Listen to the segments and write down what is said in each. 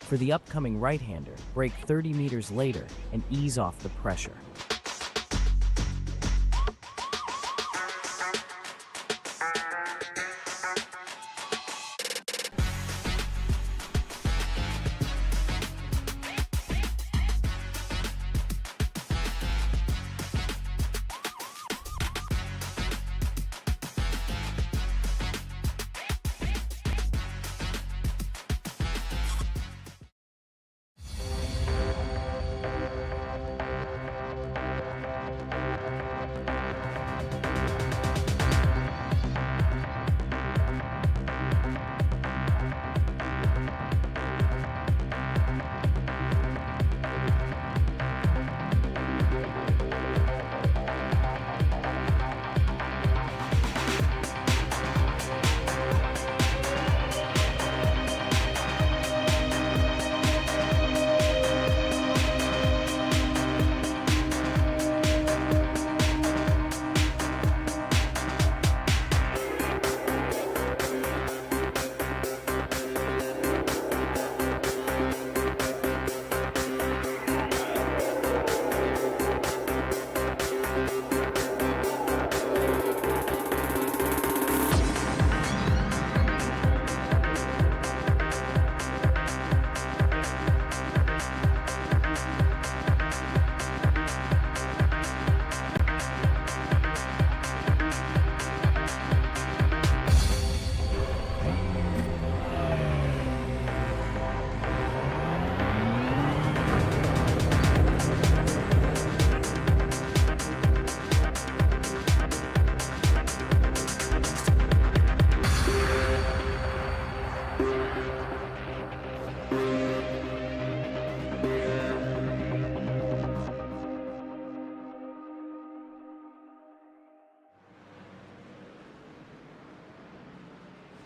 For the upcoming right-hander, brake 30 meters later and ease off the pressure.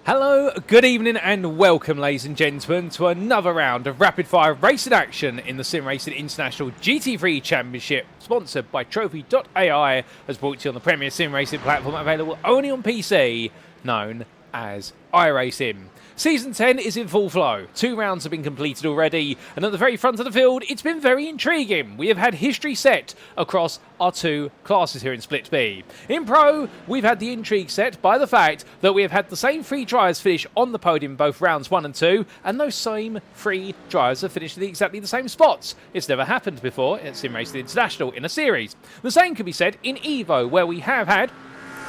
Hello, good evening and welcome ladies and gentlemen to another round of rapid fire racing action in the SimRacing International GT3 Championship, sponsored by Trophy.ai, as brought to you on the premier sim racing platform available only on PC, known as iRacing. Season 10 is in full flow. 2 rounds have been completed already, and at the very front of the field, it's been very intriguing. We have had history set across our 2 classes here in Split B. In Pro, we've had the intrigue set by the fact that we have had the same 3 drivers finish on the podium both rounds 1 and 2, and those same 3 drivers have finished in exactly the same spots. It's never happened before at SimRacing International in a series. The same can be said in Evo, where we have had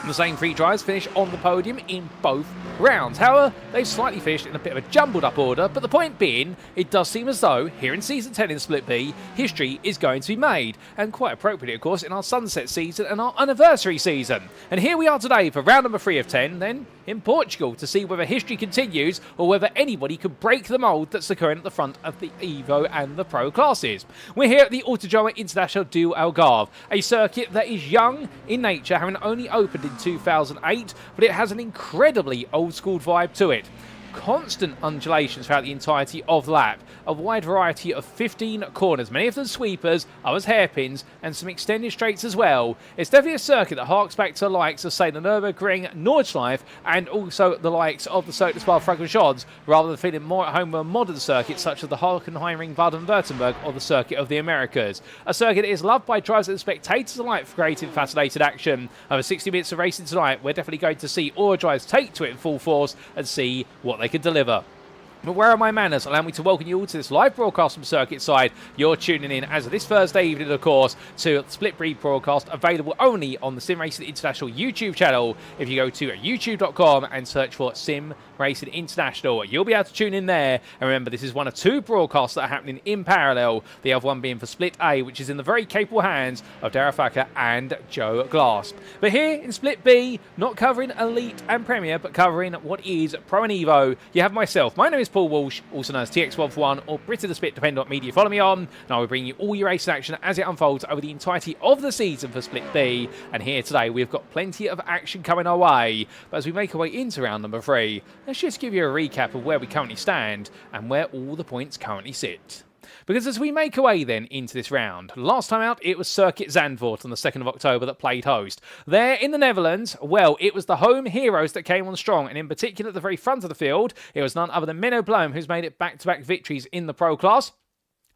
the same 3 drivers finish on the podium in both rounds. However, they've slightly finished in a bit of a jumbled up order, but the point being, it does seem as though, here in Season 10 in Split B, history is going to be made. And quite appropriately, of course, in our Sunset season and our anniversary season. And here we are today for round number 3 of 10, then in Portugal, to see whether history continues or whether anybody could break the mould that's occurring at the front of the Evo and the Pro classes. We're here at the Portimão International do Algarve, a circuit that is young in nature, having only opened in 2008, but it has an incredibly old-school vibe to it. Constant undulations throughout the entirety of the lap, a wide variety of 15 corners, many of them sweepers, others hairpins, and some extended straights as well. It's definitely a circuit that harks back to the likes of, say, the Nürburgring, Nordschleife, and also the likes of the Circuit Spa-Francorchamps, rather than feeling more at home with a modern circuit such as the Hockenheimring Baden-Württemberg or the Circuit of the Americas. A circuit that is loved by drivers and spectators alike for creating fascinating action. Over 60 minutes of racing tonight, we're definitely going to see all drivers take to it in full force and see what they can deliver. But where are my manners? Allow me to welcome you all to this live broadcast from Circuit Side. You're tuning in as of this Thursday evening, of course, to the Split Breed broadcast, available only on the SimRacing International YouTube channel. If you go to youtube.com and search for SimRacing International, you'll be able to tune in there. And remember, this is one of 2 broadcasts that are happening in parallel, the other one being for Split A, which is in the very capable hands of Darragh Thacker and Joe Glass. But here in Split B, not covering Elite and Premier, but covering what is Pro and Evo, you have myself. My name is Paul Walsh, also known as TX141 or Brit of the Split, depending on what media you follow me on, and I will bring you all your racing action as it unfolds over the entirety of the season for Split B. And here today we've got plenty of action coming our way, but as we make our way into round number 3, let's just give you a recap of where we currently stand and where all the points currently sit. Because as we make our way then into this round, last time out it was Circuit Zandvoort on the 2nd of October that played host. There in the Netherlands, well, it was the home heroes that came on strong, and in particular at the very front of the field, it was none other than Meno Bloem, who's made it back-to-back victories in the Pro class.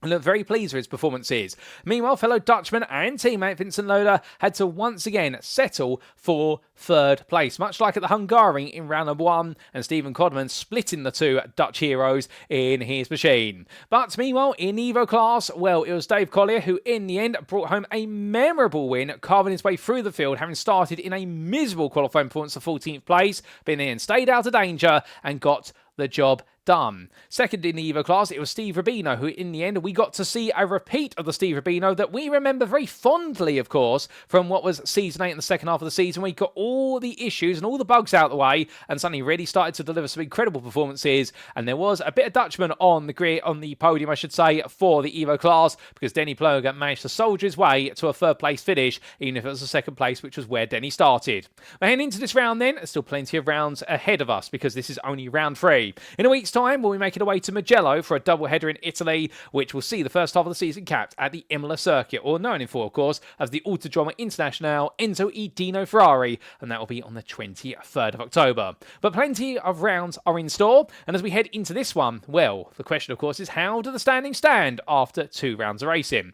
And look very pleased with his performances. Meanwhile, fellow Dutchman and teammate Vincent Lodder had to once again settle for 3rd place, much like at the Hungary in round number 1, and Steven Codman splitting the two Dutch heroes in his machine. But meanwhile, in Evo class, well, it was Dave Collier who in the end brought home a memorable win, carving his way through the field, having started in a miserable qualifying performance of 14th place, but in the end stayed out of danger and got the job done. Second in the Evo class, it was Steve Rubino, who in the end we got to see a repeat of the Steve Rubino that we remember very fondly, of course, from what was Season 8 in the second half of the season, where he got all the issues and all the bugs out of the way and suddenly really started to deliver some incredible performances. And there was a bit of Dutchman on the podium, I should say, for the Evo class, because Denny Ploger managed to soldier his way to a 3rd place finish, even if it was a 2nd place, which was where Denny started. But heading into this round then, there's still plenty of rounds ahead of us, because this is only round 3. In a week's time, we'll be making our way to Mugello for a double-header in Italy, which will see the first half of the season capped at the Imola Circuit, or known in full, of course, as the Autodromo International Enzo e Dino Ferrari, and that will be on the 23rd of October. But plenty of rounds are in store, and as we head into this one, well, the question, of course, is how do the standings stand after 2 rounds of racing?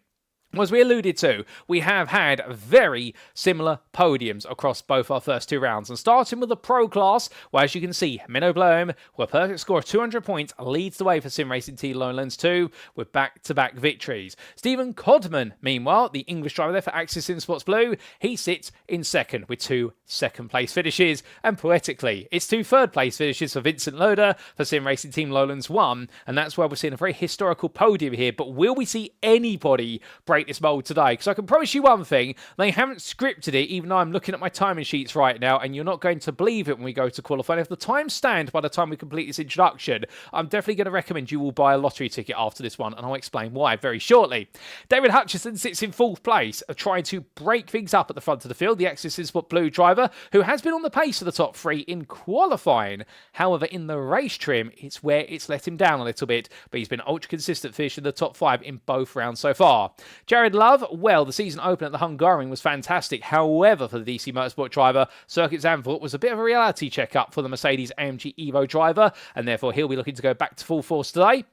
As we alluded to, we have had very similar podiums across both our first 2 rounds. And starting with the Pro class, where as you can see, Menno Bloem, with a perfect score of 200 points, leads the way for SimRacing Team Lowlands 2 with back-to-back victories. Steven Codman, meanwhile, the English driver there for Axis Sim Sports Blue, he sits in 2nd with 2 second-place finishes. And poetically, it's 2 third-place finishes for Vincent Lodder for SimRacing Team Lowlands 1. And that's where we're seeing a very historical podium here. But will we see anybody break this mold today? Because I can promise you one thing, they haven't scripted it, even though I'm looking at my timing sheets right now, and you're not going to believe it when we go to qualify. And if the times stand by the time we complete this introduction, I'm definitely going to recommend you will buy a lottery ticket after this one, and I'll explain why very shortly. David Hutchison sits in 4th place, trying to break things up at the front of the field, the Axis Sport Blue driver, who has been on the pace of the top 3 in qualifying. However, in the race trim, it's where it's let him down a little bit, but he's been ultra consistent, finishing the top 5 in both rounds so far. Jared Love, well, the season open at the Hungarian was fantastic. However, for the DC Motorsport driver, Circuit Zandvoort was a bit of a reality check-up for the Mercedes AMG Evo driver, and therefore he'll be looking to go back to full force today.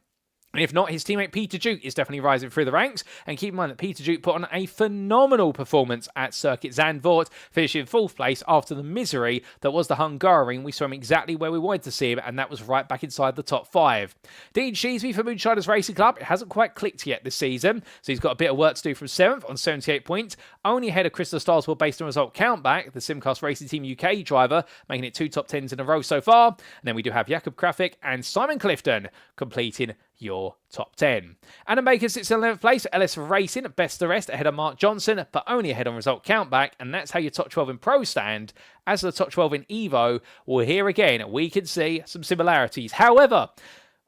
And if not, his teammate Peter Duke is definitely rising through the ranks. And keep in mind that Peter Duke put on a phenomenal performance at Circuit Zandvoort, finishing 4th place after the misery that was the Hungarian. We saw him exactly where we wanted to see him, and that was right back inside the top 5. Dean Sheesby for Moonshiners Racing Club, it hasn't quite clicked yet this season, so he's got a bit of work to do from 7th on 78 points, only ahead of Krista Starswell based on result countback, the Simcast Racing Team UK driver, making it 2 top 10s in a row so far. And then we do have Jakob Krafik and Simon Clifton completing your top 10. Adam Baker sits in 11th place, LS Racing, best of the rest, ahead of Mark Johnson, but only ahead on result countback, and that's how your top 12 in Pro stand. As the top 12 in Evo, well, here again, we can see some similarities. However,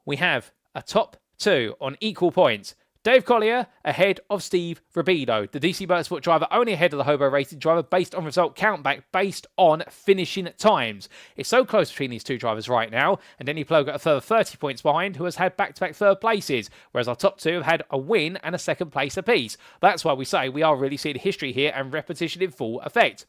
we have a top 2 on equal points. Dave Collier ahead of Steve Rubino, the DC Motorsport driver, only ahead of the Hobo Racing driver based on result countback, based on finishing times. It's so close between these 2 drivers right now, and Denny Ploger a further 30 points behind, who has had back-to-back 3rd places, whereas our top 2 have had a win and a 2nd place apiece. That's why we say we are really seeing history here and repetition in full effect.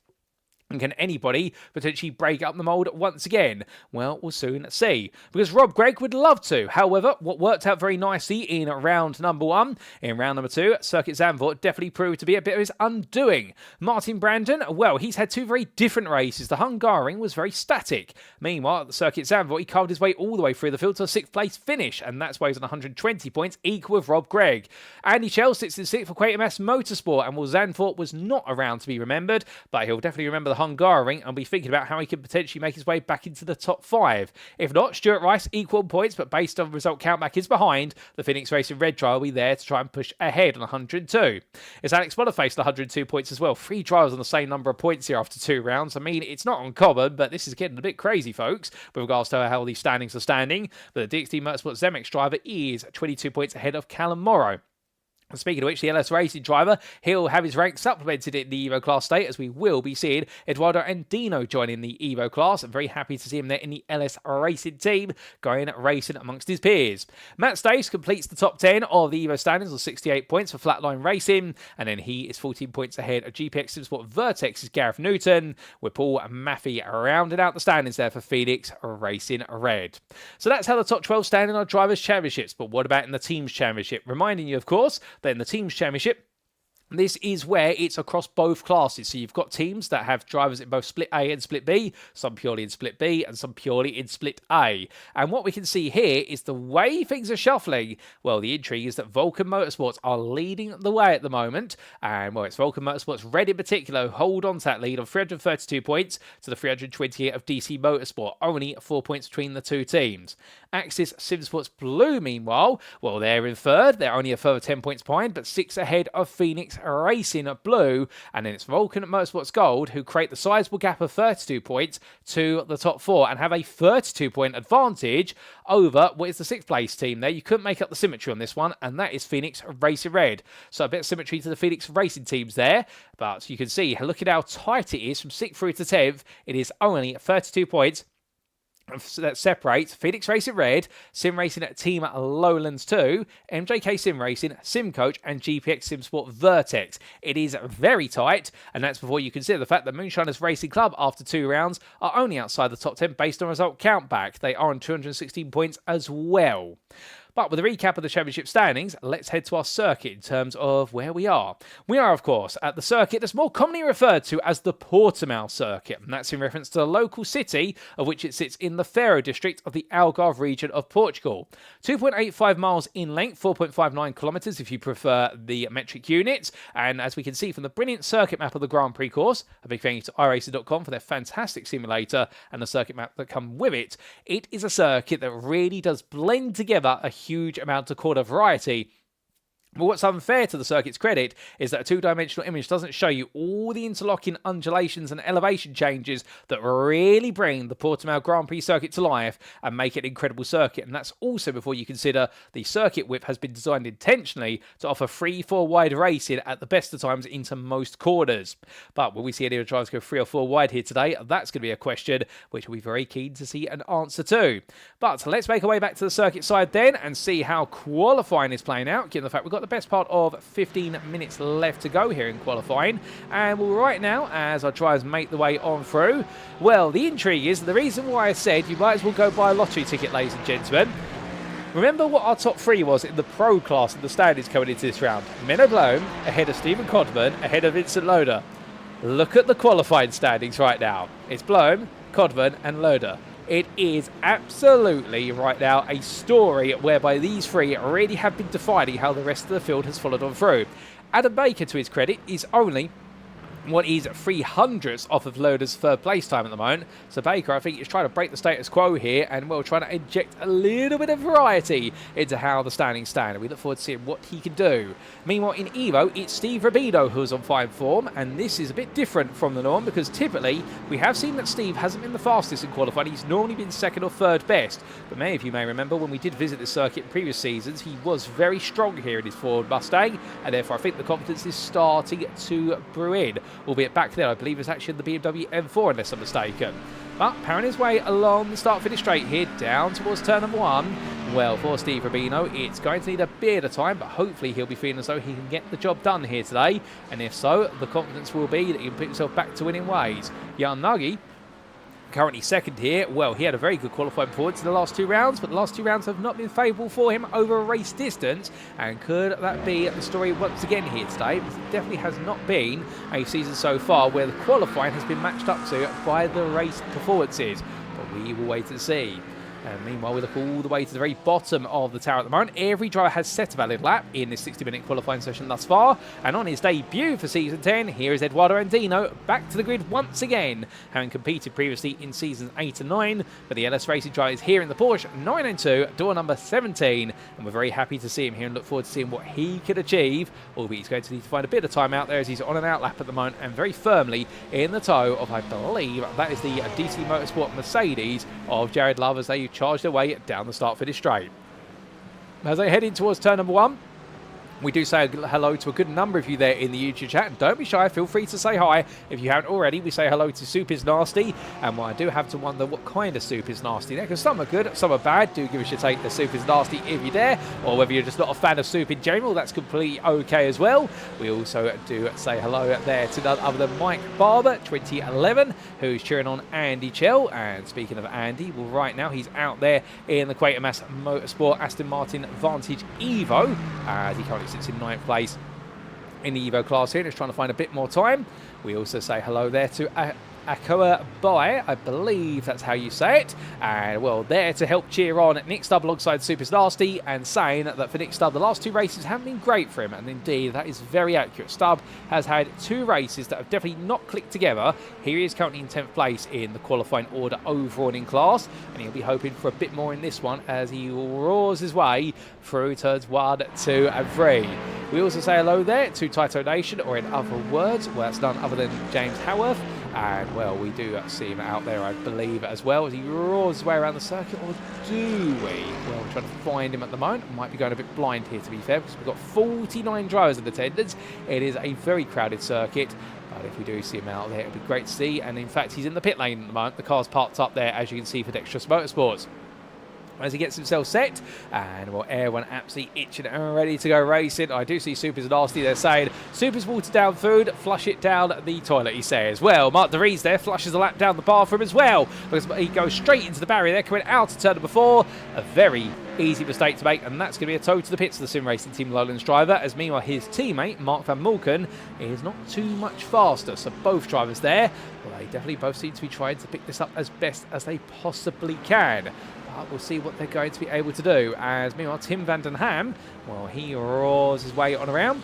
And can anybody potentially break up the mould once again? Well, we'll soon see. Because Rob Gregg would love to. However, what worked out very nicely in round number 1, in round number 2, Circuit Zandvoort definitely proved to be a bit of his undoing. Martin Brandon, well, he's had 2 very different races. The Hungarian was very static. Meanwhile, at the Circuit Zandvoort, he carved his way all the way through the field to a 6th place finish, and that's why he's on 120 points, equal with Rob Gregg. Andy Schell sits in 6th for Quatermass Motorsport, and while Zandvoort was not around to be remembered, but he'll definitely remember the Hungarian and be thinking about how he could potentially make his way back into the top 5. If not, Stuart Rice, equal points, but based on result countback is behind. The Phoenix Racing Red driver will be there to try and push ahead on 102. It's Alex Boniface, 102 points as well. 3 drivers on the same number of points here after 2 rounds. I mean, it's not uncommon, but this is getting a bit crazy, folks, with regards to how these standings are standing. But the DXT Motorsport Zemex driver is 22 points ahead of Callum Morrow. Speaking of which, the LS Racing driver, he'll have his rank supplemented in the Evo class state, as we will be seeing Eduardo Andino joining the Evo class. I'm very happy to see him there in the LS Racing team, going racing amongst his peers. Matt Stace completes the top 10 of the Evo standings with 68 points for Flatline Racing, and then he is 14 points ahead of GPX SimSport Vertex's Gareth Newton, with Paul Maffey rounding out the standings there for Phoenix Racing Red. So that's how the top 12 stand in our Drivers' Championships, but what about in the Teams' Championship? Reminding you, of course, that in the Teams Championship, this is where it's across both classes. So you've got teams that have drivers in both Split A and Split B, some purely in Split B and some purely in Split A. And what we can see here is the way things are shuffling. Well, the intrigue is that Vulcan Motorsports are leading the way at the moment. And, well, it's Vulcan Motorsports Red in particular who hold on to that lead of 332 points to the 328 of DC Motorsport. Only 4 points between the two teams. Axis SimSports Blue, meanwhile, well, they're in third. They're only a further 10 points behind, but 6 ahead of Phoenix Racing Blue, and then it's Vulcan Motorsports Gold who create the sizable gap of 32 points to the top 4 and have a 32-point advantage over what is the 6th place team there. You couldn't make up the symmetry on this one, and that is Phoenix Racing Red. So a bit of symmetry to the Phoenix Racing teams there, but you can see, look at how tight it is from 6th through to 10th. It is only 32 points that separates Phoenix Racing Red, Sim Racing Team Lowlands 2, MJK Sim Racing, Sim Coach, and GPX SimSport Vertex. It is very tight, and that's before you consider the fact that Moonshiners Racing Club, after 2 rounds, are only outside the top 10 based on result countback. They are on 216 points as well. But with a recap of the championship standings, let's head to our circuit in terms of where we are. We are, of course, at the circuit that's more commonly referred to as the Portimão Circuit, and that's in reference to the local city of which it sits in the Faro district of the Algarve region of Portugal. 2.85 miles in length, 4.59 kilometres if you prefer the metric units, and as we can see from the brilliant circuit map of the Grand Prix course, a big thank you to iRacing.com for their fantastic simulator and the circuit map that come with it, it is a circuit that really does blend together a huge amount of corner variety. But what's unfair to the circuit's credit is that a two-dimensional image doesn't show you all the interlocking undulations and elevation changes that really bring the Portimão Grand Prix circuit to life and make it an incredible circuit. And that's also before you consider the circuit width has been designed intentionally to offer 3-4 wide racing at the best of times into most corners. But will we see any of the drivers go 3 or 4 wide here today? That's going to be a question which we'll be very keen to see an answer to. But let's make our way back to the circuit side then and see how qualifying is playing out, given the fact we've got the best part of 15 minutes left to go here in qualifying, and well, right now as our drivers make the way on through, well, the intrigue is the reason why I said you might as well go buy a lottery ticket, ladies and gentlemen. Remember what our top 3 was in the pro class of the standings coming into this round. Meno Bloem ahead of Steven Codman, ahead of Vincent Lodder. Look at the qualifying standings right now. It's Bloem, Codman and Lodder. It is absolutely, right now, a story whereby these 3 already have been defining how the rest of the field has followed on through. Adam Baker, to his credit, is only what is 300ths off of Lodder's 3rd place time at the moment. So Baker, I think, is trying to break the status quo here and, well, trying to inject a little bit of variety into how the standings stand. And we look forward to seeing what he can do. Meanwhile, in Evo, it's Steve Rubino who's on fine form, and this is a bit different from the norm because typically we have seen that Steve hasn't been the fastest in qualifying. He's normally been 2nd or 3rd best. But many of you may remember when we did visit the circuit in previous seasons, he was very strong here in his Ford Mustang, and therefore I think the confidence is starting to brew in. Albeit back there, I believe it's actually the BMW M4, unless I'm mistaken. But powering his way along the start-finish straight here, down towards turn number 1. Well, for Steve Rubino, it's going to need a bit of time, but hopefully he'll be feeling as though he can get the job done here today. And if so, the confidence will be that he can put himself back to winning ways. Jan Nagy, currently 2nd here. Well, he had a very good qualifying performance in the last 2 rounds, but the last 2 rounds have not been favourable for him over a race distance. And could that be the story once again here today? Because it definitely has not been a season so far where the qualifying has been matched up to by the race performances. But we will wait and see. And meanwhile, we look all the way to the very bottom of the tower at the moment. Every driver has set a valid lap in this 60-minute qualifying session thus far. And on his debut for Season 10, here is Eduardo Andino back to the grid once again, having competed previously in Seasons 8 and 9. But the LS Racing driver is here in the Porsche 992, door number 17. And we're very happy to see him here and look forward to seeing what he could achieve. Albeit he's going to need to find a bit of time out there as he's on an out lap at the moment and very firmly in the tow of, I believe, that is the DC Motorsport Mercedes of Jared Love as they charge their way down the start-finish straight. As they head in towards turn number 1, We do say hello to a good number of you there in the YouTube chat, and don't be shy, feel free to say hi if you haven't already. We say hello to Soup is Nasty, and I do have to wonder what kind of soup is nasty there, because some are good, some are bad. Do give us your take the Soup is Nasty if you're there, or whether you're just not a fan of soup in general, that's completely okay as well. We also do say hello there to none other than Mike Barber 2011, who's cheering on Andy Chell. And speaking of Andy, well, right now he's out there in the Quatermass Motorsport Aston Martin Vantage Evo, as he currently sits in 9th place in the Evo class here and is trying to find a bit more time. We also say hello there to Akoa Bai, I believe that's how you say it, and well, there to help cheer on Nick Stubb alongside Super Nasty, and saying that for Nick Stubb the last 2 races haven't been great for him, and indeed that is very accurate. Stubb has had 2 races that have definitely not clicked together. Here he is currently in 10th place in the qualifying order overall in class, and he'll be hoping for a bit more in this one as he roars his way through turns 1, 2 and 3. We also say hello there to Taito Nation, or in other words, well, that's none other than James Howarth. And, well, we do see him out there, I believe, as well, as he roars his way around the circuit, or do we? Well, we're trying to find him at the moment. Might be going a bit blind here, to be fair, because we've got 49 drivers in attendance. It is a very crowded circuit, but if we do see him out there, it'll be great to see. And, in fact, he's in the pit lane at the moment. The car's parked up there, as you can see, for Dexterous Motorsports. As he gets himself set, and well, everyone absolutely itching and ready to go racing. I do see Super's Nasty there saying, Super's watered down food, flush it down the toilet, he says. Well, Mark DeVries there flushes a lap down the bathroom as well, because he goes straight into the barrier there, coming out of turn number 4. A very easy mistake to make, and that's going to be a tow to the pits of the SimRacing Team Lowlands driver, as meanwhile his teammate, Mark van Mulken, is not too much faster. So both drivers there, well, they definitely both seem to be trying to pick this up as best as they possibly can. But we'll see what they're going to be able to do, as meanwhile Tim van den Ham, well, he roars his way on around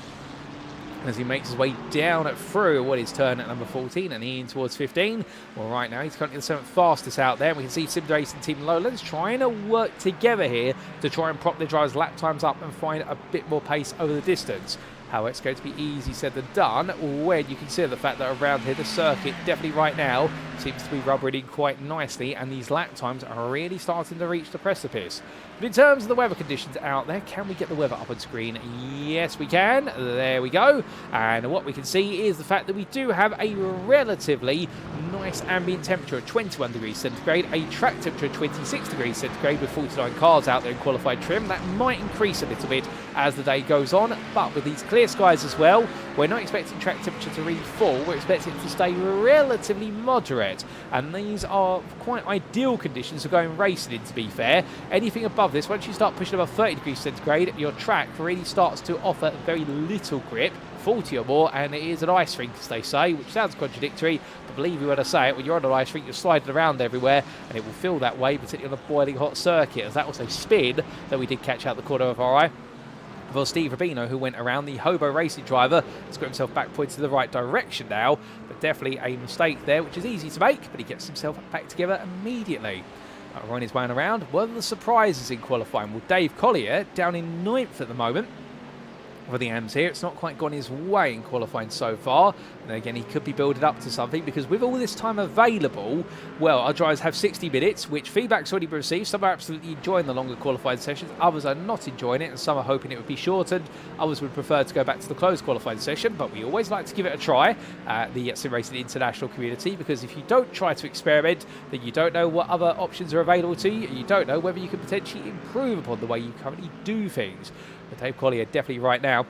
as he makes his way down through what is turn at number 14 and in towards 15. Well, right now he's currently the 7th fastest out there, and we can see SimRacing Team Lowlands trying to work together here to try and prop their drivers' lap times up and find a bit more pace over the distance. How it's going to be easy said than done when you consider the fact that around here the circuit definitely right now seems to be rubbering in quite nicely, and these lap times are really starting to reach the precipice. But in terms of the weather conditions out there, can we get the weather up on screen? Yes, we can. There we go. And what we can see is the fact that we do have a relatively nice ambient temperature of 21 degrees centigrade, a track temperature of 26 degrees centigrade with 49 cars out there in qualified trim. That might increase a little bit as the day goes on, but with these clear skies as well, we're not expecting track temperature to really fall. We're expecting it to stay relatively moderate, and these are quite ideal conditions for going racing in, to be fair. Anything above this, once you start pushing above 30 degrees centigrade, your track really starts to offer very little grip, 40 or more, and it is an ice rink, as they say, which sounds contradictory, but believe me when I say it, when you're on an ice rink, you're sliding around everywhere, and it will feel that way, particularly on a boiling hot circuit, as that was a spin that we did catch out the corner of our eye. For Steve Rubino, who went around, the Hobo racing driver, has got himself back pointed to the right direction now, but definitely a mistake there, which is easy to make, but he gets himself back together immediately. On his way around, one of the surprises in qualifying, well, Dave Collier down in 9th at the moment for the AMS here. It's not quite gone his way in qualifying so far, and again he could be building up to something, because with all this time available, well, our drivers have 60 minutes, which feedback's already been received. Some are absolutely enjoying the longer qualifying sessions, others are not enjoying it, and some are hoping it would be shortened. Others would prefer to go back to the closed qualifying session, but we always like to give it a try at the SimRacing International community, because if you don't try to experiment, then you don't know what other options are available to you, and you don't know whether you can potentially improve upon the way you currently do things. But Dave Collier definitely right now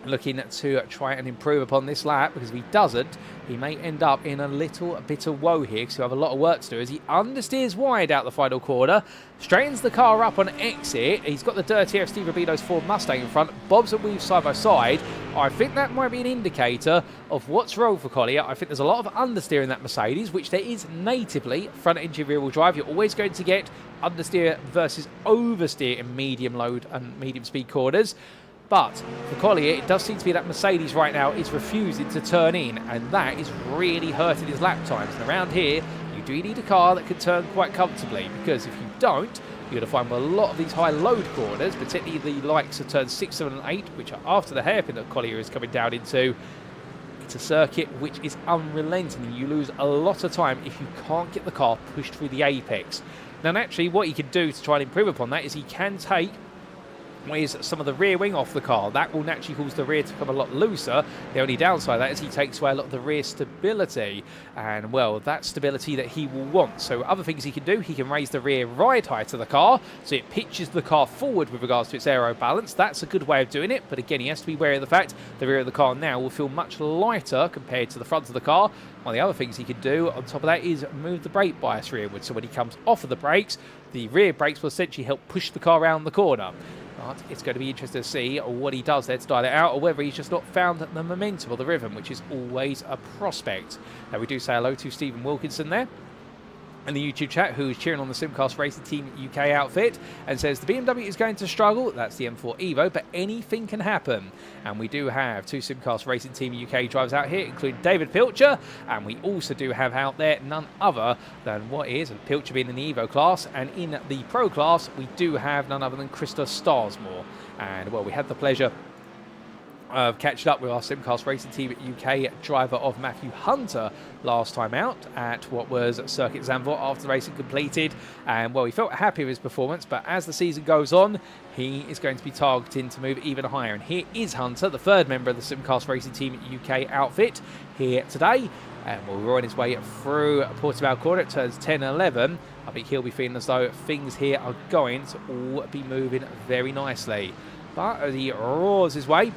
looking to try and improve upon this lap, because if he doesn't, he may end up in a little bit of woe here, because he'll have a lot of work to do as he understeers wide out the final corner, straightens the car up on exit. He's got the dirty air of Steve Rubino's Ford Mustang in front, bobs and weaves side by side. I think that might be an indicator of what's wrong for Collier. I think there's a lot of understeer in that Mercedes, which there is natively front engine rear wheel drive. You're always going to get understeer versus oversteer in medium load and medium speed corners. But for Collier, it does seem to be that Mercedes right now is refusing to turn in, and that is really hurting his lap times. And around here, you do need a car that can turn quite comfortably, because if you don't, you're going to find with a lot of these high load corners, particularly the likes of turns 6, 7 and 8, which are after the hairpin that Collier is coming down into, it's a circuit which is unrelenting. You lose a lot of time if you can't get the car pushed through the apex. Now naturally, what he can do to try and improve upon that is he can take is some of the rear wing off the car. That will naturally cause the rear to become a lot looser. The only downside of that is he takes away a lot of the rear stability, and well, that's stability that he will want. So other things he can do, he can raise the rear ride height of the car, so it pitches the car forward with regards to its aero balance. That's a good way of doing it, but again, he has to be wary of the fact the rear of the car now will feel much lighter compared to the front of the car. One of the other things he can do on top of that is move the brake bias rearward, so when he comes off of the brakes, the rear brakes will essentially help push the car around the corner. But it's going to be interesting to see what he does there to dial it out, or whether he's just not found the momentum or the rhythm, which is always a prospect. Now, we do say hello to Stephen Wilkinson there in the YouTube chat, who is cheering on the Simcast Racing Team UK outfit, and says the BMW is going to struggle. That's the M4 Evo, but anything can happen. And we do have 2 Simcast Racing Team UK drivers out here, including David Pilcher, and we also do have out there none other than Pilcher being in the Evo class, and in the Pro class we do have none other than Krista Starsmore. And well, we had the pleasure of catching up with our Simcast Racing Team UK driver of Matthew Hunter last time out at what was Circuit Zandvoort after the racing completed, and well, he felt happy with his performance, but as the season goes on, he is going to be targeting to move even higher. And here is Hunter, the 3rd member of the Simcast Racing Team UK outfit, here today, and we're on his way through Portimão Corner. It turns 10 and 11. I think he'll be feeling as though things here are going to all be moving very nicely, but as he roars his way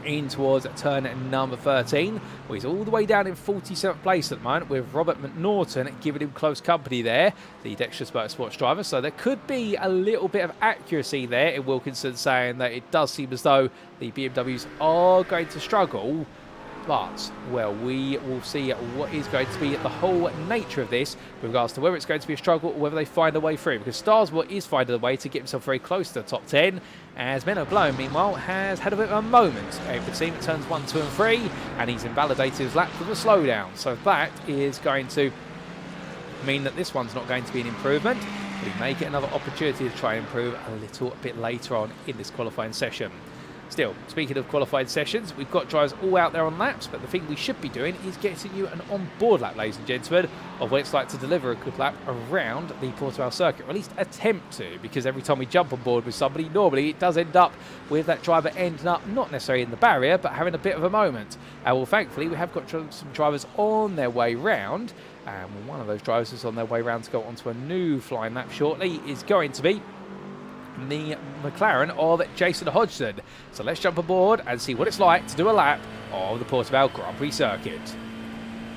in towards turn number 13. Well, he's all the way down in 47th place at the moment, with Robert McNaughton giving him close company there, the Dexterous Motorsports driver. So there could be a little bit of accuracy there in Wilkinson saying that it does seem as though the BMWs are going to struggle. But, well, we will see what is going to be the whole nature of this with regards to whether it's going to be a struggle or whether they find a way through. Because Starsmore is finding a way to get himself very close to the top 10, as Meno Bloem, meanwhile, has had a bit of a moment. It would seem it turns 1, 2 and 3, and he's invalidated his lap with a slowdown. So that is going to mean that this one's not going to be an improvement. But he may get another opportunity to try and improve a little bit later on in this qualifying session. Still, speaking of qualified sessions, we've got drivers all out there on laps, but the thing we should be doing is getting you an on-board lap, ladies and gentlemen, of what it's like to deliver a good lap around the Portimão Circuit, or at least attempt to, because every time we jump on board with somebody, normally it does end up with that driver ending up not necessarily in the barrier, but having a bit of a moment. Well, thankfully, we have got some drivers on their way round, and one of those drivers is on their way round to go onto a new flying lap shortly is going to be the McLaren of Jason Hodgson. So let's jump aboard and see what it's like to do a lap of the Portimão Grand Prix circuit.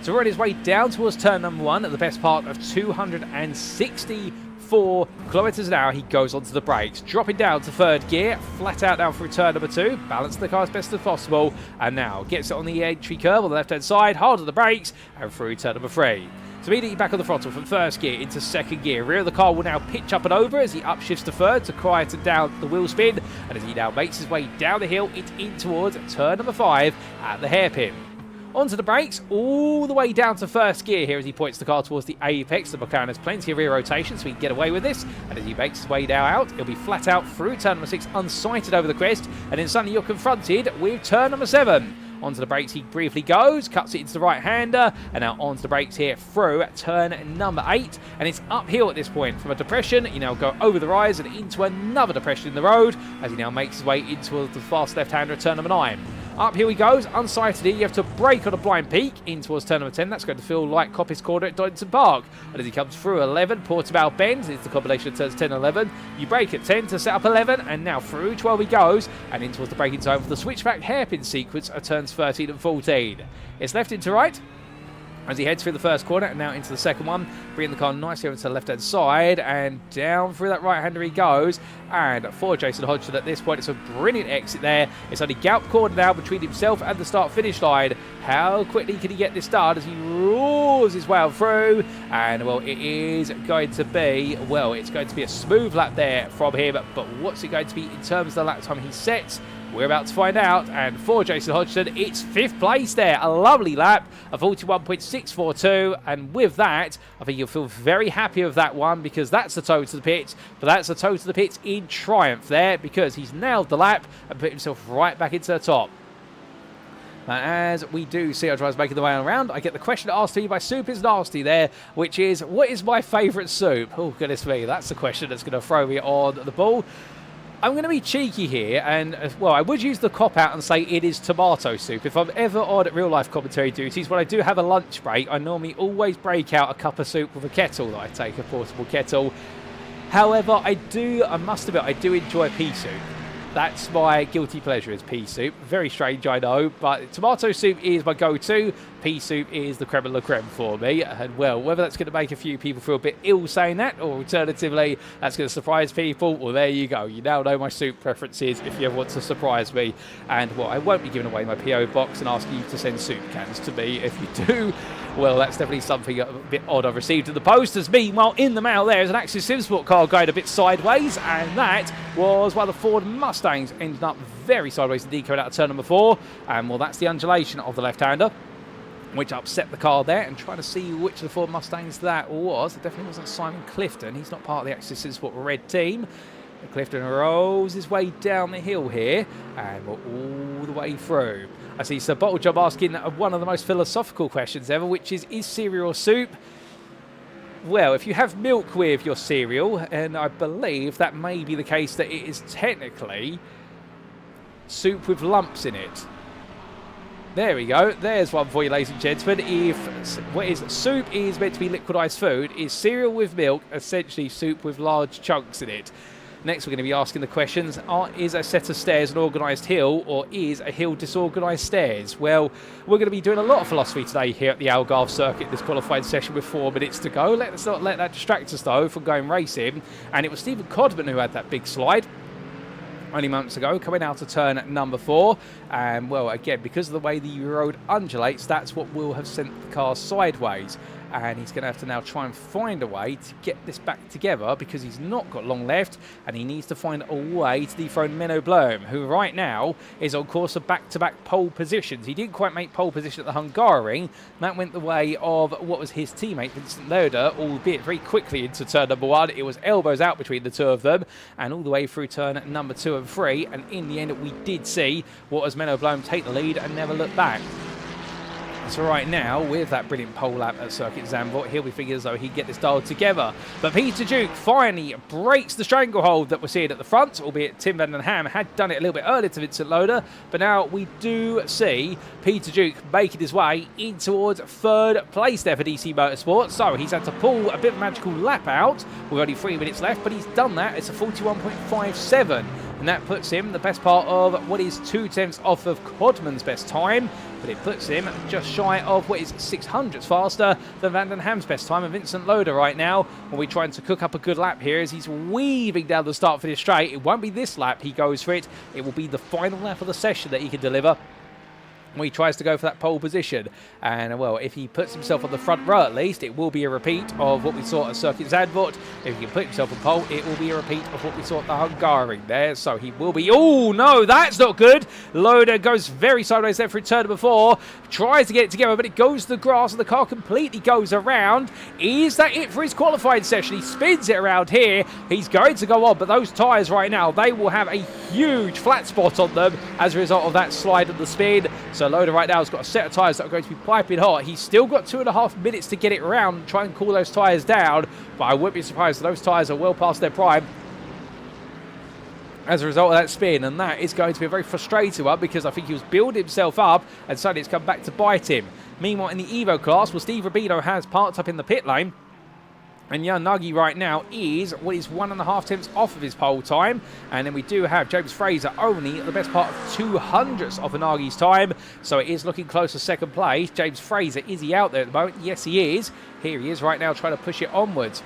So we're on his way down towards turn number 1 at the best part of 264 kilometers an hour. He goes onto the brakes, dropping down to 3rd gear, flat out down through turn number 2, balance the car as best as possible, and now gets it on the entry curve on the left hand side, hard on the brakes, and through turn number 3. So immediately back on the throttle from 1st gear into 2nd gear. Rear of the car will now pitch up and over as he upshifts to 3rd to quieten down the wheel spin. And as he now makes his way down the hill, it's in towards turn number 5 at the hairpin. Onto the brakes, all the way down to 1st gear here as he points the car towards the apex. The McLaren has plenty of rear rotation, so he can get away with this. And as he makes his way now out, he'll be flat out through turn number 6, unsighted over the crest. And then suddenly you're confronted with turn number 7. Onto the brakes he briefly goes, cuts it into the right-hander, and now onto the brakes here through turn number 8. And it's uphill at this point. From a depression, you now go over the rise and into another depression in the road as he now makes his way into the fast left-hander at turn number 9. Uphill he goes, unsighted here, you have to brake on a blind peak in towards turn number 10. That's going to feel like Coppice Corner at Donington Park. And as he comes through 11, Portimão Bend, it's the combination of turns 10 and 11. You brake at 10 to set up 11, and now through 12 he goes, and in towards the braking zone for the switchback hairpin sequence of turns 13 and 14. It's left into right as he heads through the 1st corner and now into the 2nd one, bringing the car nicely over to the left-hand side, and down through that right-hander he goes. And for Jason Hodgson at this point, it's a brilliant exit there. It's only gap corner now between himself and the start-finish line. How quickly can he get this done as he roars his way through? And, well, it is going to be, well, it's going to be a smooth lap there from him, but what's it going to be in terms of the lap time he sets? We're about to find out, and for Jason Hodgson, it's 5th place there. A lovely lap of 41.642, and with that, I think you'll feel very happy with that one, because that's the toe to the pits, but that's the toe to the pits in triumph there, because he's nailed the lap and put himself right back into the top. And as we do see our drivers making their way around, I get the question asked to you by Soup is Nasty there, which is, what is my favourite soup? Oh, goodness me, that's the question that's going to throw me on the ball. I'm going to be cheeky here, and well, I would use the cop-out and say it is tomato soup. If I'm ever on real-life commentary duties, when I do have a lunch break, I normally always break out a cup of soup with a kettle that I take, a portable kettle. However, I must admit, I do enjoy pea soup. That's my guilty pleasure, is pea soup. Very strange, I know, but tomato soup is my go-to. Pea soup is the creme de la creme for me. And, well, whether that's going to make a few people feel a bit ill saying that, or alternatively, that's going to surprise people, well, there you go. You now know my soup preferences if you ever want to surprise me. And, well, I won't be giving away my PO box and asking you to send soup cans to me. If you do, well, that's definitely something a bit odd I've received in the post. As meanwhile, in the mail there is an Axis SimSport car going a bit sideways, and that was why the Ford Mustangs ended up very sideways indeed coming out of turn number 4. And, well, that's the undulation of the left-hander, which upset the car there, and trying to see which of the Ford Mustangs that was. It definitely wasn't Simon Clifton. He's not part of the Axis SimSport red team. And Clifton rolls his way down the hill here, and we're all the way through. I see Sir Bottlejob asking one of the most philosophical questions ever, which is cereal soup? Well, if you have milk with your cereal, and I believe that may be the case, that it is technically soup with lumps in it. There we go. There's one for you, ladies and gentlemen. If soup is meant to be liquidized food, is cereal with milk essentially soup with large chunks in it? Next, we're going to be asking the questions, is a set of stairs an organised hill, or is a hill disorganised stairs? Well, we're going to be doing a lot of philosophy today here at the Algarve Circuit, this qualifying session with 4 minutes to go. Let's not let that distract us, though, from going racing. And it was Steven Codman who had that big slide only months ago, coming out of turn number 4. And, well, again, because of the way the road undulates, that's what will have sent the car sideways. And he's going to have to now try and find a way to get this back together, because he's not got long left, and he needs to find a way to dethrone Menno Bloem, who right now is on course of back-to-back pole positions. He didn't quite make pole position at the Hungaroring. That went the way of what was his teammate, Vincent Lodder, albeit very quickly into turn number 1. It was elbows out between the two of them, and all the way through turn number 2 and 3. And in the end, we did see what was Meno Bloem take the lead and never look back. So right now, with that brilliant pole lap at Circuit Zandvoort, he'll be thinking as though he'd get this dialed together. But Peter Duke finally breaks the stranglehold that we're seeing at the front, albeit Tim van den Ham had done it a little bit earlier to Vincent Lodder. But now we do see Peter Duke making his way in towards 3rd place there for DC Motorsport. So he's had to pull a bit of a magical lap out with only 3 minutes left, but he's done that. It's a 41.57. And that puts him the best part of what is 0.2 off of Codman's best time, but it puts him just shy of what is 600ths faster than Van den Ham's best time. And Vincent Lodder right now, when we're trying to cook up a good lap here, as he's weaving down the start for this straight. It won't be this lap he goes for it. It will be the final lap of the session that he can deliver when he tries to go for that pole position. And, well, if he puts himself on the front row at least, it will be a repeat of what we saw at Circuit Zandvoort. If he can put himself on pole, it will be a repeat of what we saw at the Hungaroring there. So he will be... Oh, no, that's not good. Lodder goes very sideways there through turn number 4. Tries to get it together, but it goes to the grass and the car completely goes around. Is that it for his qualifying session? He spins it around here. He's going to go on, but those tyres right now, they will have a huge flat spot on them as a result of that slide and the spin. So Lodder right now has got a set of tyres that are going to be piping hot. He's still got 2.5 minutes to get it around and try and cool those tyres down, but I wouldn't be surprised if those tyres are well past their prime as a result of that spin. And that is going to be a very frustrating one, because I think he was building himself up and suddenly it's come back to bite him. Meanwhile, in the Evo class, well, Steve Rubino has parked up in the pit lane. And Jan Nagy right now is 1.5 tenths off of his pole time. And then we do have James Fraser only at the best part of 200ths of Nagy's time. So it is looking close to second place. James Fraser, is he out there at the moment? Yes, he is. Here he is right now trying to push it onwards.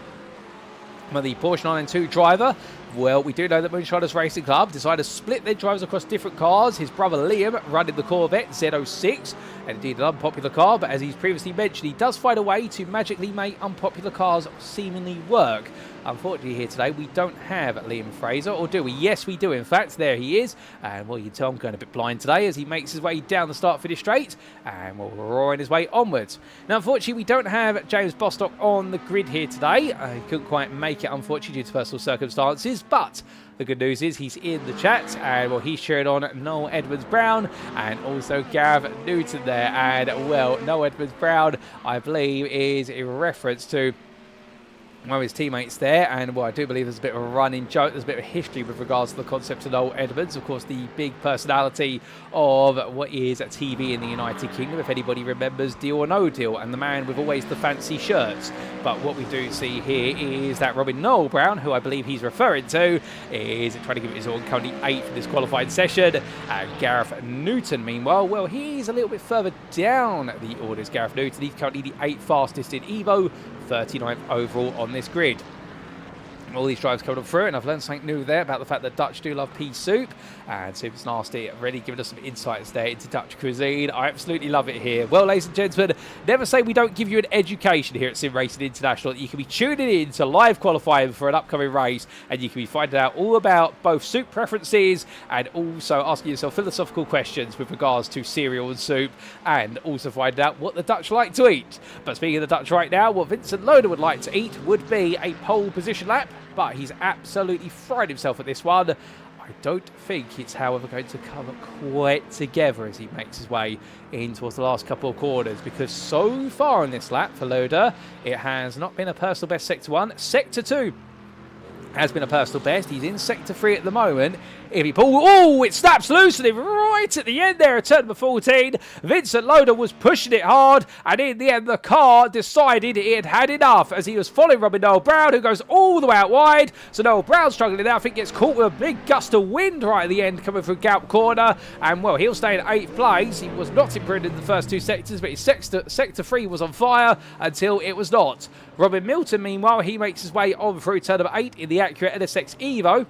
But the Porsche 992 driver, well, we do know that Moonshiners Racing Club decided to split their drivers across different cars. His brother Liam running the Corvette Z06, and indeed an unpopular car, but as he's previously mentioned, he does find a way to magically make unpopular cars seemingly work. Unfortunately here today, we don't have Liam Fraser, or do we? Yes, we do, in fact. There he is. And, well, you can tell I'm going a bit blind today as he makes his way down the start-finish straight, and we're roaring his way onwards. Now, unfortunately, we don't have James Bostock on the grid here today. He couldn't quite make it, unfortunately, due to personal circumstances, but the good news is he's in the chat, and, well, he's cheering on Noel Edmonds-Brown and also Gav Newton there. And, well, Noel Edmonds-Brown, I believe, is in reference to one of his teammates there, and well, I do believe there's a bit of a running joke, there's a bit of history with regards to the concept of Noel Edmonds, of course the big personality of what is TV in the United Kingdom, if anybody remembers Deal or No Deal, and the man with always the fancy shirts. But what we do see here is that Meno Bloem, who I believe he's referring to, is trying to give it his all, currently 8th for this qualifying session. Gareth Newton, meanwhile, well, he's a little bit further down the orders. Gareth Newton, he's currently the 8th fastest in Evo, 39th overall on this grid. All these drivers coming up through, and I've learned something new there about the fact that Dutch do love pea soup, and Super's Nasty really giving us some insights there into Dutch cuisine. I absolutely love it here. Well, ladies and gentlemen, never say we don't give you an education here at SimRacing International. You can be tuning in to live qualifying for an upcoming race, and you can be finding out all about both soup preferences and also asking yourself philosophical questions with regards to cereal and soup, and also find out what the Dutch like to eat. But speaking of the Dutch right now, what Vincent Lodder would like to eat would be a pole position lap, but he's absolutely fried himself at this one. I don't think it's, however, going to come quite together as he makes his way in towards the last couple of corners, because so far in this lap for Lodder, it has not been a personal best Sector 1. Sector 2 has been a personal best. He's in Sector 3 at the moment. If he pulls, oh, it snaps loose and right at the end there at turn number 14. Vincent Lodder was pushing it hard, and in the end the car decided it had had enough as he was following Meno Bloem, who goes all the way out wide. So Meno Bloem struggling now. I think gets caught with a big gust of wind right at the end coming through Galp corner, and well, he'll stay in 8th place. He was not improved in the first 2 sectors, but his sector 3 was on fire until it was not. Robin Milton, meanwhile, he makes his way on through turn number 8 in the accurate NSX Evo.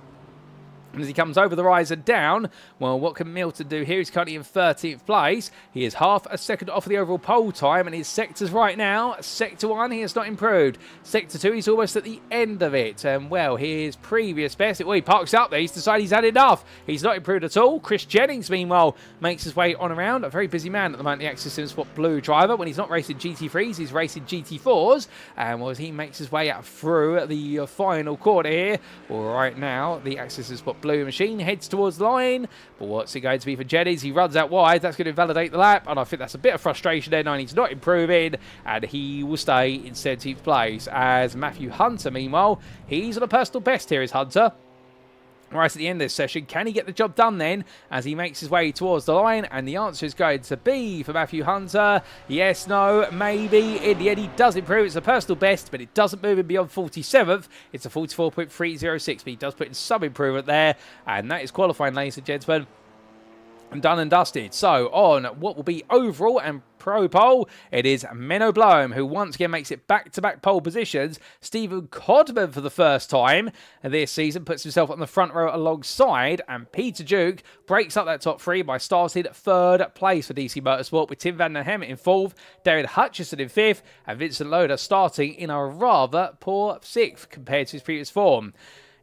And as he comes over the rise and down, well, what can Milton do here? He's currently in 13th place. He is half a second off the overall pole time, and his sectors right now, Sector 1, he has not improved. Sector 2, he's almost at the end of it. And, well, his previous best, well, he parks up there. He's decided he's had enough. He's not improved at all. Chris Jennings, meanwhile, makes his way on around. A very busy man at the moment, the Access SimSport Blue driver. When he's not racing GT3s, he's racing GT4s. And, well, as he makes his way out through the final corner here, well, right now, the Access SimSport Blue machine heads towards the line, but what's it going to be for Jennings? He runs out wide. That's going to invalidate the lap, and I think that's a bit of frustration there. And he's not improving, and he will stay in 17th place. As Matthew Hunter, meanwhile, he's on a personal best here, is Hunter. Right at the end of this session, can he get the job done then as he makes his way towards the line? And the answer is going to be for Matthew Hunter, yes, no, maybe. In the end, he does improve. It's a personal best, but it doesn't move him beyond 47th. It's a 44.306, but he does put in some improvement there. And that is qualifying, ladies and gentlemen. Done and dusted. So on what will be overall and pro pole, it is Menno Bloem, who once again makes it back-to-back pole positions. Steven Codman for the first time this season puts himself on the front row alongside, and Peter Duke breaks up that top 3 by starting 3rd place for DC Motorsport, with Tim van der Hem in 4th, Darren Hutchison in 5th, and Vincent Lodder starting in a rather poor 6th compared to his previous form.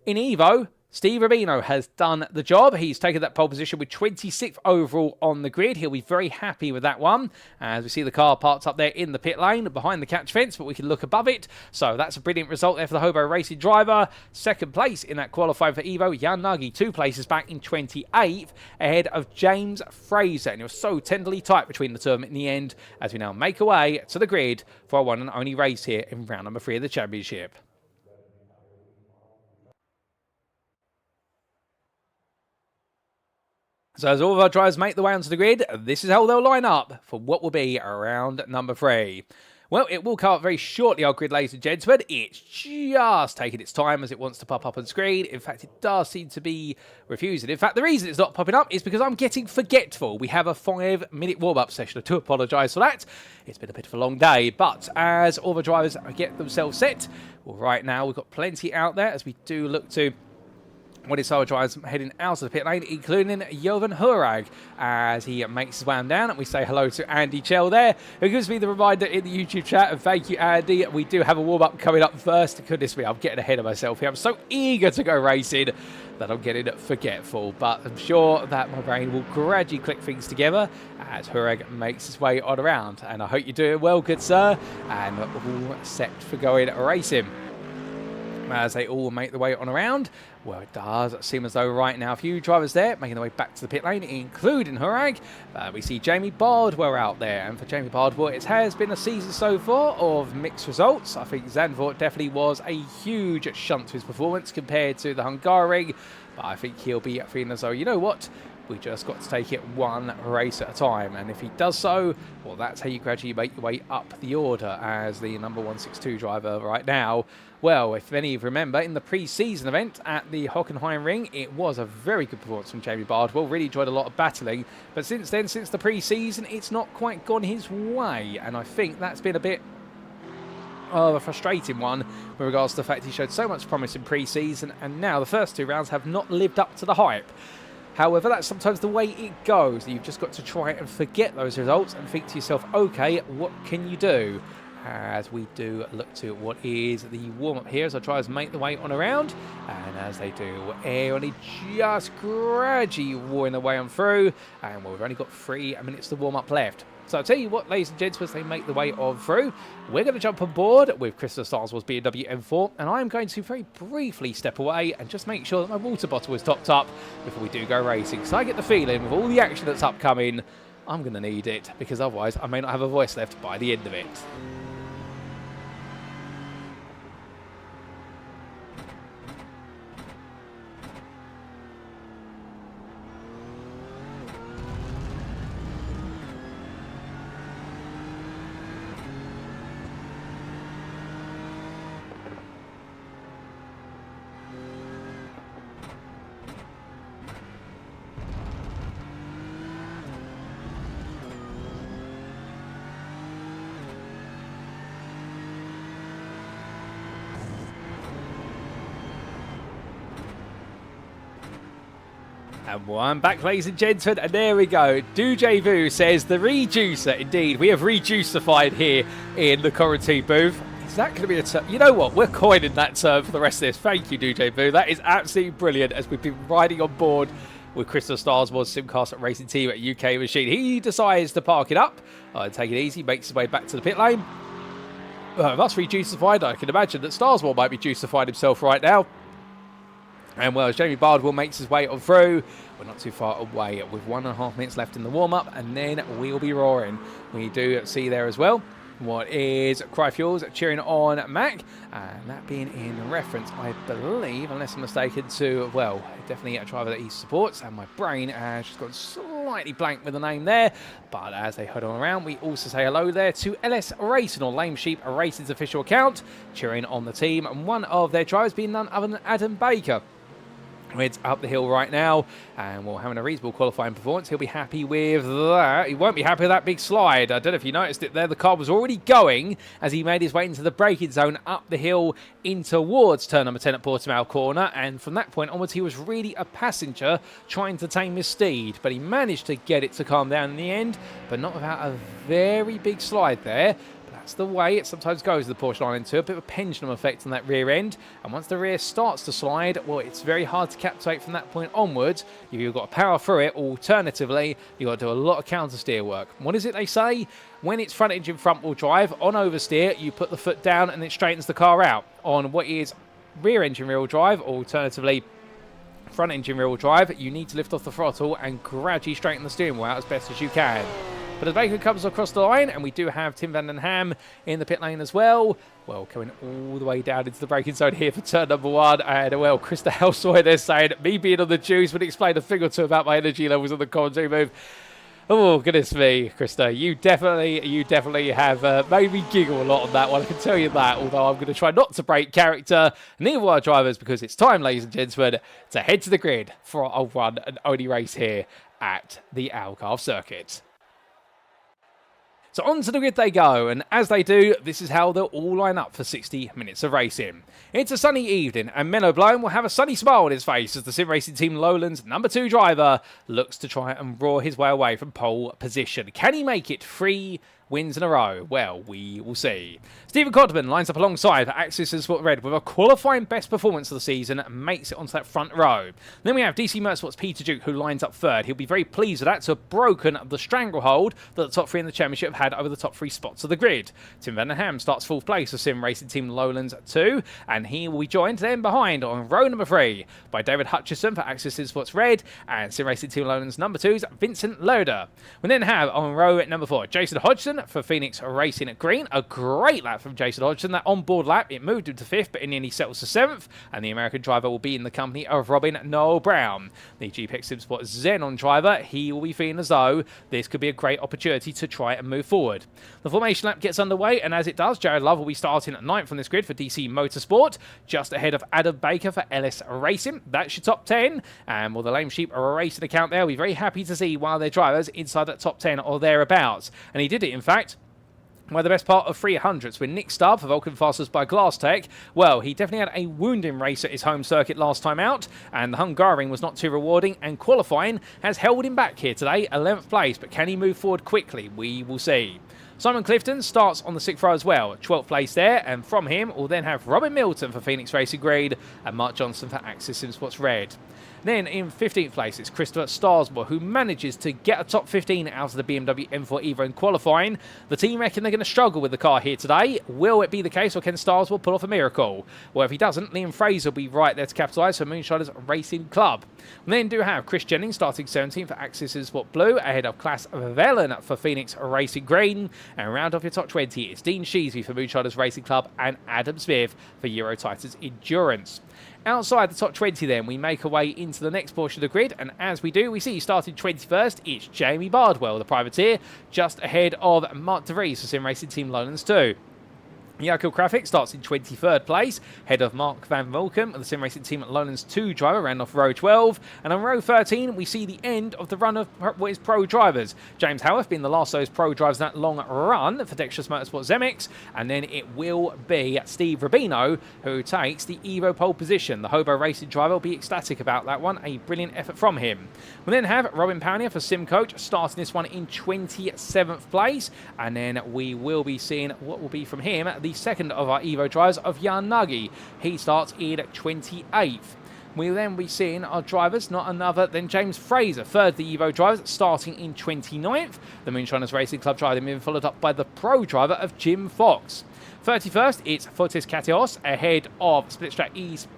In Evo, Steve Rubino has done the job. He's taken that pole position with 26th overall on the grid. He'll be very happy with that one. As we see the car parked up there in the pit lane behind the catch fence, but we can look above it. So that's a brilliant result there for the Hobo Racing driver. 2nd place in that qualifying for Evo. Jan Nagy 2 places back in 28th ahead of James Fraser. And it was so tenderly tight between the two of them in the end as we now make our way to the grid for our one and only race here in round number 3 of the championship. So as all of our drivers make their way onto the grid, this is how they'll line up for what will be round number 3. Well, it will come up very shortly, our grid, ladies and gentlemen. It's just taking its time as it wants to pop up on screen. In fact, it does seem to be refusing. In fact, the reason it's not popping up is because I'm getting forgetful. We have a 5-minute warm-up session. I do apologise for that. It's been a bit of a long day. But as all the drivers get themselves set, well, right now we've got plenty out there as we do look to what is our drivers heading out of the pit lane, including Jovan Hurag, as he makes his way on down. And we say hello to Andy Chell there, who gives me the reminder in the YouTube chat. And thank you, Andy. We do have a warm-up coming up first. Goodness me, I'm getting ahead of myself here. I'm so eager to go racing that I'm getting forgetful. But I'm sure that my brain will gradually click things together as Hurag makes his way on around. And I hope you're doing well, good sir. And all set for going racing. as they all make their way on around. Well, it does seem as though right now a few drivers there making their way back to the pit lane, including Hurag. We see Jamie Bardwell out there, and for Jamie Bardwell it has been a season so far of mixed results. I think Zandvoort definitely was a huge shunt to his performance compared to the Hungaroring, but I think he'll be feeling as though, you know what, we just got to take it one race at a time, and if he does so, well, that's how you gradually make your way up the order as the number 162 driver right now. Well, if any of you remember, in the pre-season event at the Hockenheim Ring, it was a very good performance from Jamie Bardwell. Really enjoyed a lot of battling, but since then, since the pre-season, it's not quite gone his way, and I think that's been a bit of a frustrating one with regards to the fact he showed so much promise in pre-season, and now the first two rounds have not lived up to the hype. However, that's sometimes the way it goes. You've just got to try and forget those results and think to yourself, okay, what can you do? As we do look to what is the warm-up here as our drivers make the way on around, and as they do, we're only just gradually warring their way on through, and well, we've only got 3 minutes to warm up left. So I'll tell you what, ladies and gents, as they make the way on through, we're going to jump on board with Krista Starswell's BMW M4, and I'm going to very briefly step away and just make sure that my water bottle is topped up before we do go racing. So I get the feeling with all the action that's upcoming, I'm going to need it, because otherwise I may not have a voice left by the end of it. And I'm back, ladies and gentlemen, and there we go. Dujevu says the reducer. Indeed, we have reducified here in the quarantine booth. Is that going to be a term? You know what? We're coining that term for the rest of this. Thank you, Dujevu. That is absolutely brilliant, as we've been riding on board with Crystal Starswell's Simcast racing team at UK Machine. He decides to park it up and take it easy, makes his way back to the pit lane. With us reducified, I can imagine that Starswell might be juicified himself right now. And well, as Jamie Bardwell makes his way on through, we're not too far away with 1.5 minutes left in the warm-up, and then we'll be roaring. We do see there as well what is Cry Fuels cheering on Mac, and that being in reference, I believe, unless I'm mistaken, to, well, definitely a driver that he supports, and my brain has just gone slightly blank with the name there, but as they head on around, we also say hello there to LS Racing, or Lame Sheep Racing's official account, cheering on the team, and one of their drivers being none other than Adam Baker. It's up the hill right now, and we're having a reasonable qualifying performance. He'll be happy with that. He won't be happy with that big slide. I don't know if you noticed it there. The car was already going as he made his way into the braking zone up the hill in towards turn number 10 at Portimão corner, and from that point onwards, he was really a passenger trying to tame his steed, but he managed to get it to calm down in the end, but not without a very big slide there. That's the way it sometimes goes, the Porsche 992, a bit of a pendulum effect on that rear end, and once the rear starts to slide, well, it's very hard to captivate from that point onwards. You've got to power through it. Alternatively, you've got to do a lot of counter steer work. What is it they say? When it's front engine front wheel drive, on oversteer, you put the foot down and it straightens the car out. On what is rear engine rear wheel drive, alternatively front engine rear wheel drive, you need to lift off the throttle and gradually straighten the steering wheel out as best as you can. But as Baker comes across the line, and we do have Tim van den Ham in the pit lane as well, well, coming all the way down into the braking zone here for turn number 1, and well, Krista Helsoy there saying, me being on the juice would explain a thing or two about my energy levels on the commentary move. Oh, goodness me, Krista, you definitely have made me giggle a lot on that one, I can tell you that, although I'm going to try not to break character, neither will our drivers, because it's time, ladies and gentlemen, to head to the grid for our one and only race here at the Algarve Circuit. So onto the grid they go, and as they do, this is how they'll all line up for 60 minutes of racing. It's a sunny evening, and Menno Bloem will have a sunny smile on his face as the SimRacing Team Lowlands number 2 driver looks to try and roar his way away from pole position. Can he make it 3 wins in a row? Well, we will see. Steven Codman lines up alongside for Axis Motorsport Red with a qualifying best performance of the season and makes it onto that front row. Then we have DC Motorsport's Peter Duke, who lines up third. He'll be very pleased with that to have broken the stranglehold that the top three in the championship have had over the top three spots of the grid. Tim Van der Ham starts fourth place for Sim Racing Team Lowlands 2, and he will be joined then behind on row number 3 by David Hutchison for Axis Motorsports Red and Sim Racing Team Lowlands number 2's Vincent Lodder. We then have on row number 4 Jason Hodgson for Phoenix Racing at Green. A great lap from Jason Hodgson. That on-board lap, it moved him to 5th, but in the end he settles to 7th, and the American driver will be in the company of Robin Noel Brown. The GPX SimSport Xenon driver, he will be feeling as though this could be a great opportunity to try and move forward. The formation lap gets underway, and as it does, Jared Love will be starting at 9th on this grid for DC Motorsport, just ahead of Adam Baker for LS Racing. That's your top 10, and will the Lame Sheep Racing account there, we'll be very happy to see one of their drivers inside that top 10 or thereabouts. And he did it, in fact, well, the best part of 300s with Nick Stubb for Vulcan Fasters by Glasstech. Well, he definitely had a wounding race at his home circuit last time out, and the Hungarian was not too rewarding, and qualifying has held him back here today, 11th place, but can he move forward quickly? We will see. Simon Clifton starts on the 6th row as well, 12th place there, and from him we'll then have Robin Milton for Phoenix Racing Green and Mark Johnson for Axis Motorsports Red. Then in 15th place it's Christopher Starsmore, who manages to get a top 15 out of the BMW M4 Evo in qualifying. The team reckon they're going to struggle with the car here today. Will it be the case, or can Starsmore pull off a miracle? Well, if he doesn't, Liam Fraser will be right there to capitalise for Moonshiners Racing Club. We then do have Chris Jennings starting 17th for Axis Sport Blue, ahead of Klaas Vellen for Phoenix Racing Green. And round off your top 20, it's Dean Sheesby for Moonshiners Racing Club and Adam Smith for Euro Titans Endurance. Outside the top 20 then, we make our way into the next portion of the grid, and as we do, we see starting 21st, it's Jamie Bardwell, the privateer, just ahead of Mark De Vries for Sim Racing Team Lowlands 2. Jaco Krafik starts in 23rd place, head of Mark Van Vulken, the Sim Racing Team at Lowlands 2 driver, ran off row 12. And on row 13, we see the end of the run of what is pro drivers. James Howarth being the last of those pro drivers in that long run for Dexterous Motorsport Zemix. And then it will be Steve Rubino who takes the Evo pole position. The Hobo Racing driver will be ecstatic about that one. A brilliant effort from him. We then have Robin Pownier for Sim Coach starting this one in 27th place. And then we will be seeing what will be from him, the second of our Evo drivers of Jan Nagy. He starts in 28th. We'll then be seeing our drivers, not another than James Fraser, third the Evo drivers, starting in 29th. The Moonshiners Racing Club driver then being followed up by the pro driver of Jim Fox. 31st, it's Fotis Katios ahead of Splitstrat East,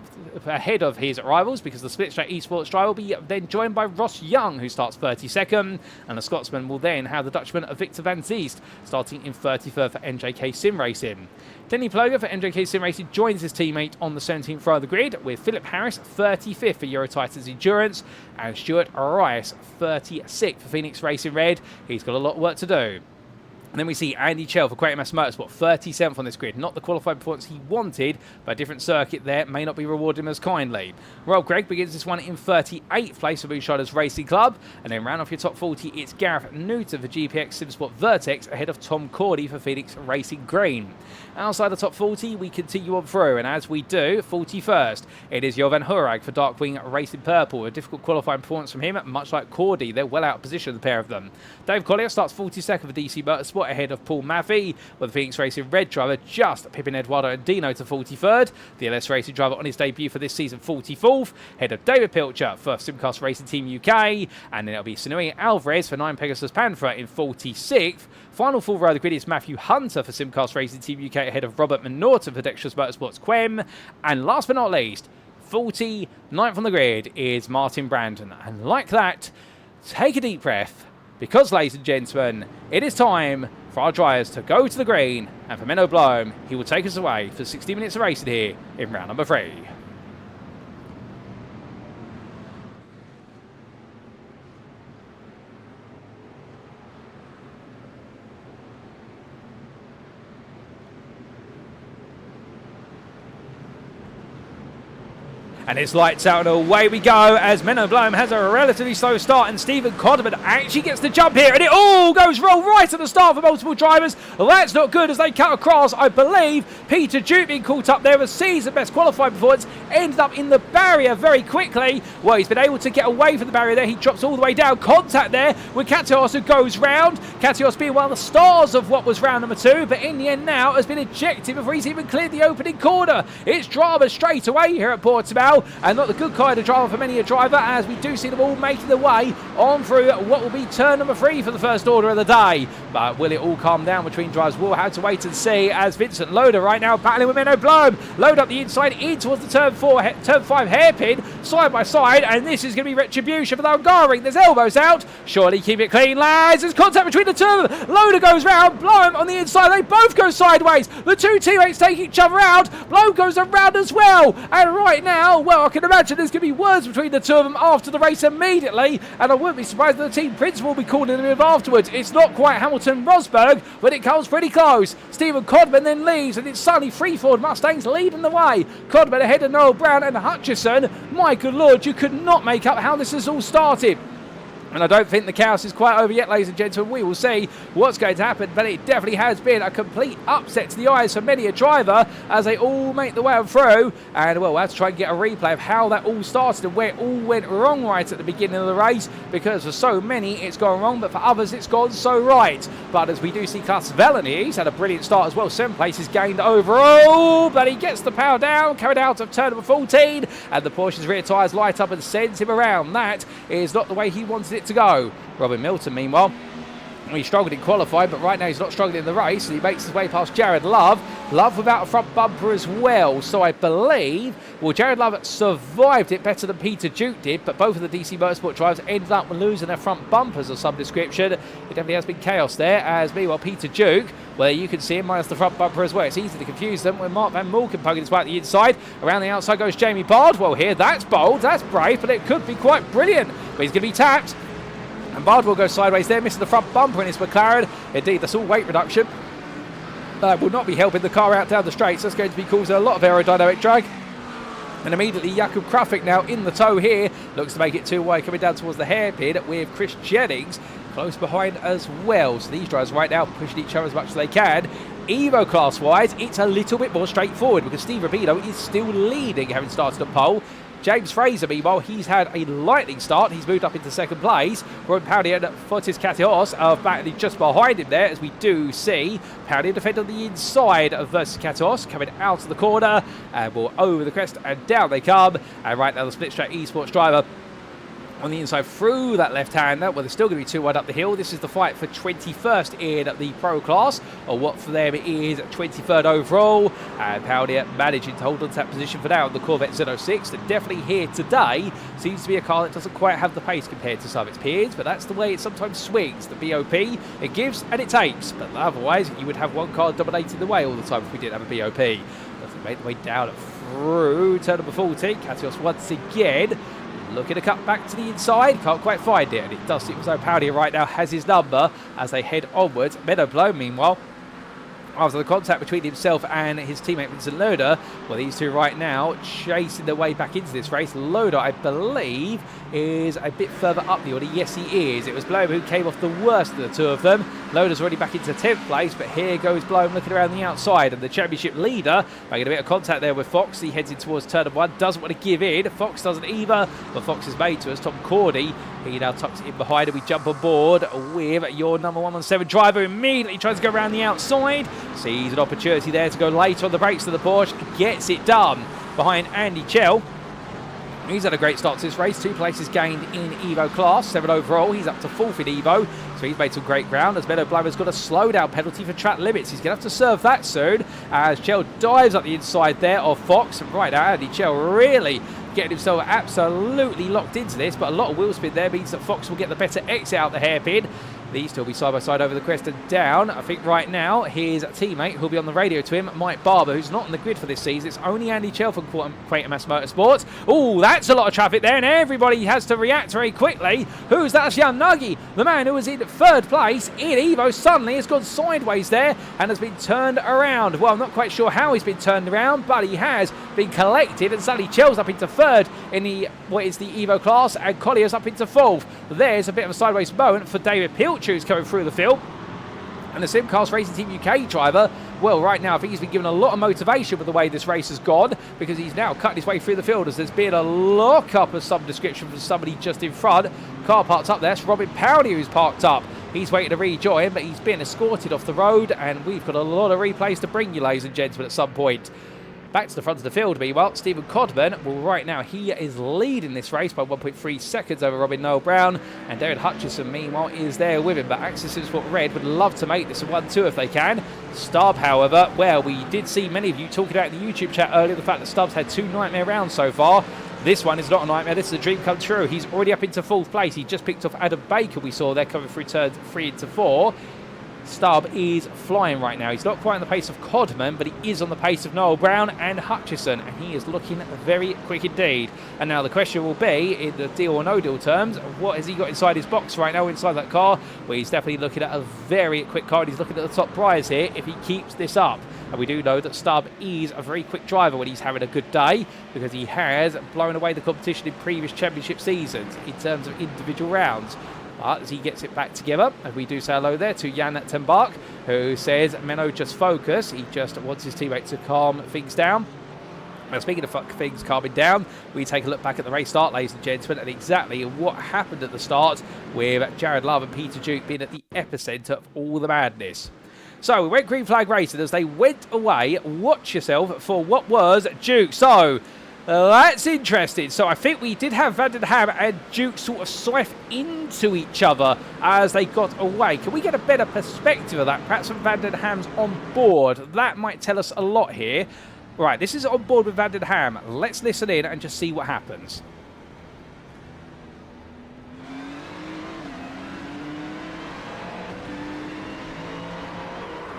ahead of his rivals, because the Splitstrat Esports driver will be then joined by Ross Young, who starts 32nd, and the Scotsman will then have the Dutchman Victor Van Ziest starting in 33rd for NJK Sim Racing. Denny Ploger for NJK Sim Racing joins his teammate on the 17th row of the grid, with Philip Harris 35th for Euro Titans Endurance and Stuart Rice 36th for Phoenix Racing Red. He's got a lot of work to do. And then we see Andy Chell for Great Mass Motorsport, 37th on this grid. Not the qualified performance he wanted, but a different circuit there may not be rewarded him as kindly. Rob Gregg begins this one in 38th place for Moonshiners Racing Club. And then round off your top 40, it's Gareth Newton for GPX SimSport Vertex ahead of Tom Cordy for Phoenix Racing Green. Outside the top 40, we continue on through, and as we do, 41st, it is Jovan Hurag for Darkwing Racing Purple. A difficult qualifying performance from him, much like Cordy. They're well out of position, the pair of them. Dave Collier starts 42nd for DC Motorsport ahead of Paul Maffey, with the Phoenix Racing Red driver just Pippin Eduardo and Dino to 43rd. The LS Racing driver on his debut for this season, 44th, ahead of David Pilcher for Simcast Racing Team UK, and then it'll be Sinui Alvarez for 9 Pegasus Panther in 46th. Final full row of the grid is Matthew Hunter for Simcast Racing Team UK ahead of Robert Norton for Dexterous Motorsports Quem, and last but not least, 49th on the grid is Martin Brandon. And like that, take a deep breath, because, ladies and gentlemen, it is time for our drivers to go to the green, and for Menno Bloem, he will take us away for 60 minutes of racing here in round number 3. And it's lights out and away we go as Meno Bloem has a relatively slow start and Steven Codman actually gets the jump here and it all goes wrong right at the start for multiple drivers. Well, that's not good as they cut across. I believe Peter Duke being caught up there as season best qualifying performance ended up in the barrier very quickly. Well, he's been able to get away from the barrier there. He drops all the way down. Contact there with Katios who goes round. Katios being one of the stars of what was round number 2, but in the end now has been ejected before he's even cleared the opening corner. It's drama straight away here at Portimão, and not the good kind of drama for many a driver as we do see them all making their way on through what will be turn number 3 for the first order of the day. But will it all calm down between drivers? We'll have to wait and see as Vincent Lodder right now battling with Menno Bloem. Load up the inside in towards the turn 5 hairpin, side by side, and this is going to be retribution for the Algarve. There's elbows out. Surely keep it clean, lads. There's contact between the two of them. Loader goes round, Bloem on the inside. They both go sideways. The two teammates take each other out. Bloem goes around as well. And right now, well, I can imagine there's going to be words between the two of them after the race immediately. And I wouldn't be surprised if the team principal will be calling them in afterwards. It's not quite Hamilton-Rosberg, but it comes pretty close. Steven Codman then leaves, and it's suddenly three Ford Mustangs leading the way. Codman ahead of Noel Brown and Hutchison. My good lord, you could not make up how this has all started. And I don't think the chaos is quite over yet, ladies and gentlemen. We will see what's going to happen, but it definitely has been a complete upset to the eyes for many a driver as they all make the way on through. And, well, we'll have to try and get a replay of how that all started and where it all went wrong right at the beginning of the race, because for so many it's gone wrong, but for others it's gone so right. But as we do see Klaus Velani, he's had a brilliant start as well. 7 places gained overall, but he gets the power down, carried out of turn number 14, and the Porsche's rear tyres light up and sends him around. That is not the way he wanted it to go. Robin Milton, meanwhile, he struggled in qualifying, but right now he's not struggling in the race. He makes his way past Jared Love. Love without a front bumper as well. So I believe, well, Jared Love survived it better than Peter Duke did, but both of the DC Motorsport drivers ended up losing their front bumpers of some description. It definitely has been chaos there, as meanwhile Peter Duke, well, you can see him minus the front bumper as well. It's easy to confuse them when Mark Van Malkin poking his way at the inside. Around the outside goes Jamie Bardwell here. That's bold, that's brave, but it could be quite brilliant. But he's going to be tapped. And Bardwell goes sideways there, missing the front bumper in his McLaren. Indeed, that's all weight reduction. Will not be helping the car out down the straights. That's going to be causing a lot of aerodynamic drag. And immediately Jakub Krafik now in the tow here. Looks to make it too wide, coming down towards the hairpin with Chris Jennings close behind as well. So these drivers right now pushing each other as much as they can. Evo class wise, it's a little bit more straightforward because Steve Rapido is still leading, having started a pole. James Fraser, meanwhile, he's had a lightning start. He's moved up into second place. Ron Powdy and Fotis Katios are battling just behind him there, as we do see Powdy defend on the inside of versus Katios, coming out of the corner, and will over the crest, and down they come. And right now, the split straight esports driver on the inside through that left-hander. Well, they're still going to be too wide up the hill. This is the fight for 21st in the pro class, or what for them is 23rd overall. And Powdy managing to hold on to that position for now. The Corvette Z06, that definitely here today seems to be a car that doesn't quite have the pace compared to some of its peers, but that's the way it sometimes swings. The BOP, it gives and it takes, but otherwise you would have one car dominating the way all the time if we didn't have a BOP. Doesn't make the way down through turn number 14. Katios once again looking to cut back to the inside, can't quite find it, and it does seem as though Powdy right now has his number as they head onwards. Meno Bloem, meanwhile, after the contact between himself and his teammate Vincent Lodder, well, these two right now chasing their way back into this race. Lodder, I believe, is a bit further up the order. Yes, he is. It was Bloem who came off the worst of the two of them. Lodder's already back into 10th place, but here goes Bloem looking around the outside, and the championship leader making a bit of contact there with Fox. He heads in towards turn of 1, doesn't want to give in. Fox doesn't either, but Fox is made to us. Tom Cordy, he now tucks it in behind, and we jump on board with your number 117 driver. Immediately tries to go around the outside. Sees an opportunity there to go late on the brakes to the Porsche. Gets it done behind Andy Chell. He's had a great start to this race. 2 places gained in Evo class, 7 overall. He's up to 4th in Evo, so he's made some great ground as Meno Bloem has got a slowdown penalty for track limits. He's going to have to serve that soon as Chell dives up the inside there of Fox. Right now, Andy Chell really getting himself absolutely locked into this, but a lot of wheel spin there means that Fox will get the better exit out the hairpin. These two will be side by side over the crest and down. I think right now his teammate who'll be on the radio to him, Mike Barber, who's not on the grid for this season. It's only Andy Chell from Quatermass Motorsports. Oh, that's a lot of traffic there, and everybody has to react very quickly. Who's that? That's Jan Nagy, the man who was in third place in Evo, suddenly has gone sideways there and has been turned around. Well, I'm not quite sure how he's been turned around, but he has been collected, and suddenly Chell's up into third in the what is the Evo class, and Collier's up into fourth. There's a bit of a sideways moment for David Pilch, who's coming through the field. And the Simcast Racing Team UK driver, well, right now I think he's been given a lot of motivation with the way this race has gone, because he's now cutting his way through the field as there's been a lock-up of some description from somebody just in front. Car parked up there. That's Robin Powdy who's parked up. He's waiting to rejoin, but he's been escorted off the road, and we've got a lot of replays to bring you, ladies and gentlemen, at some point. Back to the front of the field, meanwhile, Steven Codman, well, right now he is leading this race by 1.3 seconds over Robin Noel Brown, and Darren Hutchison, meanwhile, is there with him. But Access Sport Red would love to make this a 1-2 if they can. Stubb, however, well, we did see many of you talking about in the YouTube chat earlier the fact that Stubbs had 2 nightmare rounds so far. This one is not a nightmare. This is a dream come true. He's already up into 4th place. He just picked off Adam Baker, we saw there, coming through turns 3 into 4. Stubb is flying right now. He's not quite on the pace of Codman, but he is on the pace of Noel Brown and Hutchison, and he is looking very quick indeed. And now the question will be, in the deal or no deal terms, what has he got inside his box right now, inside that car? Well, he's definitely looking at a very quick car, and he's looking at the top prize here if he keeps this up. And we do know that Stubb is a very quick driver when he's having a good day, because he has blown away the competition in previous championship seasons in terms of individual rounds. But as he gets it back together, and we do say hello there to Jan ten Bak, who says, Menno, just focus. He just wants his teammate to calm things down. Now, speaking of things calming down, we take a look back at the race start, ladies and gentlemen, and exactly what happened at the start with Jared Love and Peter Duke being at the epicentre of all the madness. So we went green flag racing as they went away. Watch yourself for what was Duke. So that's interesting. So I think we did have Van den Ham and Duke sort of swipe into each other as they got away. Can we get a better perspective of that? Perhaps when Van den Ham's on board. That might tell us a lot here. Right, this is on board with Van den Ham. Let's listen in and just see what happens.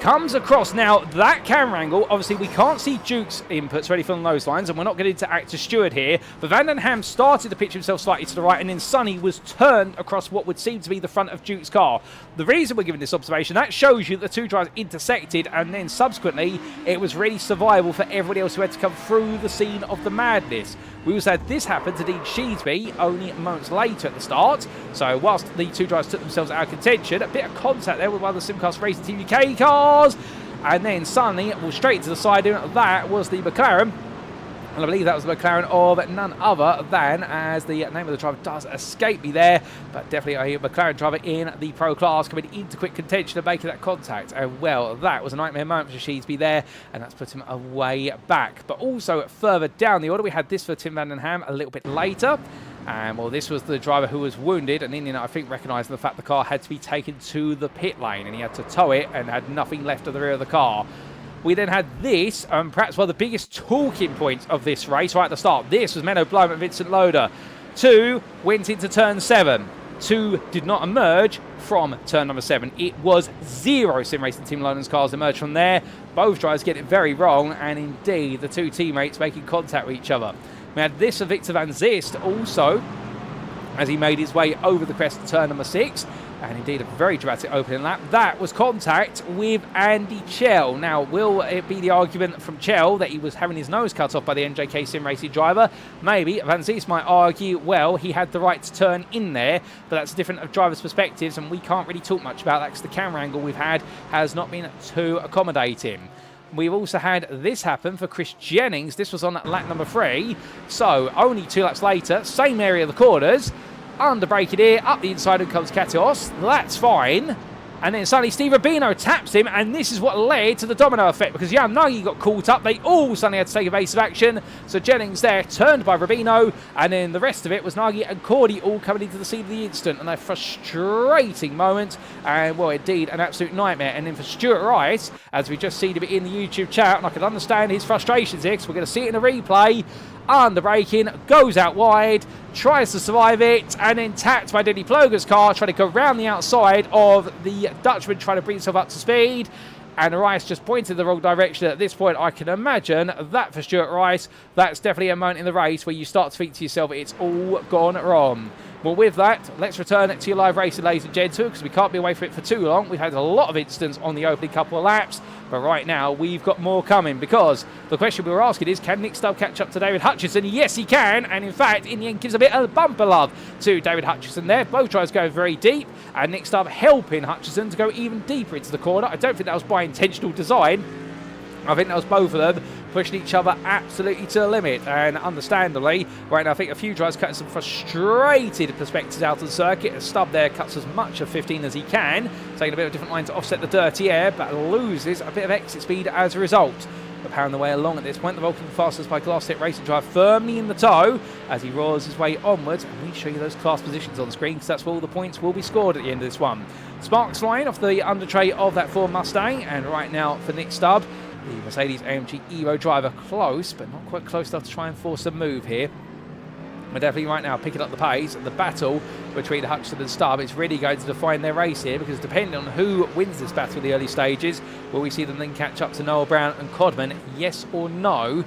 Comes across now that camera angle. Obviously, we can't see Duke's inputs or anything on those lines, and we're not getting to act as steward here. But Van den Ham started to pitch himself slightly to the right, and then Sonny was turned across what would seem to be the front of Duke's car. The reason we're giving this observation, that shows you that the two drivers intersected, and then subsequently, it was really survival for everybody else who had to come through the scene of the madness. We also had this happen to Dean Sheesby only moments later at the start. So whilst the two drivers took themselves out of contention, a bit of contact there with one of the Simcast Racing Team UK cars. And then suddenly, well, straight to the side, that was the McLaren. And I believe that was the McLaren of none other than, as the name of the driver does escape me there, but definitely a McLaren driver in the Pro class coming into quick contention and making that contact. And well, that was a nightmare moment for Sheesby there, and that's put him away back. But also further down the order, we had this for Tim Van den Ham a little bit later. And well, this was the driver who was wounded, and Indian, I think, recognised the fact the car had to be taken to the pit lane, and he had to tow it and had nothing left of the rear of the car. We then had this, perhaps one of the biggest talking points of this race right at the start. This was Menno Bloem and Vincent Lodder. 2 went into turn 7. 2 did not emerge from turn number 7. It was 0 SimRacing Team London's cars emerged from there. Both drivers get it very wrong, and indeed the two teammates making contact with each other. We had this for Victor Van Zist also, as he made his way over the crest of turn number 6. And indeed, a very dramatic opening lap. That was contact with Andy Chell. Now, will it be the argument from Chell that he was having his nose cut off by the NJK Sim Racing driver? Maybe. Van Ziest might argue, well, he had the right to turn in there, but that's different of drivers' perspectives, and we can't really talk much about that because the camera angle we've had has not been too accommodating. We've also had this happen for Chris Jennings. This was on lap number 3. So, only 2 laps later, same area of the corners. Under braking here, up the inside, and comes Katios. That's fine. And then suddenly Steve Rubino taps him, and this is what led to the domino effect, because Jan Nagy got caught up. They all suddenly had to take evasive action. So Jennings there, turned by Rubino, and then the rest of it was Nagy and Cordy all coming into the scene of the incident, and a frustrating moment, and well, indeed, an absolute nightmare. And then for Stuart Rice, as we just seen him in the YouTube chat, and I can understand his frustrations here, because we're going to see it in a replay. under braking, goes out wide, tries to survive it, and then tapped by Denny Ploger's car, trying to go round the outside of the Dutchman, trying to bring himself up to speed. And Rice just pointed in the wrong direction. At this point, I can imagine that for Stuart Rice, that's definitely a moment in the race where you start to think to yourself, it's all gone wrong. Well, with that, let's return to your live racing, ladies and gentlemen, because we can't be away from it for too long. We've had a lot of incidents on the opening couple of laps, but right now we've got more coming, because the question we were asking is, can Nick Stubb catch up to David Hutchison? Yes, he can, and in fact, in the end, gives a bit of bumper love to David Hutchison there. Both drivers go very deep, and Nick Stubb helping Hutchison to go even deeper into the corner. I don't think that was by intentional design. I think that was both of them pushing each other absolutely to the limit, and understandably, right now I think a few drivers cutting some frustrated perspectives out of the circuit. Stubb there cuts as much of 15 as he can, taking a bit of a different line to offset the dirty air, but loses a bit of exit speed as a result. But powering the way along at this point, the Vulcan fastest by Glass Tip Racing driver firmly in the tow as he roars his way onwards, and we show you those class positions on the screen because that's where all the points will be scored at the end of this one. Sparks flying off the under tray of that Ford Mustang, and right now for Nick Stubb, the Mercedes-AMG Evo driver, close, but not quite close enough to try and force a move here. We're definitely right now picking up the pace. The battle between Hutchison and Stubb is really going to define their race here, because depending on who wins this battle in the early stages, will we see them then catch up to Noel Brown and Codman, yes or no?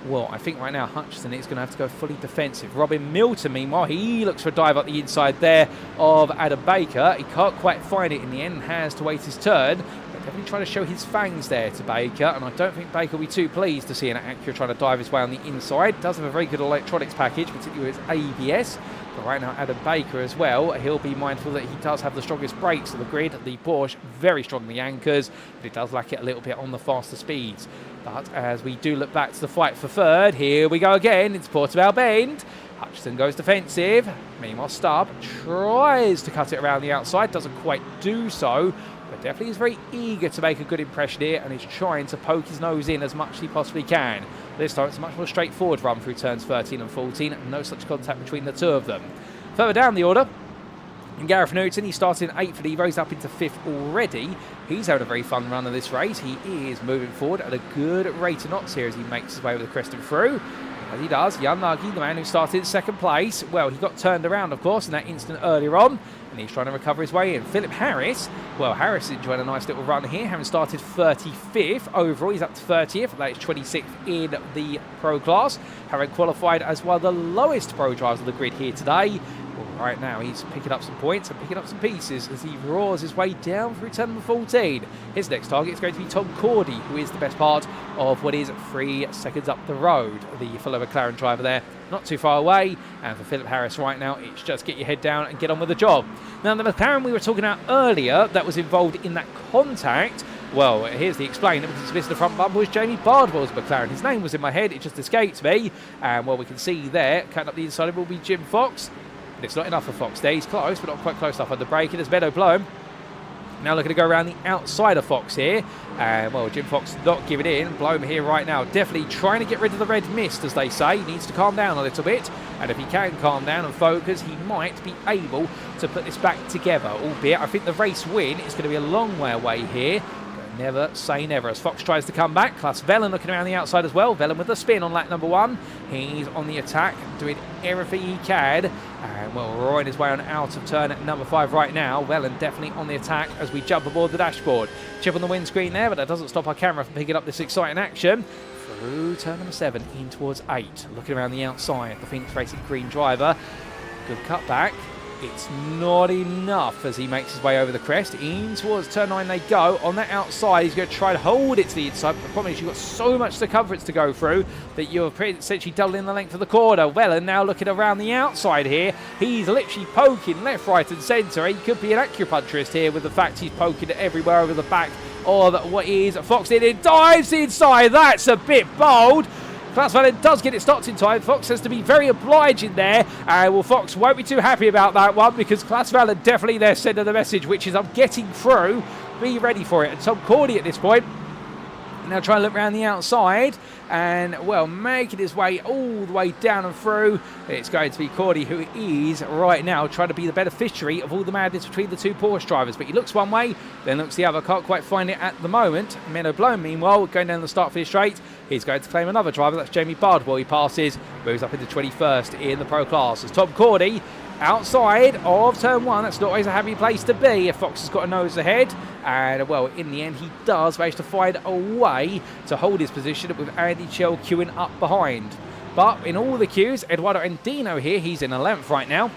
Well, I think right now Hutchison is going to have to go fully defensive. Robin Milton, meanwhile, he looks for a dive up the inside there of Adam Baker. He can't quite find it in the end and has to wait his turn. Definitely trying to show his fangs there to Baker, and I don't think Baker will be too pleased to see an Acura trying to dive his way on the inside. Does have a very good electronics package, particularly with ABS. But right now, Adam Baker as well, he'll be mindful that he does have the strongest brakes of the grid. The Porsche very strongly anchors, but it does lack it a little bit on the faster speeds. But as we do look back to the fight for third, here we go again. It's Portimão Bend. Hutchison goes defensive. Meanwhile, Stubb tries to cut it around the outside, doesn't quite do so, but definitely is very eager to make a good impression here and is trying to poke his nose in as much as he possibly can. This time it's a much more straightforward run through turns 13 and 14, and no such contact between the two of them. Further down the order, and Gareth Newton, he started in 8th, and he rose up into 5th already. He's having a very fun run of this race. He is moving forward at a good rate of knots here as he makes his way with the crest and through. As he does, Jan Nagy, the man who started in 2nd place, well, he got turned around, of course, in that instant earlier on, and he's trying to recover his way in. Philip Harris, well, Harris is enjoying a nice little run here, having started 35th overall. He's up to 30th, that is 26th in the Pro class, having qualified as one of the lowest Pro drivers on the grid here today. Well, right now, he's picking up some points and picking up some pieces as he roars his way down through turn number 14. His next target is going to be Tom Cordy, who is the best part of what is 3 seconds up the road. The fellow McLaren driver there, not too far away. And for Philip Harris right now, it's just get your head down and get on with the job. Now, the McLaren we were talking about earlier that was involved in that contact, well, here's the explainer, because it's missing the front bumper was Jamie Bardwell's McLaren. His name was in my head, it just escaped me. And well, we can see there, cutting up the inside will be Jim Fox. But it's not enough for Fox there. He's close, but not quite close enough on the brake. And there's Menno Bloem. Now looking to go around the outside of Fox here. And well, Jim Fox not giving in. Bloem here right now, definitely trying to get rid of the red mist, as they say. He needs to calm down a little bit. And if he can calm down and focus, he might be able to put this back together. Albeit, I think the race win is going to be a long way away here. Never say never as Fox tries to come back. Klaas Vellen looking around the outside as well. Vellen with the spin on lap number 1. He's on the attack, doing everything he can. And well, roaring his way on out of turn at number 5 right now. Vellen definitely on the attack as we jump aboard the dashboard. Chip on the windscreen there, but that doesn't stop our camera from picking up this exciting action. Through turn number 7, in towards 8. Looking around the outside, the Phoenix Racing green driver. Good cutback. It's not enough as he makes his way over the crest. In towards turn 9 they go. On that outside, he's going to try to hold it to the inside. But the problem is you've got so much circumference to go through that you're essentially doubling the length of the corner. Wellen now looking around the outside here. He's literally poking left, right and centre. He could be an acupuncturist here with the fact he's poking it everywhere over the back of what is Fox. It dives inside. That's a bit bold. Klaas Vellen does get it stopped in time. Fox has to be very obliging there. Well, Fox won't be too happy about that one because Klaas Vellen definitely there sending the message, which is I'm getting through. Be ready for it. And Tom Cordy at this point now trying to look around the outside and, well, making his way all the way down and through. It's going to be Cordy who is right now trying to be the beneficiary of all the madness between the two Porsche drivers. But he looks one way, then looks the other. Can't quite find it at the moment. Meno Bloem, meanwhile, going down the start finish straight. He's going to claim another driver. That's Jamie Bardwell. He passes, moves up into 21st in the pro class. As Tom Cordy outside of turn 1. That's not always a happy place to be if Fox has got a nose ahead. And, well, in the end, he does manage to find a way to hold his position with Andy Chell queuing up behind. But in all the queues, Eduardo Andino here, he's in 11th right now.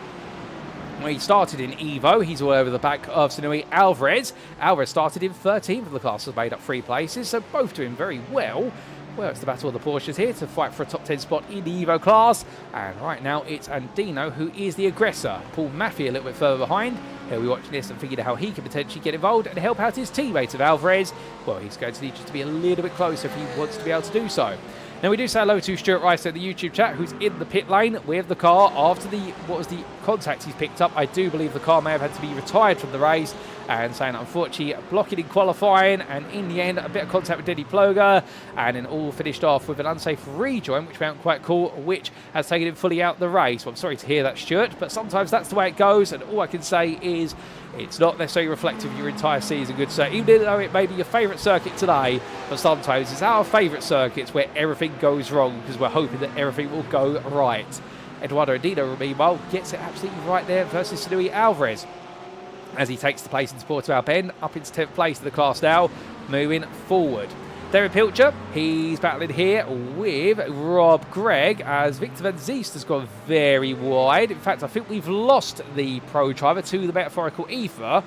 He started in Evo. He's all over the back of Sinui Alvarez. Alvarez started in 13th of the class, has made up 3 places, so both doing very well. Well, it's the battle of the Porsches here to fight for a top 10 spot in the Evo class. And right now, it's Andino who is the aggressor. Paul Maffey a little bit further behind. He'll be watching this and figuring out how he can potentially get involved and help out his teammate of Alvarez. Well, he's going to need just to be a little bit closer if he wants to be able to do so. Now, we do say hello to Stuart Rice in the YouTube chat, who's in the pit lane with the car after the contact he's picked up. I do believe the car may have had to be retired from the race, and saying unfortunately blocking in qualifying, and in the end a bit of contact with Denny Ploger, and then all finished off with an unsafe rejoin, which found quite cool, which has taken him fully out the race. Well, I'm sorry to hear that, Stuart, but sometimes that's the way it goes, and all I can say is it's not necessarily reflective of your entire season, good sir. Even though it may be your favourite circuit today, but sometimes it's our favourite circuits where everything goes wrong because we're hoping that everything will go right. Eduardo Andino, meanwhile, gets it absolutely right there versus Sinui Alvarez as he takes the place in Portimão Bend, up into 10th place in the class now, moving forward. Darren Pilcher, he's battling here with Rob Gregg as Victor Van Ziest has gone very wide. In fact, I think we've lost the pro driver to the metaphorical ether.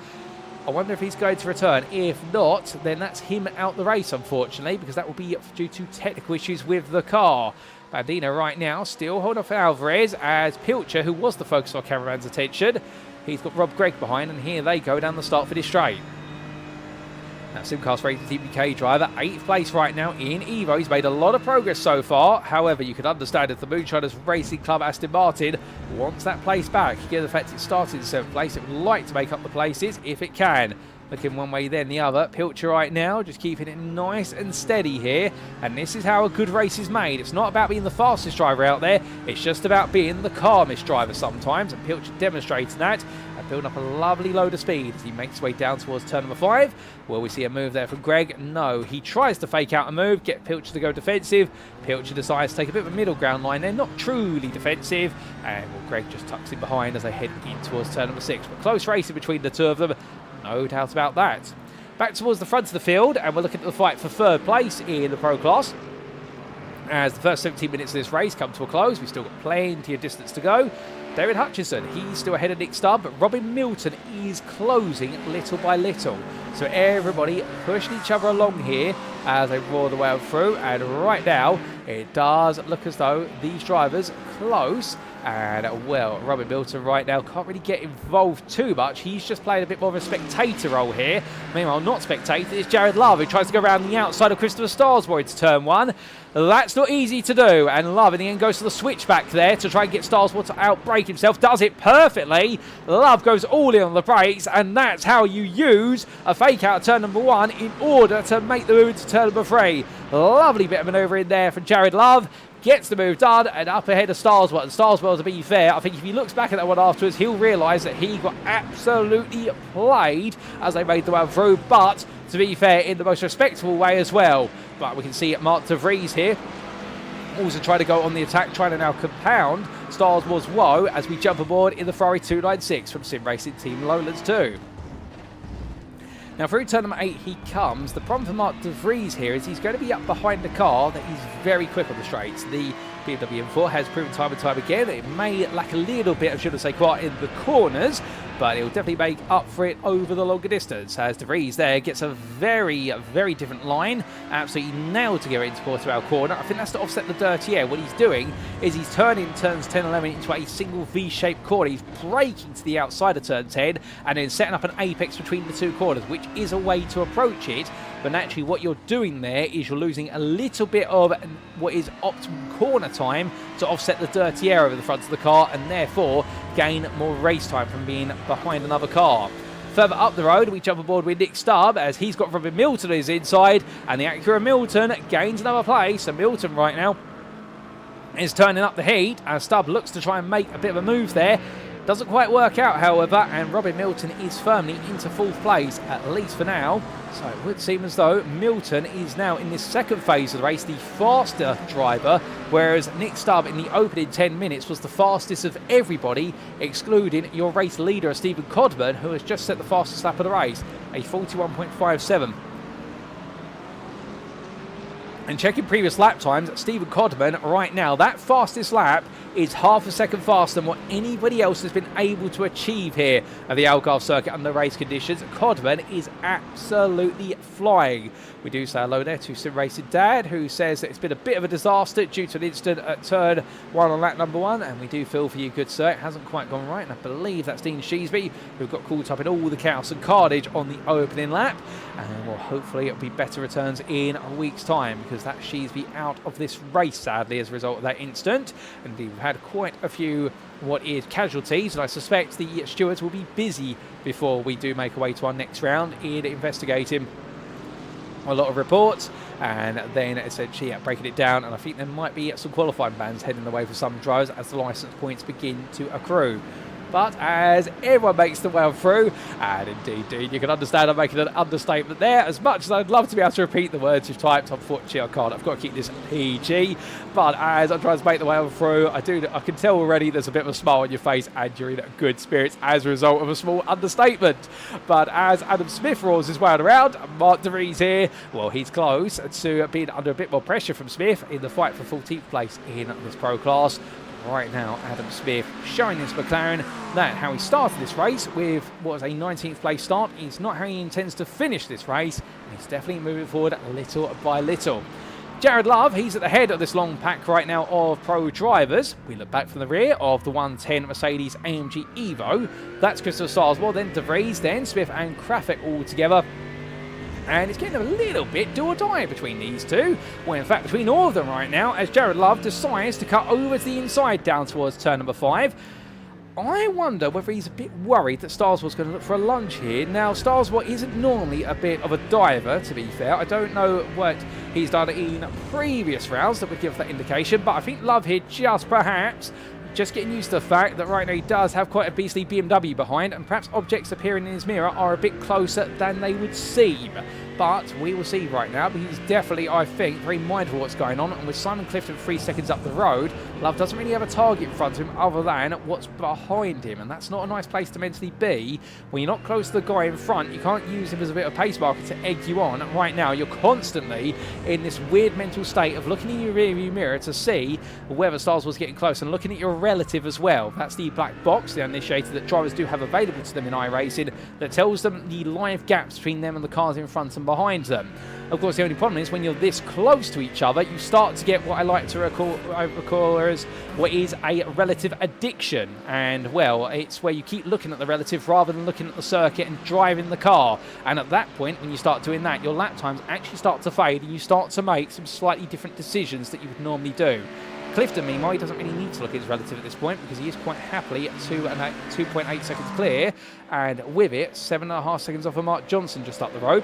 I wonder if he's going to return. If not, then that's him out the race, unfortunately, because that will be due to technical issues with the car. Bandino right now still holding off Alvarez as Pilcher, who was the focus of our cameraman's attention, he's got Rob Gregg behind, and here they go down the start for this straight. Now, Simcast Racing Team UK driver, 8th place right now in Evo. He's made a lot of progress so far. However, you could understand if the Moonshiners Racing Club Aston Martin wants that place back. Given the fact it started in 7th place, it would like to make up the places if it can. Looking one way then the other. Pilcher right now just keeping it nice and steady here. And this is how a good race is made. It's not about being the fastest driver out there. It's just about being the calmest driver sometimes. And Pilcher demonstrating that and building up a lovely load of speed as he makes his way down towards turn number 5. Will we see a move there from Gregg? No. He tries to fake out a move, get Pilcher to go defensive. Pilcher decides to take a bit of a middle ground line. They're not truly defensive. And well, Gregg just tucks in behind as they head in towards turn number 6. But close racing between the two of them. No doubt about that. Back towards the front of the field, and we're looking at the fight for 3rd place in the pro class. As the first 17 minutes of this race come to a close, we've still got plenty of distance to go. David Hutchison, he's still ahead of Nick Stubb, but Robin Milton is closing little by little. So everybody pushing each other along here as they roar the way through. And right now, it does look as though these drivers are close. And, well, Robin Milton right now can't really get involved too much. He's just playing a bit more of a spectator role here. Meanwhile, not spectator, it's Jared Love who tries to go around the outside of Christopher Starsborn into turn 1. That's not easy to do. And Love in the end goes to the switchback there to try and get Starsborn to outbrake himself. Does it perfectly. Love goes all in on the brakes. And that's how you use a fake out of turn number 1 in order to make the move into turn number 3. Lovely bit of manoeuvre in there from Jared Love. Gets the move done and up ahead of Starswell. And Starswell, to be fair, I think if he looks back at that one afterwards, he'll realise that he got absolutely played as they made the way through. But, to be fair, in the most respectable way as well. But we can see Mark de Vries here also trying to go on the attack, trying to now compound Starswell's woe as we jump aboard in the Ferrari 296 from SimRacing Team Lowlands 2. Now through turn number 8 he comes. The problem for Mark de Vries here is he's going to be up behind the car that is very quick on the straights. The BMW M4 has proven time and time again that it may lack a little bit of, should I say, quiet in the corners, but it will definitely make up for it over the longer distance. As de Vries there gets a very, very different line, absolutely nailed to get into Portimão corner. I think that's to offset the dirty air. What he's doing is he's turning turns 10 and 11 into a single V-shaped corner. He's braking to the outside of turn 10 and then setting up an apex between the two corners, which is a way to approach it. But naturally what you're doing there is you're losing a little bit of what is optimum corner time to offset the dirty air over the front of the car and therefore gain more race time from being behind another car. Further up the road, we jump aboard with Nick Stubb as he's got Robin Milton on his inside, and the Acura Milton gains another place. So Milton right now is turning up the heat as Stubb looks to try and make a bit of a move there. Doesn't quite work out, however, and Robin Milton is firmly into 4th place, at least for now. So it would seem as though Milton is now in this second phase of the race, the faster driver, whereas Nick Stubb in the opening 10 minutes was the fastest of everybody, excluding your race leader, Steven Codman, who has just set the fastest lap of the race, a 41.57. And checking previous lap times, Steven Codman right now, that fastest lap is half a second faster than what anybody else has been able to achieve here at the Algarve Circuit under race conditions. Codman is absolutely flying. We do say hello there to SimRacing Dad, who says that it's been a bit of a disaster due to an incident at turn 1 on lap number 1, and we do feel for you, good sir. It hasn't quite gone right, and I believe that's Dean Sheesby, who got caught up in all the chaos and carnage on the opening lap. And well, hopefully it'll be better returns in a week's time, because that Sheesby out of this race, sadly, as a result of that incident. And we've had quite a few casualties, and I suspect the stewards will be busy before we do make our way to our next round in investigating a lot of reports and then essentially breaking it down. And I think there might be some qualifying bans heading the way for some drivers as the licence points begin to accrue. But as everyone makes the way through, and indeed, you can understand I'm making an understatement there. As much as I'd love to be able to repeat the words you've typed, unfortunately I can't. I've got to keep this PG. But as I try to make the way through, I can tell already there's a bit of a smile on your face and you're in good spirits as a result of a small understatement. But as Adam Smith roars his way around, Mark De Vries here, well, he's close to being under a bit more pressure from Smith in the fight for 14th place in this pro class. Right now, Adam Smith showing this McLaren that how he started this race with what was a 19th place start is not how he intends to finish this race, and he's definitely moving forward little by little. Jared Love, he's at the head of this long pack right now of pro drivers. We look back from the rear of the 110 Mercedes AMG Evo. That's Christopher Sarswell, then De Vries, then Smith and Krafik all together. And it's getting a little bit do or die between these two. Well, in fact, between all of them right now, as Jared Love decides to cut over to the inside down towards turn number 5. I wonder whether he's a bit worried that Starswell's going to look for a lunge here. Now, Starswell isn't normally a bit of a diver, to be fair. I don't know what he's done in previous rounds that would give that indication, but I think Love here just perhaps just getting used to the fact that right now he does have quite a beastly BMW behind, and perhaps objects appearing in his mirror are a bit closer than they would seem. But we will see right now. But he's definitely, I think, very mindful of what's going on. And with Simon Clifton 3 seconds up the road, Love doesn't really have a target in front of him other than what's behind him. And that's not a nice place to mentally be. When you're not close to the guy in front, you can't use him as a bit of pace marker to egg you on. And right now, you're constantly in this weird mental state of looking in your rearview mirror to see whether Starswell's getting close, and looking at your relative as well. That's the black box, the initiator that drivers do have available to them in iRacing, that tells them the live gaps between them and the cars in front and behind them. Of course, the only problem is when you're this close to each other, you start to get what I like to recall as what is a relative addiction. And, well, it's where you keep looking at the relative rather than looking at the circuit and driving the car. And at that point, when you start doing that, your lap times actually start to fade and you start to make some slightly different decisions that you would normally do. Clifton, meanwhile, he doesn't really need to look at his relative at this point because he is quite happily at 2.8 seconds clear, and with it, 7.5 seconds off of Mark Johnson just up the road.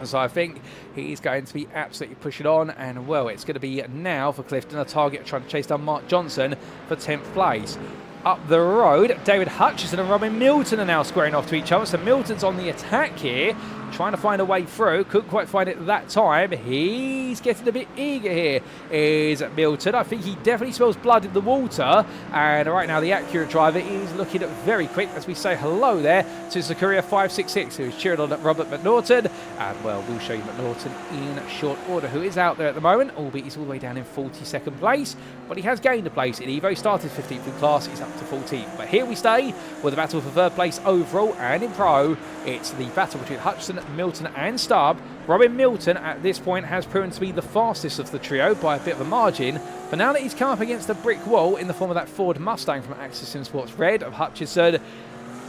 So I think he's going to be absolutely pushing on, and well, it's going to be now for Clifton a target trying to chase down Mark Johnson for 10th place. Up the road, David Hutchison and Robin Milton are now squaring off to each other. So Milton's on the attack here, trying to find a way through. Couldn't quite find it that time. He's getting a bit eager here, is Milton. I think he definitely smells blood in the water. And right now, the accurate driver is looking very quick as we say hello there to Zakaria 566, who's cheering on at Robert McNaughton. And, well, we'll show you McNaughton in short order, who is out there at the moment, albeit he's all the way down in 42nd place. But he has gained a place in Evo. He started 15th in class. He's up to 14th. But here we stay with the battle for third place overall, and in pro, it's the battle between Hutchison, Milton and Stubb. Robin Milton at this point has proven to be the fastest of the trio by a bit of a margin, but now that he's come up against a brick wall in the form of that Ford Mustang from Axis Sports Red of Hutchison,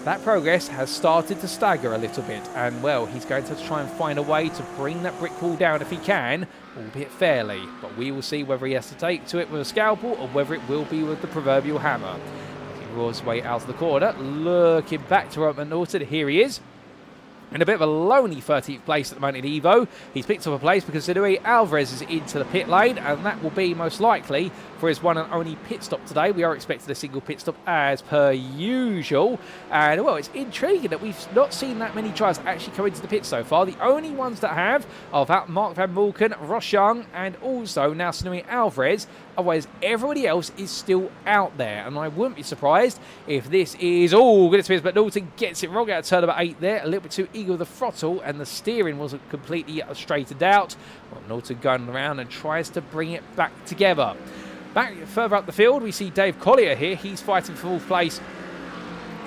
that progress has started to stagger a little bit, and well, he's going to try and find a way to bring that brick wall down if he can, albeit fairly, but we will see whether he has to take to it with a scalpel or whether it will be with the proverbial hammer. Roars way out of the corner, looking back to Robert McNaughton. Here he is. In a bit of a lonely 13th place at the moment in Evo. He's picked up a place because Luis Alvarez is into the pit lane, and that will be most likely for his one and only pit stop today. We are expecting a single pit stop as per usual. And, well, it's intriguing that we've not seen that many drivers actually come into the pit so far. The only ones that have are Mark van Vulken, Ross Young, and also now Luis Alvarez. Otherwise, everybody else is still out there. And I wouldn't be surprised if this is... Oh, goodness me, but Norton gets it wrong out of turn number 8 there. A little bit too eager with the throttle, and the steering wasn't completely straightened out. Well, Norton going around and tries to bring it back together. Back further up the field, we see Dave Collier here. He's fighting for fourth place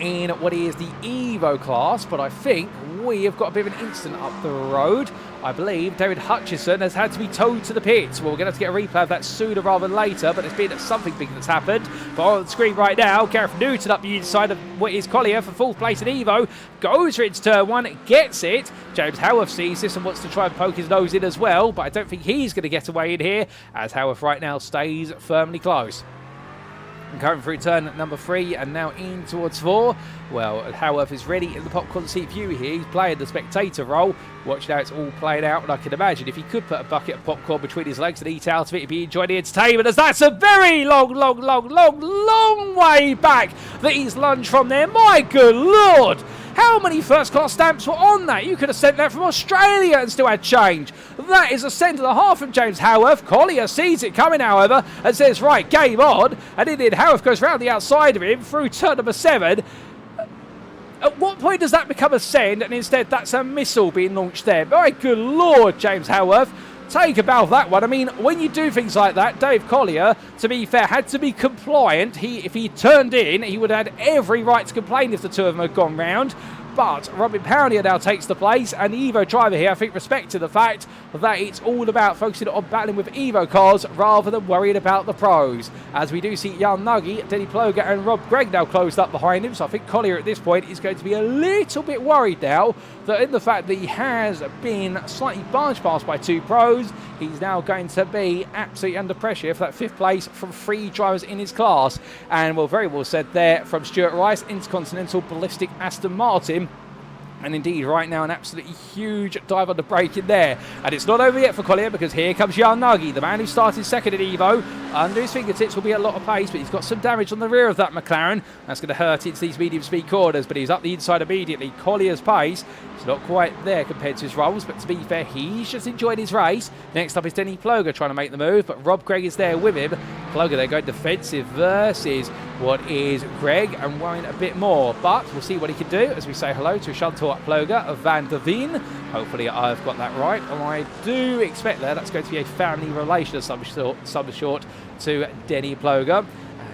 in what is the Evo class, but I think we have got a bit of an incident up the road. I believe David Hutchison has had to be towed to the pits. Well, we're going to have to get a replay of that sooner rather than later, but there's been something big that's happened. But on the screen right now, Gareth Newton up the inside of what is Collier for fourth place in Evo, goes for it into turn 1, gets it. James Howarth sees this and wants to try and poke his nose in as well, but I don't think he's going to get away in here, as Howarth right now stays firmly close. And going through turn number 3 and now in towards 4. Well, Howarth is ready in the popcorn seat view here. He's playing the spectator role. Watch how it's all played out. And I can imagine if he could put a bucket of popcorn between his legs and eat out of it, he'd be enjoying the entertainment, as that's a very long way back that he's lunged from there. My good Lord! How many first-class stamps were on that? You could have sent that from Australia and still had change. That is a cent and a half from James Howarth. Collier sees it coming, however, and says, right, game on. And indeed, Howarth goes round the outside of him through turn number 7. At what point does that become a send, and instead that's a missile being launched there? My good Lord, James Howarth. Take a bow of that one. I mean, when you do things like that, Dave Collier, to be fair, had to be compliant. If he turned in, he would have had every right to complain if the two of them had gone round. But Robin Powney now takes the place, and the Evo driver here, I think, respected the fact that it's all about focusing on battling with Evo cars rather than worrying about the pros. As we do see Jan Nuggy, Denny Ploger and Rob Gregg now closed up behind him, so I think Collier at this point is going to be a little bit worried now that in the fact that he has been slightly barged past by 2 pros, he's now going to be absolutely under pressure for that 5th place from 3 drivers in his class. And, well, very well said there from Stuart Rice, Intercontinental Ballistic Aston Martin. And indeed, right now, an absolutely huge dive on the brake in there. And it's not over yet for Collier, because here comes Jan Nuggy, the man who started second in Evo. Under his fingertips will be a lot of pace, but he's got some damage on the rear of that McLaren. That's going to hurt into these medium-speed corners, but he's up the inside immediately. Collier's pace is not quite there compared to his rolls, but to be fair, he's just enjoyed his race. Next up is Denny Ploger trying to make the move, but Rob Gregg is there with him. Ploger, they're going defensive versus what is Gregg, and worrying a bit more. But we'll see what he can do as we say hello to Chantal Ploger of Van der Veen. Hopefully I've got that right, and I do expect that's going to be a family relation of some sort to Denny Ploger.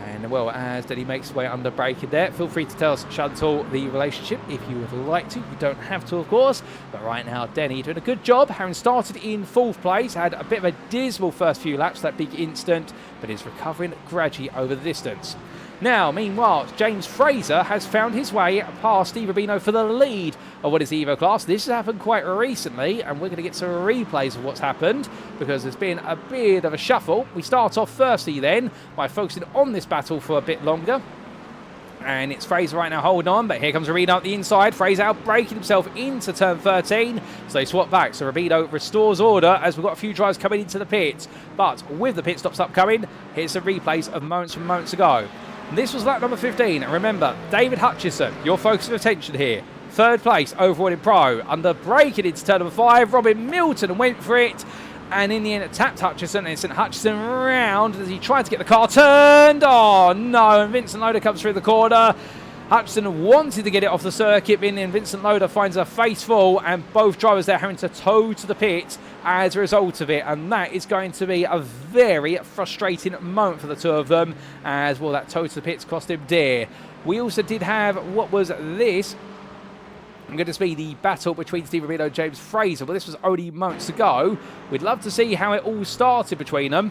And, well, as Denny makes his way under braking there, feel free to tell us, Chantal, the relationship if you would like to. You don't have to, of course. But right now, Denny doing a good job, having started in 4th place, had a bit of a dismal first few laps, that big instant, but is recovering gradually over the distance. Now, meanwhile, James Fraser has found his way past Steve Rubino for the lead of what is the Evo class. This has happened quite recently, and we're going to get some replays of what's happened, because there's been a bit of a shuffle. We start off firstly then by focusing on this battle for a bit longer. And it's Fraser right now holding on, but here comes Rubino up the inside. Fraser out braking himself into turn 13, so they swap back. So Rubino restores order as we've got a few drivers coming into the pits. But with the pit stops upcoming, here's some replays of moments from moments ago. This was lap number 15, and remember, David Hutchison, your focus of attention here. 3rd place overall in Pro. Under braking into turn number 5, Robin Milton went for it, and in the end it tapped Hutchison, and sent Hutchison round as he tried to get the car turned. Oh no, and Vincent Lodder comes through the corner. Hutchison wanted to get it off the circuit, but in the end Vincent Lodder finds a face fall, and both drivers there having to tow to the pit as a result of it, and that is going to be a very frustrating moment for the two of them, as well that tow to the pits cost him dear. We also did have what was this. I'm going to be the battle between Steve Rubino and James Fraser, but this was only moments ago. We'd love to see how it all started between them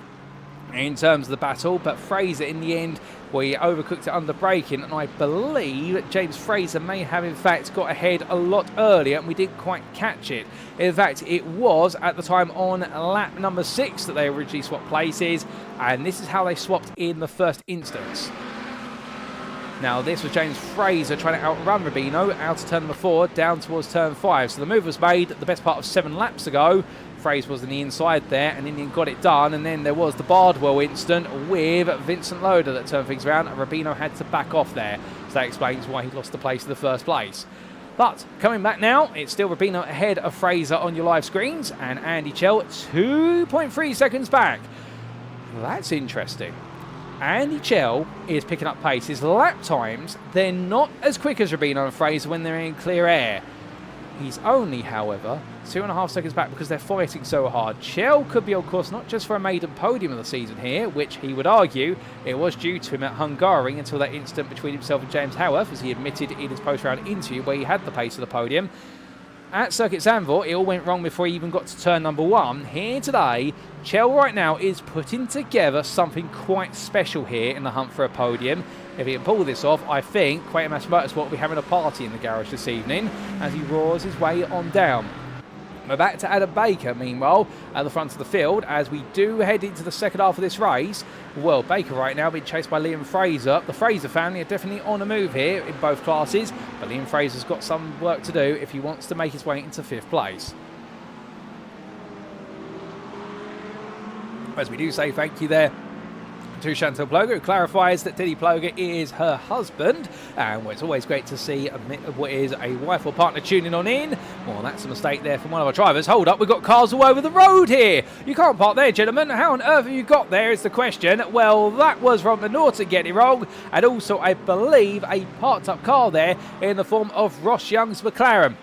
in terms of the battle, but Fraser in the end, we overcooked it under braking, and I believe James Fraser may have in fact got ahead a lot earlier, and we didn't quite catch it. In fact, it was at the time on lap number 6 that they originally swapped places, and this is how they swapped in the first instance. Now, this was James Fraser trying to outrun Rubino out of turn number 4 down towards turn 5. So the move was made the best part of 7 laps ago. Fraser was on the inside there and Indian got it done. And then there was the Bardwell incident with Vincent Lodder that turned things around, and Rubino had to back off there. So that explains why he lost the place in the first place. But coming back now, it's still Rubino ahead of Fraser on your live screens, and Andy Chell 2.3 seconds back. That's interesting. Andy Chell is picking up pace. His lap times, they're not as quick as Rubino and Fraser when they're in clear air. He's only, however, 2.5 seconds back because they're fighting so hard. Chell could be, of course, not just for a maiden podium of the season here, which he would argue it was due to him at Hungary until that incident between himself and James Howarth, as he admitted in his post-round interview where he had the pace of the podium. At Circuit Zandvoort, it all went wrong before he even got to turn number 1. Here today, Chell right now is putting together something quite special here in the hunt for a podium. If he can pull this off, I think Quatermass Motorsport will be having a party in the garage this evening as he roars his way on down. We're back to Adam Baker, meanwhile, at the front of the field as we do head into the second half of this race. Well, Baker right now being chased by Liam Fraser. The Fraser family are definitely on a move here in both classes, but Liam Fraser's got some work to do if he wants to make his way into 5th place. As we do say thank you there to Chantal Ploger, who clarifies that Diddy Ploger is her husband, and well, it's always great to see what is a wife or partner tuning on in. Well, that's a mistake there from one of our drivers. Hold up, we've got cars all over the road here. You can't park there, gentlemen. How on earth have you got there is the question. Well, that was from Menor to get it wrong, and also, I believe, a parked up car there in the form of Ross Young's McLaren.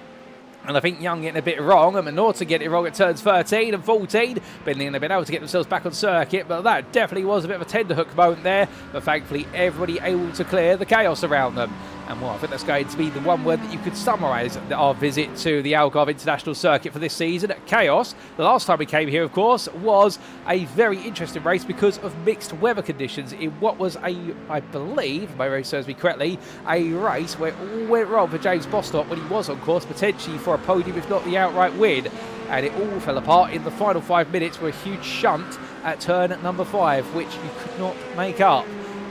And I think Young getting a bit wrong, and Menor to get it wrong at turns 13 and 14. But they've been able to get themselves back on circuit, but that definitely was a bit of a tenterhook moment there. But thankfully, everybody able to clear the chaos around them. And well, I think that's going to be the one word that you could summarise our visit to the Algarve International Circuit for this season. Chaos. The last time we came here, of course, was a very interesting race because of mixed weather conditions in what was I believe, if my race serves me correctly, a race where it all went wrong for James Bostock when he was on course, potentially for a podium, if not the outright win. And it all fell apart in the final 5 minutes with a huge shunt at turn number 5, which you could not make up.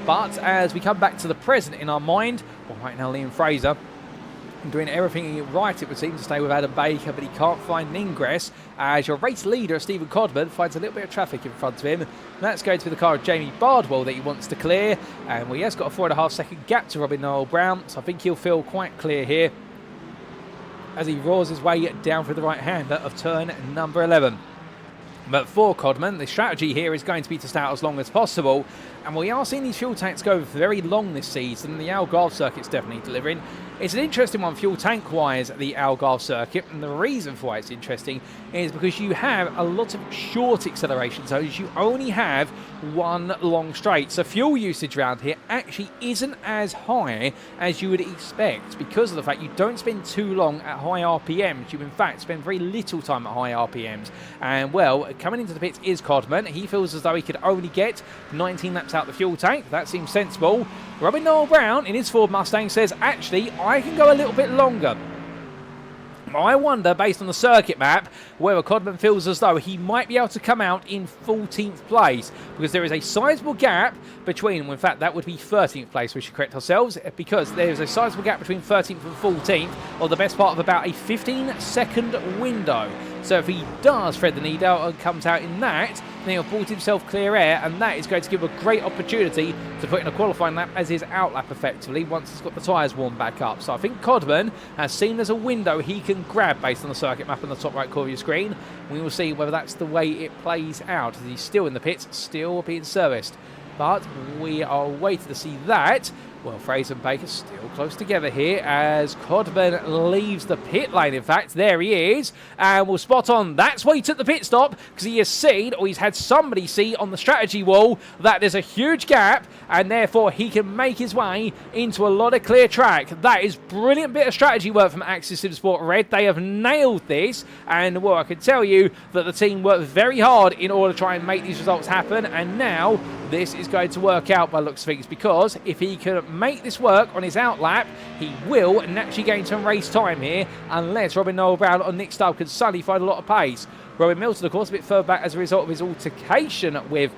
But as we come back to the present in our mind, well, right now Liam Fraser doing everything right, it would seem, to stay with Adam Baker, but he can't find an ingress as your race leader, Steven Codman, finds a little bit of traffic in front of him. That's going to be the car of Jamie Bardwell that he wants to clear, and well, he has got a 4.5 second gap to Menno Bloem, so I think he'll feel quite clear here as he roars his way down through the right-hander of turn number 11. But for Codman, the strategy here is going to be to stay out as long as possible. And we are seeing these fuel tanks go very long this season. The Algarve Circuit's definitely delivering. It's an interesting one fuel tank-wise, the Algarve Circuit. And the reason for why it's interesting is because you have a lot of short acceleration zones. You only have one long straight. So fuel usage around here actually isn't as high as you would expect because of the fact you don't spend too long at high RPMs. You, in fact, spend very little time at high RPMs. And, well, coming into the pits is Codman. He feels as though he could only get 19 laps out the fuel tank. That seems sensible. Meno Bloem in his Ford Mustang says, actually, I can go a little bit longer. I wonder, based on the circuit map, whether Codman feels as though he might be able to come out in 14th place, because there is a sizable gap between, well, in fact, that would be 13th place, we should correct ourselves, because there is a sizable gap between 13th and 14th, or the best part of about a 15-second window. So if he does thread the needle and comes out in that, then he'll bought himself clear air, and that is going to give him a great opportunity to put in a qualifying lap as his outlap effectively once he's got the tyres warmed back up. So I think Codman has seen there's a window he can grab based on the circuit map on the top right corner of your screen. We will see whether that's the way it plays out. He's still in the pits, still being serviced. But we are waiting to see that. Well, Fraser and Baker still close together here as Codman leaves the pit lane. In fact, there he is. And we'll spot on. That's why he took the pit stop, because he has seen, or he's had somebody see on the strategy wall, that there's a huge gap, and therefore he can make his way into a lot of clear track. That is brilliant bit of strategy work from Axis SimSport Red. They have nailed this, and well, I can tell you that the team worked very hard in order to try and make these results happen, and now this is going to work out by looks of things, because if he can make this work on his outlap, he will naturally gain some race time here, unless Meno Bloem or Nick Stubb can suddenly find a lot of pace. Robin Milton, of course, a bit further back as a result of his altercation with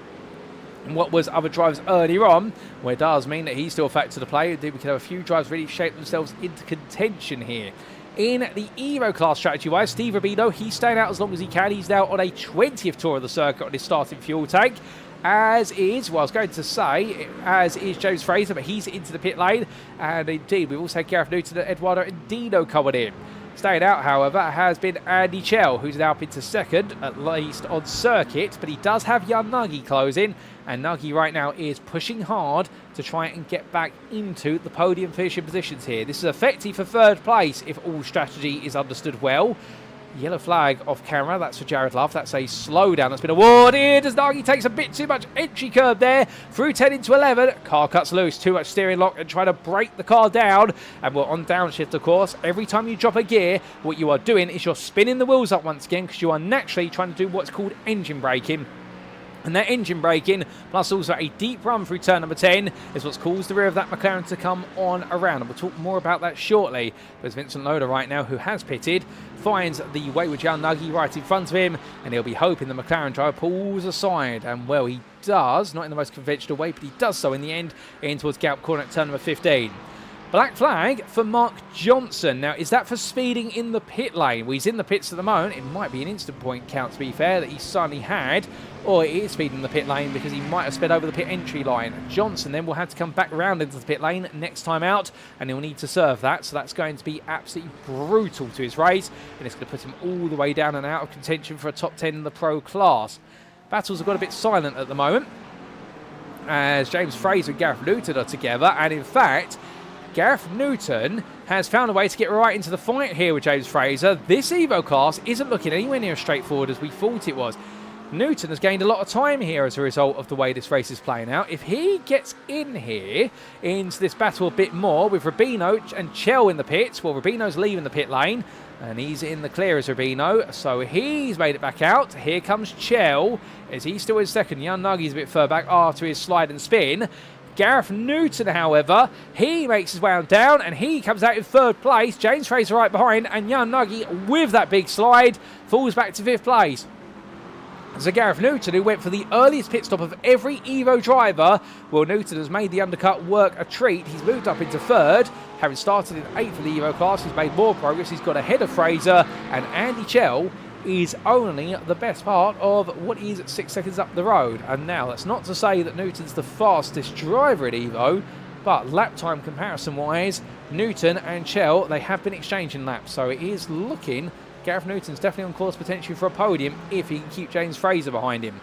what was other drives earlier on, where it does mean that he's still a factor to the play. We can have a few drives really shape themselves into contention here. In the Evo class strategy-wise, Steve Rubino, he's staying out as long as he can. He's now on a 20th tour of the circuit on his starting fuel tank. As is, well, I was going to say, as is James Fraser, but he's into the pit lane. And indeed, we've also had Gareth Newton and Eduardo Endino coming in. Staying out, however, has been Andy Chell, who's now up into second, at least on circuit. But he does have Jan Nagy closing, and Nagy right now is pushing hard to try and get back into the podium finishing positions here. This is effective for third place if all strategy is understood well. Yellow flag off camera, that's for Jared Love. That's a slowdown that's been awarded as Nagy takes a bit too much entry curve there. Through 10 into 11, car cuts loose, too much steering lock and trying to break the car down. And we're on downshift, of course. Every time you drop a gear, what you are doing is you're spinning the wheels up once again because you are naturally trying to do what's called engine braking. And that engine braking, plus also a deep run through turn number 10, is what's caused the rear of that McLaren to come on around. And we'll talk more about that shortly. But Vincent Lodder right now, who has pitted, finds the wayward Jan Nagy right in front of him, and he'll be hoping the McLaren driver pulls aside. And, well, he does, not in the most conventional way, but he does so in the end, in towards Gallup corner at turn number 15. Black flag for Mark Johnson. Now, is that for speeding in the pit lane? Well, he's in the pits at the moment. It might be an instant point count, to be fair, that he suddenly had. Or it is speeding in the pit lane because he might have sped over the pit entry line. Johnson then will have to come back around into the pit lane next time out, and he'll need to serve that. So that's going to be absolutely brutal to his race, and it's going to put him all the way down and out of contention for a top 10 in the pro class. Battles have got a bit silent at the moment, as James Fraser and Gareth Newton are together, and in fact, Gareth Newton has found a way to get right into the fight here with James Fraser. This Evo class isn't looking anywhere near as straightforward as we thought it was. Newton has gained a lot of time here as a result of the way this race is playing out. If he gets in here into this battle a bit more with Rubino and Chell in the pits, well, Rubino's leaving the pit lane and he's in the clear as Rubino, so he's made it back out. Here comes Chell as he's still in second. Jan Nagy's a bit further back after his slide and spin. Gareth Newton, however, he makes his way on down and he comes out in third place. James Fraser right behind, and Jan Nagy with that big slide falls back to fifth place. So Gareth Newton, who went for the earliest pit stop of every Evo driver, well, Newton has made the undercut work a treat. He's moved up into third, having started in 8th for the Evo class. He's made more progress. He's got ahead of Fraser, and Andy Chell is only the best part of what is 6 seconds up the road. And now, that's not to say that Newton's the fastest driver at Evo, but lap time comparison-wise, Newton and Chell, they have been exchanging laps, so it is looking... Gareth Newton's definitely on course potentially for a podium if he can keep James Fraser behind him.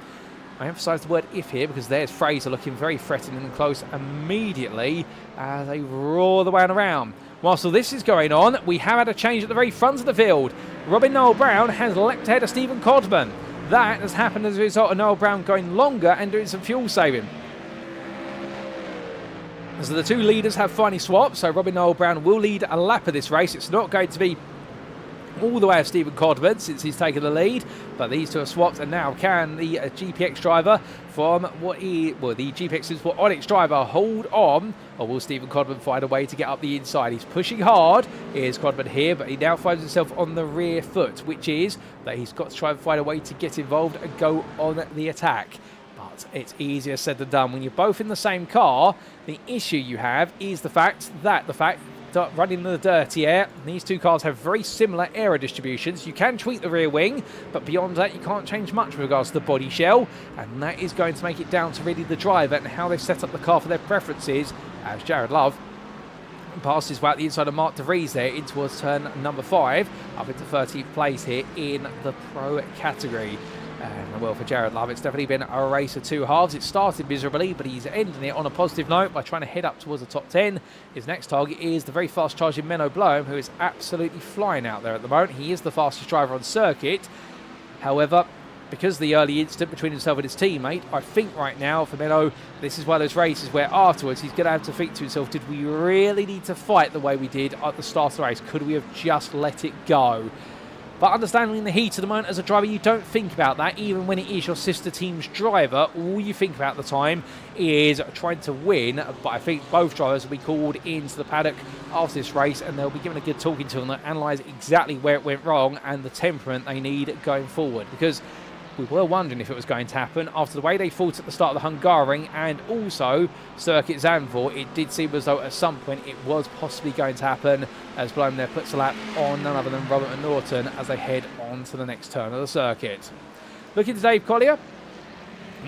I emphasise the word if here because there's Fraser looking very threatening and close immediately as they roar the way around. Whilst all this is going on, we have had a change at the very front of the field. Robin Noel Brown has leapt ahead of Steven Codman. That has happened as a result of Noel Brown going longer and doing some fuel saving. So the two leaders have finally swapped, so Robin Noel Brown will lead a lap of this race. It's not going to be all the way of Steven Codman since he's taken the lead, but these two are swapped, and now can the GPX driver from the GPX for Onyx driver hold on, or will Steven Codman find a way to get up the inside? He's pushing hard. Here's Codman here, but he now finds himself on the rear foot, which is that he's got to try and find a way to get involved and go on the attack. But it's easier said than done when you're both in the same car. The issue you have is the fact that running in the dirty air, these two cars have very similar aero distributions. You can tweak the rear wing, but beyond that you can't change much with regards to the body shell, and that is going to make it down to really the driver and how they've set up the car for their preferences, as Jared Love passed his way out the inside of Mark De Vries there in towards turn number 5, up into 13th place here in the pro category. And well, for Jared Love, it's definitely been a race of two halves. It started miserably, but he's ending it on a positive note by trying to head up towards the top 10. His next target is the very fast charging Meno Bloem, who is absolutely flying out there at the moment. He is the fastest driver on circuit. However, because of the early incident between himself and his teammate, I think right now for Meno, this is one of those races where afterwards he's going to have to think to himself, did we really need to fight the way we did at the start of the race? Could we have just let it go? But understanding in the heat of the moment as a driver, you don't think about that, even when it is your sister team's driver. All you think about at the time is trying to win. But I think both drivers will be called into the paddock after this race, and they'll be given a good talking to and they'll analyse exactly where it went wrong and the temperament they need going forward. Because we were wondering if it was going to happen. After the way they fought at the start of the Hungaroring and also Circuit Zandvoort, it did seem as though at some point it was possibly going to happen, as Bloem there puts a lap on none other than Robert Norton as they head on to the next turn of the circuit. Looking to Dave Collier.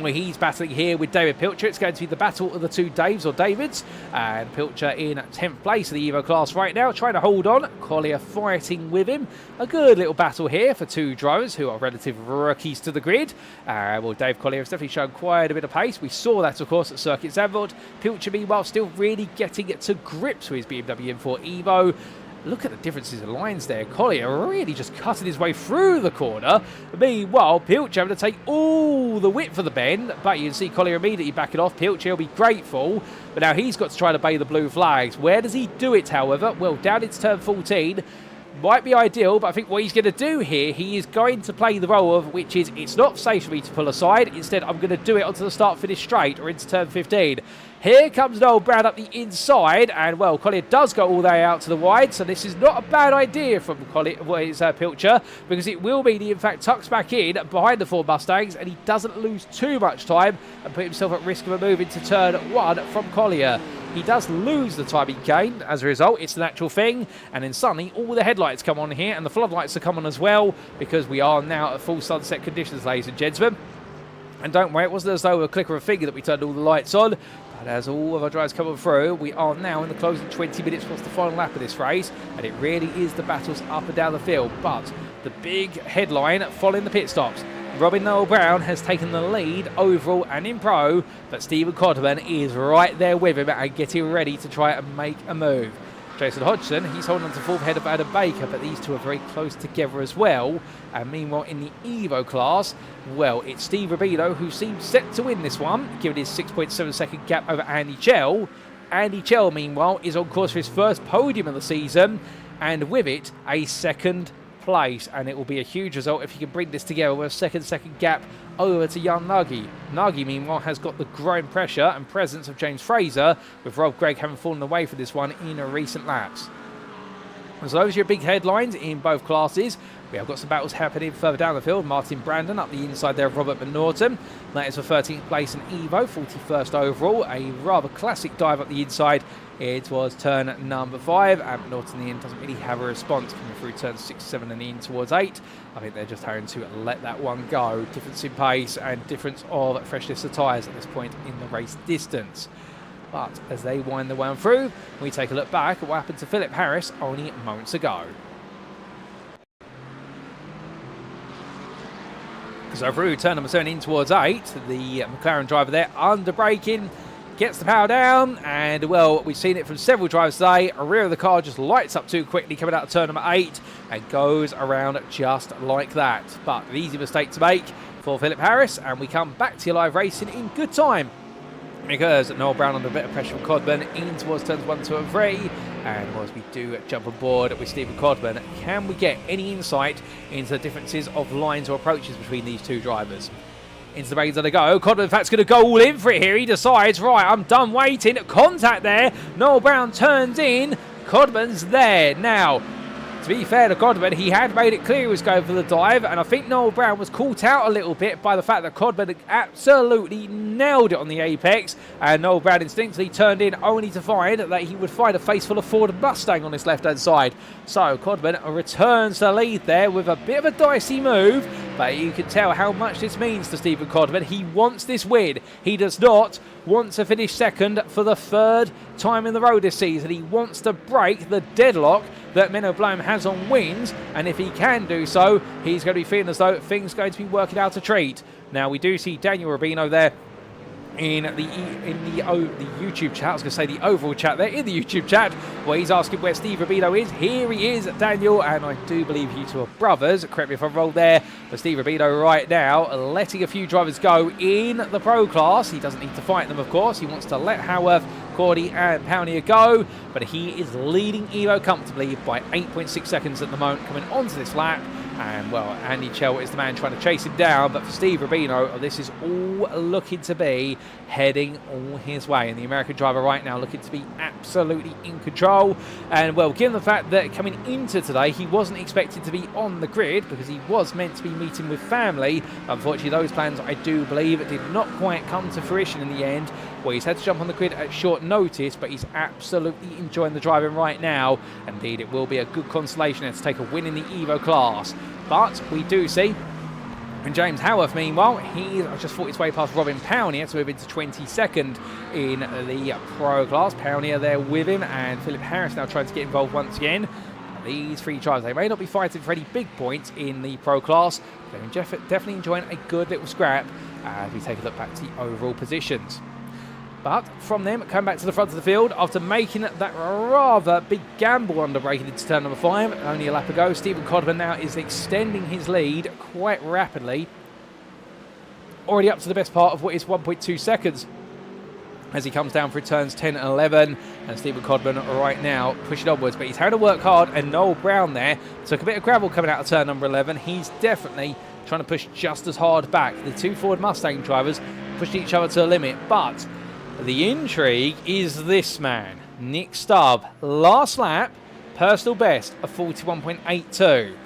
Well, he's battling here with David Pilcher. It's going to be the battle of the two Daves or Davids. And Pilcher in 10th place of the Evo class right now, trying to hold on. Collier fighting with him. A good little battle here for two drivers who are relative rookies to the grid. Well, Dave Collier has definitely shown quite a bit of pace. We saw that, of course, at Circuit Zandvoort. Pilcher, meanwhile, still really getting to grips with his BMW M4 Evo. Look at the differences in lines there. Collier really just cutting his way through the corner. Meanwhile, Pilcher having to take all the width for the bend. But you can see Collier immediately backing off. Pilcher will be grateful. But now he's got to try to obey the blue flags. Where does he do it, however? Well, down into turn 14. Might be ideal, but I think what he's going to do here, he is going to play the role of, which is, it's not safe for me to pull aside. Instead, I'm going to do it onto the start-finish straight or into turn 15. Here comes Noel Brown up the inside, and, well, Collier does go all the way out to the wide, so this is not a bad idea from Collier, Pilcher, because it will mean he, in fact, tucks back in behind the Ford Mustangs, and he doesn't lose too much time and put himself at risk of a move into turn 1 from Collier. He does lose the time he gained as a result. It's the natural thing. And then suddenly all the headlights come on here and the floodlights are come on as well, because we are now at full sunset conditions, ladies and gentlemen. And don't worry, it wasn't as though a click of a finger that we turned all the lights on. But as all of our drivers come through, we are now in the closing 20 minutes plus the final lap of this race. And it really is the battles up and down the field. But the big headline following the pit stops. Robin Noel Brown has taken the lead overall and in pro, but Steven Codman is right there with him and getting ready to try and make a move. Jason Hodgson, he's holding on to fourth ahead of Adam Baker, but these two are very close together as well. And meanwhile, in the Evo class, well, it's Steve Rubino who seems set to win this one, given his 6.7 second gap over Andy Chell. Andy Chell, meanwhile, is on course for his first podium of the season, and with it, a second place, and it will be a huge result if he can bring this together with a second gap over to young Nagy. Nagy, meanwhile, has got the growing pressure and presence of James Fraser, with Rob Gregg having fallen away for this one in recent laps. So those are your big headlines in both classes. We have got some battles happening further down the field. Martin Brandon up the inside there of Robert Norton. That is for 13th place in Evo, 41st overall. A rather classic dive up the inside. It was turn number 5, and Norton in the end doesn't really have a response coming through turn 6, 7 and in towards 8. I think they're just having to let that one go. Difference in pace and difference of freshness of tyres at this point in the race distance. But as they wind the way through, we take a look back at what happened to Philip Harris only moments ago. So through turn number 7 in towards 8, the McLaren driver there under braking, gets the power down, and well, we've seen it from several drivers today. A rear of the car just lights up too quickly coming out of turn number 8 and goes around just like that. But an easy mistake to make for Philip Harris, and we come back to your live racing in good time, because Noel Brown under a bit of pressure from Codman in towards turns 1, 2 and 3. And as we do jump on board with Steven Codman, can we get any insight into the differences of lines or approaches between these two drivers? Into the reins of the go. Codman, in fact, is going to go all in for it here. He decides, right, I'm done waiting. Contact there. Noel Brown turns in. Codman's there. Now, to be fair to Codman, he had made it clear he was going for the dive, and I think Noel Brown was caught out a little bit by the fact that Codman absolutely nailed it on the apex, and Noel Brown instinctively turned in only to find that he would find a face full of Ford Mustang on his left-hand side. So Codman returns the lead there with a bit of a dicey move, but you can tell how much this means to Steven Codman. He wants this win. He does not want to finish second for the third time in the row this season. He wants to break the deadlock that Meno Bloem has on wins, and if he can do so, he's going to be feeling as though things are going to be working out a treat. Now we do see Daniel Rubino there in the YouTube chat. I was going to say the overall chat there in the YouTube chat, where he's asking where Steve Rubino is. Here he is, Daniel, and I do believe you two are brothers. Correct me if I'm wrong there. But Steve Rubino right now letting a few drivers go in the pro class. He doesn't need to fight them, of course. He wants to let Howarth, Cordy and Pownier go, but he is leading Evo comfortably by 8.6 seconds at the moment coming onto this lap. And, well, Andy Chell is the man trying to chase him down. But for Steve Rubino, this is all looking to be heading all his way. And the American driver right now looking to be absolutely in control. And, well, given the fact that coming into today, he wasn't expected to be on the grid because he was meant to be meeting with family. Unfortunately, those plans, I do believe, did not quite come to fruition in the end. Well, he's had to jump on the grid at short notice, but he's absolutely enjoying the driving right now. Indeed, it will be a good consolation to take a win in the Evo class. But we do see, and James Howarth, meanwhile, he's just fought his way past Robin Pownier to move into 22nd in the Pro class. Pownier there with him, and Philip Harris now trying to get involved once again. These three drivers, they may not be fighting for any big points in the Pro class, but they're definitely enjoying a good little scrap as we take a look back to the overall positions. But from them, come back to the front of the field after making that rather big gamble under braking into turn number 5. Only a lap ago, Steven Codman now is extending his lead quite rapidly. Already up to the best part of what is 1.2 seconds as he comes down through turns 10 and 11. And Steven Codman right now pushing onwards, but he's having to work hard. And Noel Brown there took a bit of gravel coming out of turn number 11. He's definitely trying to push just as hard back. The two Ford Mustang drivers pushed each other to the limit, but the intrigue is this man, Nick Stubb. Last lap, personal best of 41.82.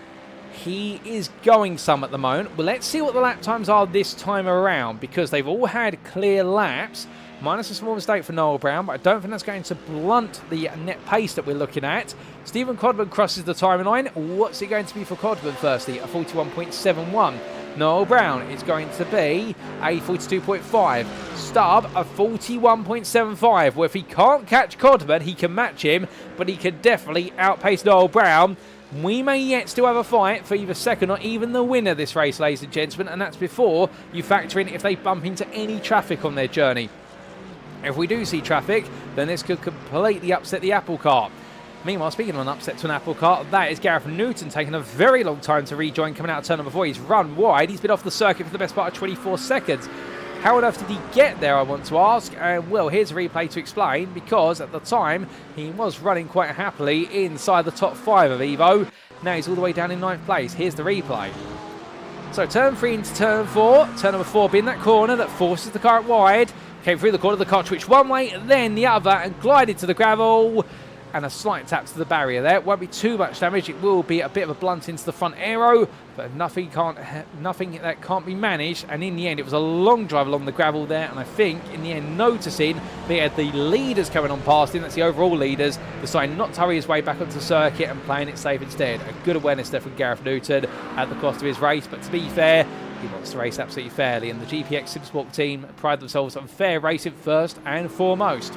He is going some at the moment. Well, let's see what the lap times are this time around, because they've all had clear laps, minus a small mistake for Noel Brown, but I don't think that's going to blunt the net pace that we're looking at. Steven Codman crosses the timing line. What's it going to be for Codman firstly? A 41.71. Noel Brown is going to be a 42.5. Stubb a 41.75. Well, if he can't catch Codman, he can match him, but he can definitely outpace Noel Brown. We may yet still have a fight for either second or even the winner this race, ladies and gentlemen, and that's before you factor in if they bump into any traffic on their journey. If we do see traffic, then this could completely upset the apple cart. Meanwhile, speaking of an upset to an apple cart, that is Gareth Newton taking a very long time to rejoin coming out of turn number 4. He's run wide. He's been off the circuit for the best part of 24 seconds. How on earth did he get there, I want to ask? Well, here's a replay to explain, because at the time, he was running quite happily inside the top 5 of Evo. Now he's all the way down in 9th place. Here's the replay. So turn 3 into turn 4. Turn number 4 being that corner that forces the car out wide. Came through the corner, the car switched one way, then the other, and glided to the gravel. And a slight tap to the barrier there. It won't be too much damage. It will be a bit of a blunt into the front aero, but nothing that can't be managed. And in the end, it was a long drive along the gravel there. And I think, in the end, noticing they had the leaders coming on past him, that's the overall leaders, deciding not to hurry his way back onto the circuit and playing it safe instead. A good awareness there from Gareth Newton at the cost of his race. But to be fair, he wants to race absolutely fairly. And the GPX SimSport team pride themselves on fair racing first and foremost.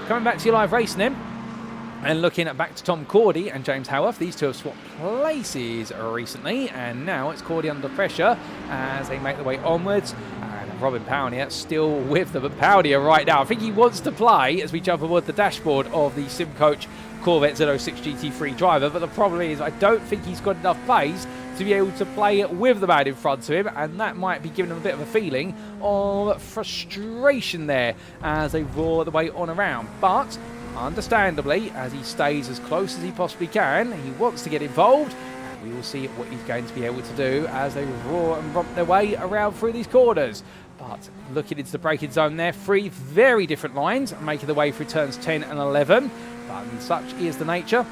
Coming back to your live racing then. And looking back to Tom Cordy and James Howarth, these two have swapped places recently, and now it's Cordy under pressure as they make their way onwards. And Robin Pownier still with them, but Pownier right now, I think he wants to play as we jump aboard the dashboard of the SimCoach Corvette Z06 GT3 driver, but the problem is I don't think he's got enough pace to be able to play with the man in front of him, and that might be giving him a bit of a feeling of frustration there as they roar the way on around. But understandably, as he stays as close as he possibly can, he wants to get involved, and we will see what he's going to be able to do as they roar and romp their way around through these corners. But looking into the braking zone there, 3 very different lines making their way through turns 10 and 11, but such is the nature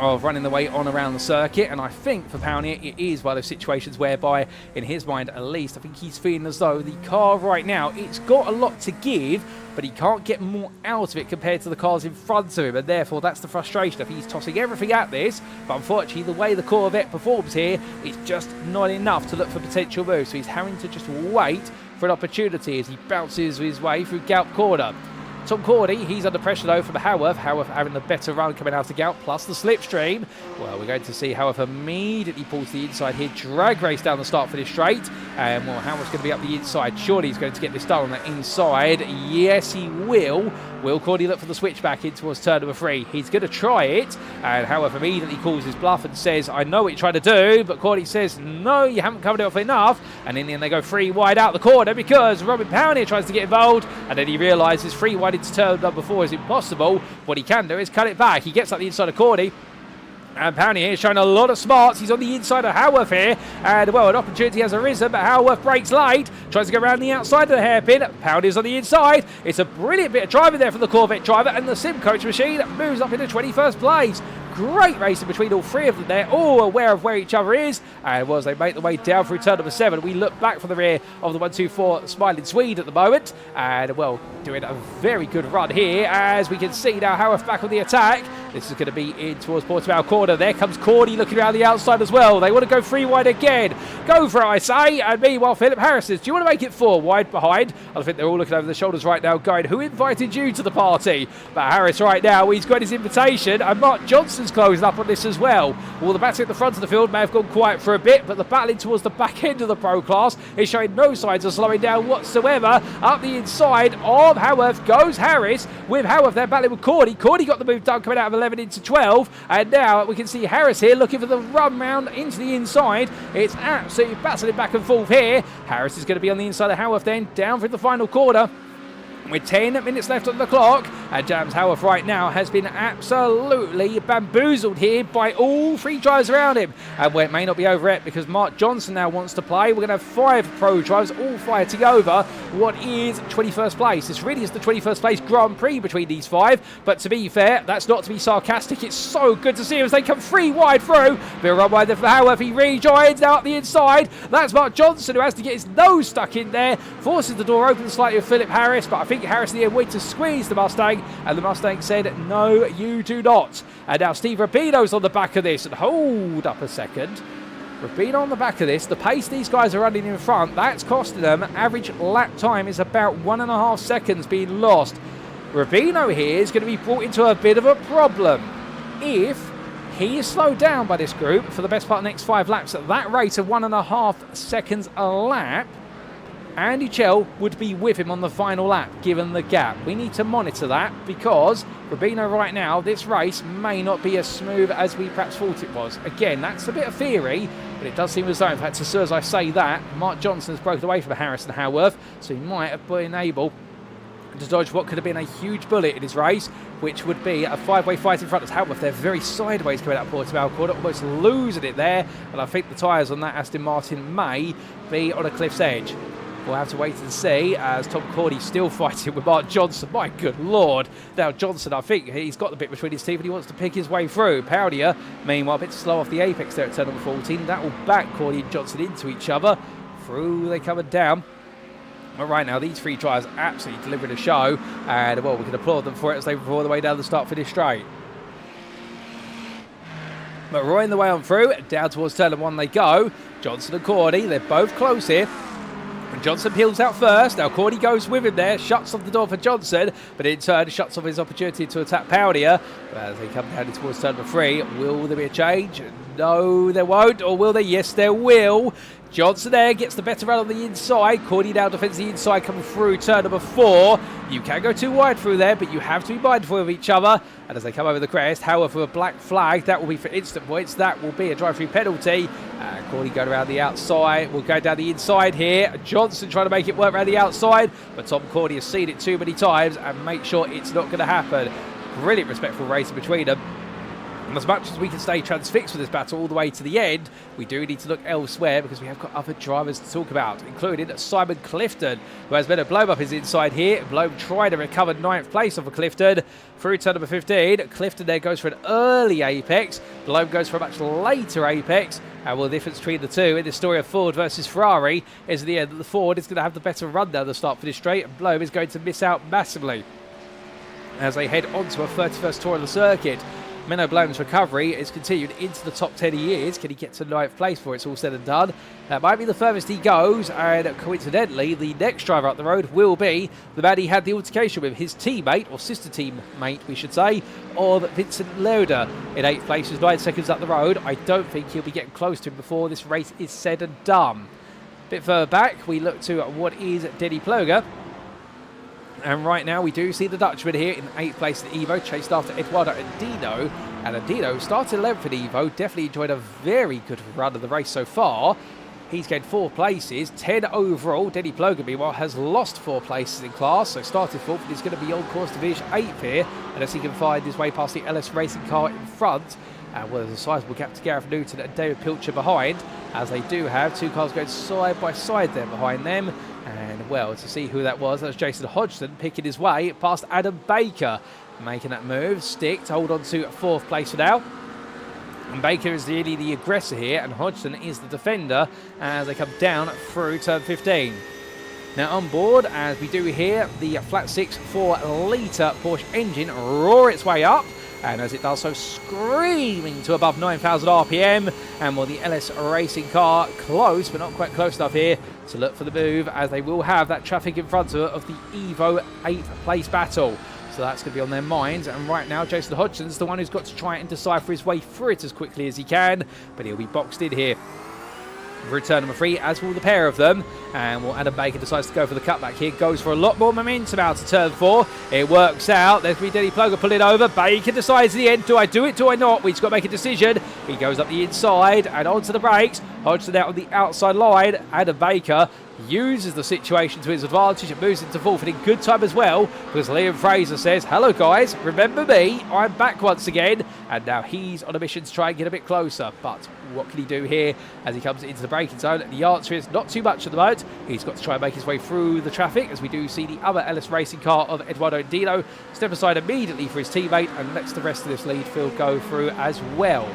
of running the way on around the circuit. And I think for Pownier it is one of those situations whereby, in his mind at least, I think he's feeling as though the car right now, it's got a lot to give, but he can't get more out of it compared to the cars in front of him, and therefore that's the frustration. If he's tossing everything at this, but unfortunately the way the Corvette performs here, it's just not enough to look for potential moves, so he's having to just wait for an opportunity as he bounces his way through Galp Corner. Tom Cordy, he's under pressure though from Howarth. Howarth having the better run coming out of Galp, plus the slipstream. Well, we're going to see Howarth immediately pulls to the inside here, drag race down the start for this straight. And well, Howarth's going to be up the inside. Surely he's going to get this done on the inside. Yes, he will. Will Cordy look for the switch back in towards turn number 3? He's going to try it, and Howarth immediately calls his bluff and says, I know what you're trying to do, but Cordy says, no, you haven't covered it off enough. And in the end, they go 3 wide out the corner because Robin Pownier tries to get involved, and then he realises 3 wide into turn number 4 is impossible. What he can do is cut it back. He gets up the inside of Cordy, And Powney here showing a lot of smarts. He's on the inside of Howarth here. And, well, an opportunity has arisen, but Howarth breaks late. Tries to go around the outside of the hairpin. Powney's on the inside. It's a brilliant bit of driving there from the Corvette driver. And the Sim Coach machine moves up into 21st place. Great racing between all three of them there, all aware of where each other is. And as they make their way down through turn number 7, we look back from the rear of the 124 Smiling Swede at the moment. And, well, doing a very good run here, as we can see now Howarth back on the attack. This is going to be in towards Portimão corner. There comes Cordy looking around the outside as well. They want to go 3 wide again. Go for it, I say. And meanwhile, Philip Harris says, do you want to make it 4 wide behind? I think they're all looking over their shoulders right now going, who invited you to the party? But Harris right now, he's got his invitation. And Mark Johnson's closing up on this as well. Well, the battle at the front of the field may have gone quiet for a bit, but the battling towards the back end of the Pro class is showing no signs of slowing down whatsoever. Up the inside of Howarth goes Harris. With Howarth, they're battling with Cordy. Cordy got the move done coming out of 11 into 12. And now we can see Harris here looking for the run round into the inside. It's absolutely battling back and forth here. Harris is going to be on the inside of Howarth then, down for the final quarter. With 10 minutes left on the clock, and James Howarth right now has been absolutely bamboozled here by all 3 drivers around him. And well, it may not be over yet because Mark Johnson now wants to play. We're going to have 5 pro drivers all fighting over what is 21st place. This really is the 21st place Grand Prix between these 5. But to be fair, that's not to be sarcastic. It's so good to see as they come 3 wide through. Bit of run wide there for Howarth. He rejoins now up the inside. That's Mark Johnson who has to get his nose stuck in there. Forces the door open slightly with Philip Harris, but I think Harris in the end went to squeeze the Mustang, and the Mustang said, no, you do not. And now Steve Rubino's on the back of this, and hold up a second. Rubino on the back of this, the pace these guys are running in front, that's costing them. Average lap time is about 1.5 seconds being lost. Rubino here is going to be brought into a bit of a problem. If he is slowed down by this group for the best part of the next 5 laps at that rate of 1.5 seconds a lap, Andy Chell would be with him on the final lap, given the gap. We need to monitor that because Rubino right now, this race may not be as smooth as we perhaps thought it was. Again, that's a bit of theory, but it does seem as though, in fact, as soon as I say that, Mark Johnson has broken away from Harris and Howarth, so he might have been able to dodge what could have been a huge bullet in his race, which would be a 5-way fight in front of Howarth. They're very sideways coming out of Portimão corner, almost losing it there, and I think the tyres on that Aston Martin may be on a cliff's edge. We'll have to wait and see as Tom Cordy's still fighting with Mark Johnson. My good Lord. Now Johnson, I think he's got the bit between his teeth and he wants to pick his way through. Powdier, meanwhile, a bit slow off the apex there at turn number 14. That will back Cordy and Johnson into each other. Through they come down. But right now, these 3 drivers absolutely delivering a show. And, well, we can applaud them for it as they roar the way down the start-finish straight. But roaring the way on through, down towards turn number 1 they go. Johnson and Cordy, they're both close here. Johnson peels out first. Now Cordy goes with him there, shuts off the door for Johnson, but in turn shuts off his opportunity to attack Powdier. As they come down towards turn number 3, will there be a change? No, there won't. Or will there? Yes, there will. Johnson there gets the better run on the inside. Cordy now defends the inside coming through turn number 4. You can go too wide through there, but you have to be mindful of each other. And as they come over the crest, however, a black flag, that will be for instant points. That will be a drive-through penalty. Cordy going around the outside. We'll go down the inside here. Johnson trying to make it work around the outside, but Tom Cordy has seen it too many times and make sure it's not going to happen. Brilliant respectful racing between them. And as much as we can stay transfixed with this battle all the way to the end, we do need to look elsewhere because we have got other drivers to talk about, including Simon Clifton, who has Menno Bloem up his inside here. Bloem tried to recover 9th place off of Clifton through turn number 15. Clifton there goes for an early apex. Bloem goes for a much later apex. And well, the difference between the two in this story of Ford versus Ferrari is at the end that the Ford is going to have the better run down the start for this straight, and Bloem is going to miss out massively as they head on to a 31st tour of the circuit. Meno Bloem's recovery is continued into the top 10 he is. Can he get to 9th place before it's all said and done? That might be the furthest he goes, and coincidentally, the next driver up the road will be the man he had the altercation with, his teammate, or sister teammate, we should say, of Vincent Lodder in 8th place, who's 9 seconds up the road. I don't think he'll be getting close to him before this race is said and done. A bit further back, we look to what is Denny Ploger. And right now we do see the Dutchman here in 8th place at Evo, chased after Eduardo Andino. And Andino started 11th at Evo, definitely enjoyed a very good run of the race so far. He's gained 4 places, 10 overall. Denny Ploger, meanwhile, has lost 4 places in class, so started 4th, but he's going to be on course to finish 8th here, unless he can find his way past the LS racing car in front. Well, there's a sizable gap to Gareth Newton and David Pilcher behind, as they do have two cars going side by side there behind them. And well, to see who that was Jason Hodgson picking his way past Adam Baker, making that move, stick to hold on to 4th place for now. And Baker is really the aggressor here, and Hodgson is the defender as they come down through turn 15. Now on board, as we do here, the flat 6 4-litre Porsche engine roar its way up, and as it does so, screaming to above 9,000 RPM, and will the LS Racing car close, but not quite close enough here to look for the move, as they will have that traffic in front of the Evo 8th place battle. So that's going to be on their minds, and right now Jason Hodgson's the one who's got to try and decipher his way through it as quickly as he can, but he'll be boxed in here. Return number 3, as will the pair of them, and well, Adam Baker decides to go for the cutback here, goes for a lot more momentum out of turn 4. It works out. There's going to be Denny Ploger pulling over. Baker decides in the end, do I do it, do I not? We've got to make a decision. He goes up the inside and onto the brakes. Hodgson out on the outside line. Adam Baker uses the situation to his advantage and moves into 4th, and in good time as well, because Liam Fraser says, hello guys, remember me, I'm back once again, and now he's on a mission to try and get a bit closer. But what can he do here as he comes into the braking zone? The answer is not too much at the moment. He's got to try and make his way through the traffic, as we do see the other LS Racing car of Eduardo Dino step aside immediately for his teammate and lets the rest of this lead field go through as well.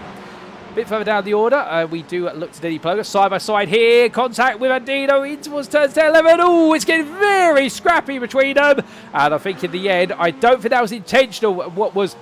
A bit further down the order, we do look to Denny Ploger, side by side here, contact with Andino in towards turns 10, 11. Oh, it's getting very scrappy between them, and I think in the end, I don't think that was intentional. What was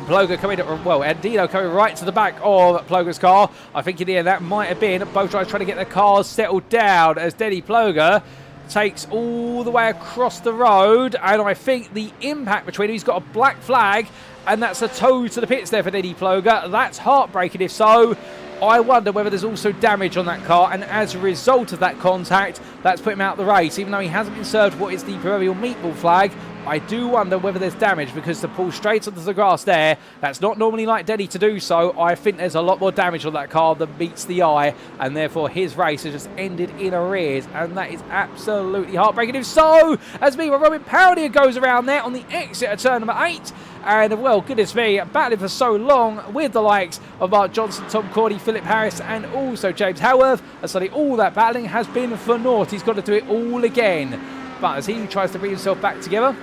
Ploger coming, well, Andino coming right to the back of Ploger's car. I think in the end that might have been both drivers trying to get their cars settled down, as Denny Ploger takes all the way across the road, and I think the impact between them, he's got a black flag, and that's a tow to the pits there for Denny Ploger. That's heartbreaking if so. I wonder whether there's also damage on that car, and as a result of that contact, that's put him out of the race. Even though he hasn't been served what is the proverbial meatball flag, I do wonder whether there's damage, because to pull straight onto the grass there, that's not normally like Denny to do so. I think there's a lot more damage on that car than meets the eye, and therefore his race has just ended in arrears, and that is absolutely heartbreaking if so, as meanwhile Robin Powdier goes around there on the exit of turn number 8. And, well, goodness me, battling for so long with the likes of Mark Johnson, Tom Cordy, Philip Harris, and also James Howarth. And suddenly all that battling has been for naught. He's got to do it all again. But as he tries to bring himself back together,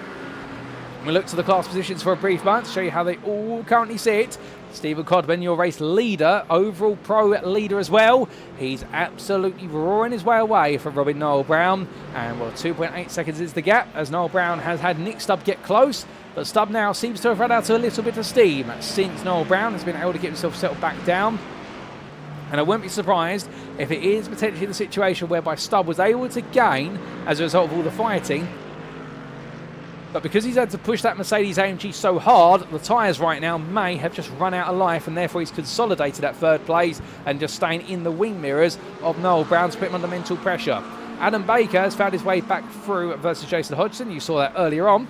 we look to the class positions for a brief moment to show you how they all currently sit. Steven Codman, your race leader, overall pro leader as well. He's absolutely roaring his way away from Robin Noel Brown. And, well, 2.8 seconds is the gap, as Noel Brown has had Nick Stubb get close. But Stubb now seems to have run out a little bit of steam since Noel Brown has been able to get himself settled back down. And I wouldn't be surprised if it is potentially the situation whereby Stubb was able to gain as a result of all the fighting. But because he's had to push that Mercedes AMG so hard, the tyres right now may have just run out of life, and therefore he's consolidated that 3rd place and just staying in the wing mirrors of Noel Brown to put him under mental pressure. Adam Baker has found his way back through versus Jason Hodgson. You saw that earlier on.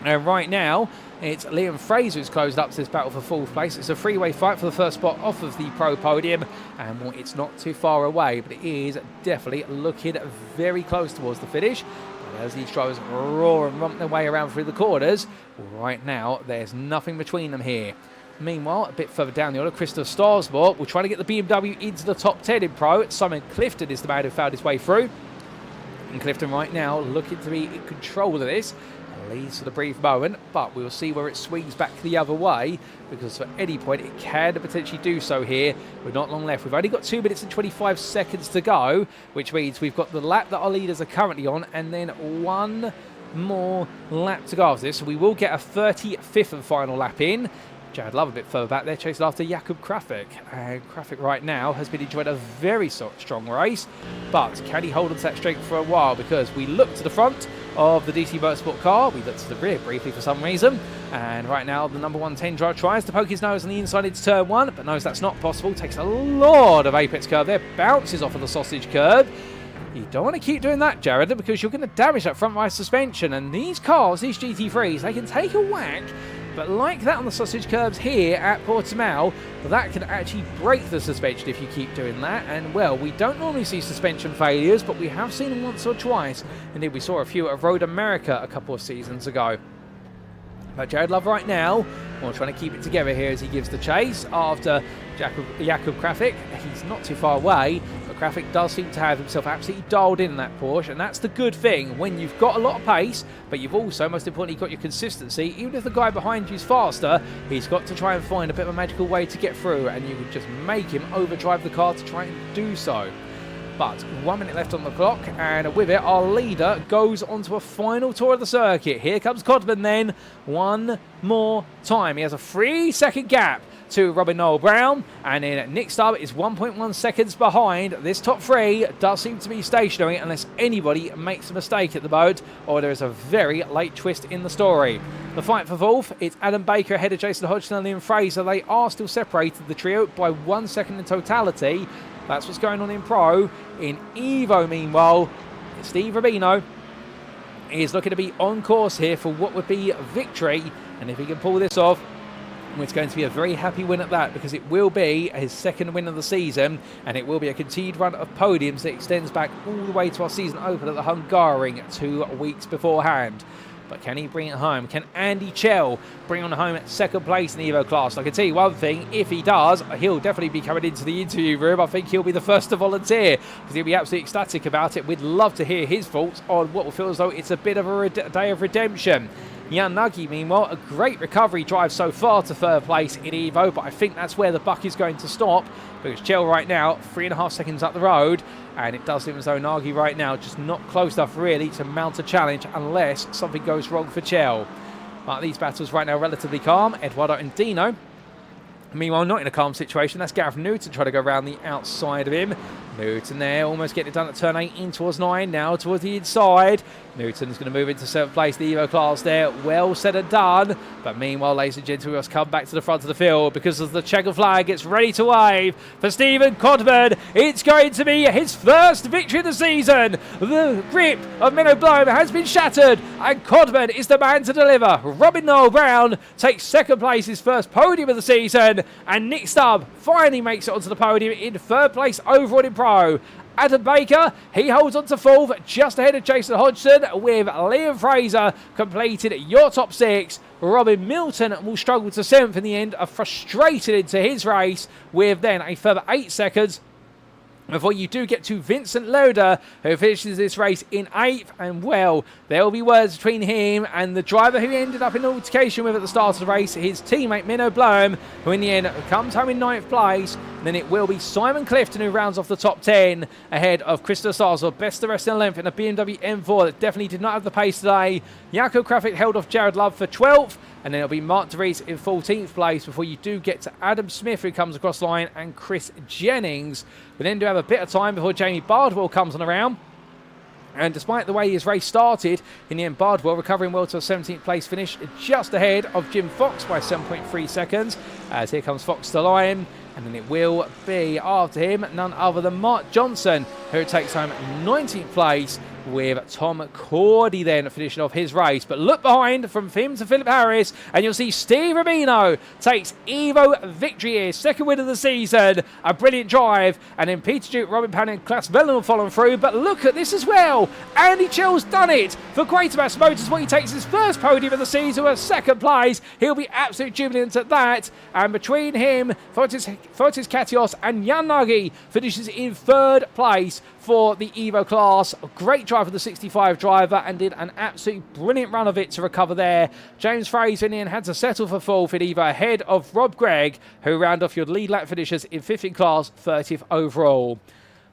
And right now, it's Liam Fraser who's closed up to this battle for 4th place. It's a three-way fight for the first spot off of the pro podium, and well, it's not too far away, but it is definitely looking very close towards the finish. And as these drivers roar and romp their way around through the corners, right now, there's nothing between them here. Meanwhile, a bit further down the order, Christoph Starsborg will try to get the BMW into the top 10 in pro. Simon Clifton is the man who found his way through. And Clifton right now looking to be in control of this. Leads for the brief moment, but we'll see where it swings back the other way, because for any point it can potentially do so here with not long left. We've only got 2 minutes and 25 seconds to go, which means we've got the lap that our leaders are currently on, and then one more lap to go after this. So we will get a 35th and final lap in. Jared Love a bit further back there, chasing after Jakub Krafik. And Krafik right now has been enjoying a very strong race, but can he hold on to that strength for a while? Because we look to the front of the DC Motorsport car, we look to the rear briefly for some reason, and right now the number 110 driver tries to poke his nose on the inside into turn 1, but knows that's not possible. Takes a lot of apex curve there, bounces off of the sausage curb. You don't want to keep doing that, Jared, because you're going to damage that front right suspension, and these cars, these GT3s, they can take a whack, but like that on the sausage curbs here at Portimão, that can actually break the suspension if you keep doing that. And, well, we don't normally see suspension failures, but we have seen them once or twice. Indeed, we saw a few at Road America a couple of seasons ago. But Jared Love right now Well, trying to keep it together here as he gives the chase after Jakub Krafik. He's not too far away, but Krafik does seem to have himself absolutely dialed in that Porsche, and that's the good thing when you've got a lot of pace, but you've also, most importantly, got your consistency. Even if the guy behind you is faster, he's got to try and find a bit of a magical way to get through, and you can just make him overdrive the car to try and do so. But 1 minute left on the clock, and with it, our leader goes on to a final tour of the circuit. Here comes Codman then, one more time. He has a 3-second gap to Meno Bloem, and then Nick Stubb is 1.1 seconds behind. This top three does seem to be stationary unless anybody makes a mistake at the boat, or there is a very late twist in the story. The fight for fourth, it's Adam Baker ahead of Jason Hodgson and Liam Fraser. They are still separated, the trio, by 1 second in totality. That's what's going on in Pro. In Evo, meanwhile, Steve Rubino is looking to be on course here for what would be a victory. And if he can pull this off, it's going to be a very happy win at that, because it will be his second win of the season, and it will be a continued run of podiums that extends back all the way to our season open at the Hungaroring 2 weeks beforehand. But can he bring it home? Can Andy Chell bring on home second place in the Evo class? I can tell you one thing, if he does, he'll definitely be coming into the interview room. I think he'll be the first to volunteer, because he'll be absolutely ecstatic about it. We'd love to hear his thoughts on what will feel as though it's a bit of a day of redemption. Jan Nagy, meanwhile, a great recovery drive so far to third place in Evo, but I think that's where the buck is going to stop, because Chell right now, 3.5 seconds up the road, and it does seem as though Nagy right now just not close enough really to mount a challenge unless something goes wrong for Chell. But these battles right now are relatively calm. Eduardo and Dino, meanwhile, not in a calm situation. That's Gareth Newton trying to go around the outside of him. Newton there, almost getting it done at turn 8 in towards 9, now towards the inside. Newton's going to move into 7th place, the Evo class there. Well said and done. But meanwhile, ladies and gentlemen, we must come back to the front of the field, because as the checker flag gets ready to wave for Steven Codman, it's going to be his first victory of the season. The grip of Meno Bloem has been shattered, and Codman is the man to deliver. Meno Bloem takes second place, his first podium of the season, and Nick Stubb finally makes it onto the podium in third place overall in Pro. Adam Baker, he holds on to fourth, just ahead of Jason Hodgson, with Liam Fraser completed your top 6. Robin Milton will struggle to 7th in the end, frustrated into his race, with then a further 8 seconds before you do get to Vincent Lodder, who finishes this race in 8th. And well, there will be words between him and the driver who he ended up in altercation with at the start of the race, his teammate Meno Bloem, who in the end comes home in 9th place. Then it will be Simon Clifton who rounds off the top 10 ahead of Christopher Starzl, best the rest in length in a BMW M4 that definitely did not have the pace today. Jakub Krafik held off Jared Love for 12th. And then it'll be Mark DeVries in 14th place before you do get to Adam Smith, who comes across the line, and Chris Jennings. We then do have a bit of time before Jamie Bardwell comes on around. And despite the way his race started, in the end, Bardwell recovering well to a 17th place finish, just ahead of Jim Fox by 7.3 seconds. As here comes Fox to line. And then it will be after him none other than Mark Johnson, who takes home 19th place, with Tom Cordy then finishing off his race. But look behind from him to Philip Harris, and you'll see Steve Rubino takes Evo victory here, second win of the season. A brilliant drive, and then Peter Duke, Robin Pan and Klaas Vellen will follow through. But look at this as well. Andy Chell's done it for Greater Mass Motorsport. He takes his first podium of the season with second place. He'll be absolutely jubilant at that. And between him, Fotis Katios and Jan Nagy finishes in third place for the Evo class. A great drive for the 65 driver, and did an absolutely brilliant run of it to recover there. James Fraser in the end had to settle for fourth in Evo ahead of Rob Gregg, who round off your lead lap finishers in 5th in class, 30th overall.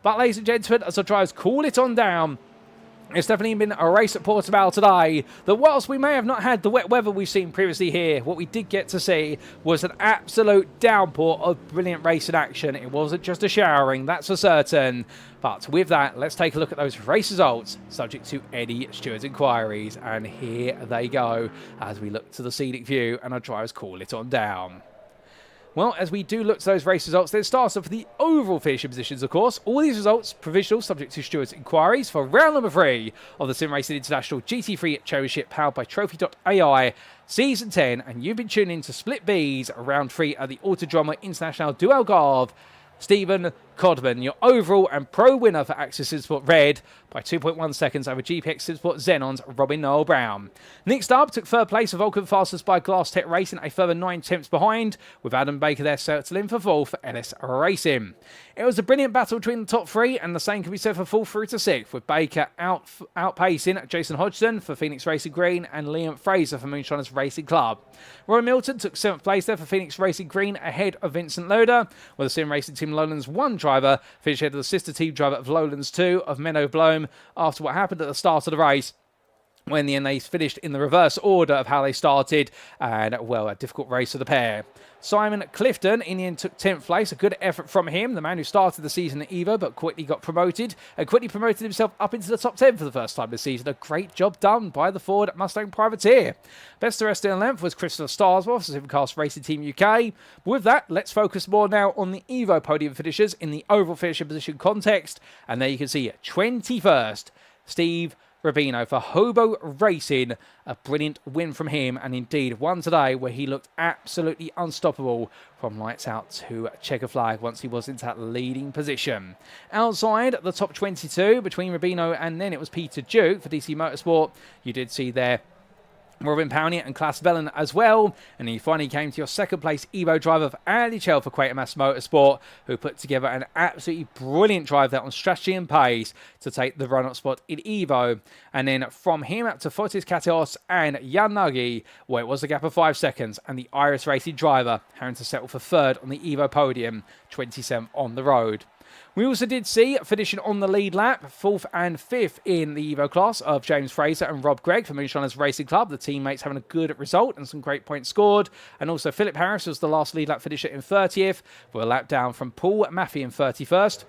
But ladies and gentlemen, as the drivers cool it on down, it's definitely been a race at Portimão today that, whilst we may have not had the wet weather we've seen previously here, what we did get to see was an absolute downpour of brilliant racing action. It wasn't just a showering, that's for certain. But with that, let's take a look at those race results subject to Eddie Stewart's inquiries. And here they go as we look to the scenic view and our drivers cool it on down. Well, as we do look to those race results, let's start off with the overall finishing positions, of course. All these results provisional, subject to Stewart's inquiries, for round number 3 of the SimRacing International GT3 Championship, powered by Trophy.ai, Season 10. And you've been tuning in to Split B's, round 3 at the Autodromo International do Algarve. Steven Codman, your overall and pro winner for Axis Zandvoort Red by 2.1 seconds over GPX Zandvoort Xenon's Menno Bloem. Next up, took third place for Vulcan Fastest by Glass Tech Racing, a further 9 tenths behind, with Adam Baker there settling for fourth for LS Racing. It was a brilliant battle between the top three, and the same can be said for fourth through to sixth, with Baker outpacing Jason Hodgson for Phoenix Racing Green and Liam Fraser for Moonshiners Racing Club. Roy Milton took 7th place there for Phoenix Racing Green ahead of Vincent Lodder, while the Sim Racing Team Lowlands 1 driver finished ahead of the sister team driver of Lowlands 2 of Menno Bloem after what happened at the start of the race, when they finished in the reverse order of how they started, and, well, a difficult race for the pair. Simon Clifton in the end took 10th place, a good effort from him, the man who started the season at Evo but quickly got promoted, and quickly promoted himself up into the top 10 for the first time this season. A great job done by the Ford Mustang Privateer. Best of the rest in length was Christopher Starsworth for Simcast Racing Team UK. But with that, let's focus more now on the Evo podium finishers in the overall finishing position context, and there you can see 21st, Steve Rubino for Hobo Racing. A brilliant win from him, and indeed one today where he looked absolutely unstoppable from lights out to checker flag once he was into that leading position. Outside the top 22 between Rubino and then it was Peter Duke for DC Motorsport, you did see there Robin Pownier and Klaas Vellen as well, and he finally came to your second place Evo driver of Andy Chell for Quatermass Motorsport, who put together an absolutely brilliant drive there on strategy and pace to take the run-up spot in Evo. And then from him up to Fotis Kateos and Jan Nagy, where it was a gap of 5 seconds, and the Iris Racing driver having to settle for third on the Evo podium, 27th on the road. We also did see, finishing on the lead lap, 4th and 5th in the Evo class of James Fraser and Rob Gregg for Moonshiners Racing Club. The teammates having a good result and some great points scored. And also Philip Harris was the last lead lap finisher in 30th, with a lap down from Paul Maffey in 31st.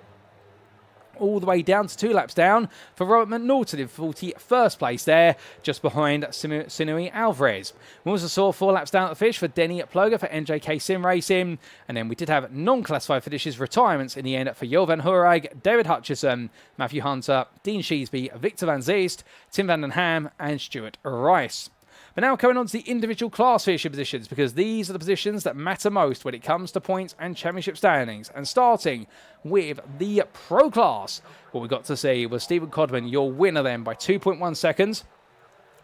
All the way down to 2 laps down for Robert McNaughton in 41st place there, just behind Sinui Alvarez. We also saw 4 laps down at the finish for Denny Ploger for NJK Sim Racing, and then we did have non-classified finishes, retirements in the end for Jovan Hurag, David Hutchison, Matthew Hunter, Dean Sheesby, Victor Van Zeest, Tim Van den Ham, and Stuart Rice. But now coming on to the individual class finishing positions, because these are the positions that matter most when it comes to points and championship standings. And starting with the pro class, what we got to see was Steven Codman, your winner then by 2.1 seconds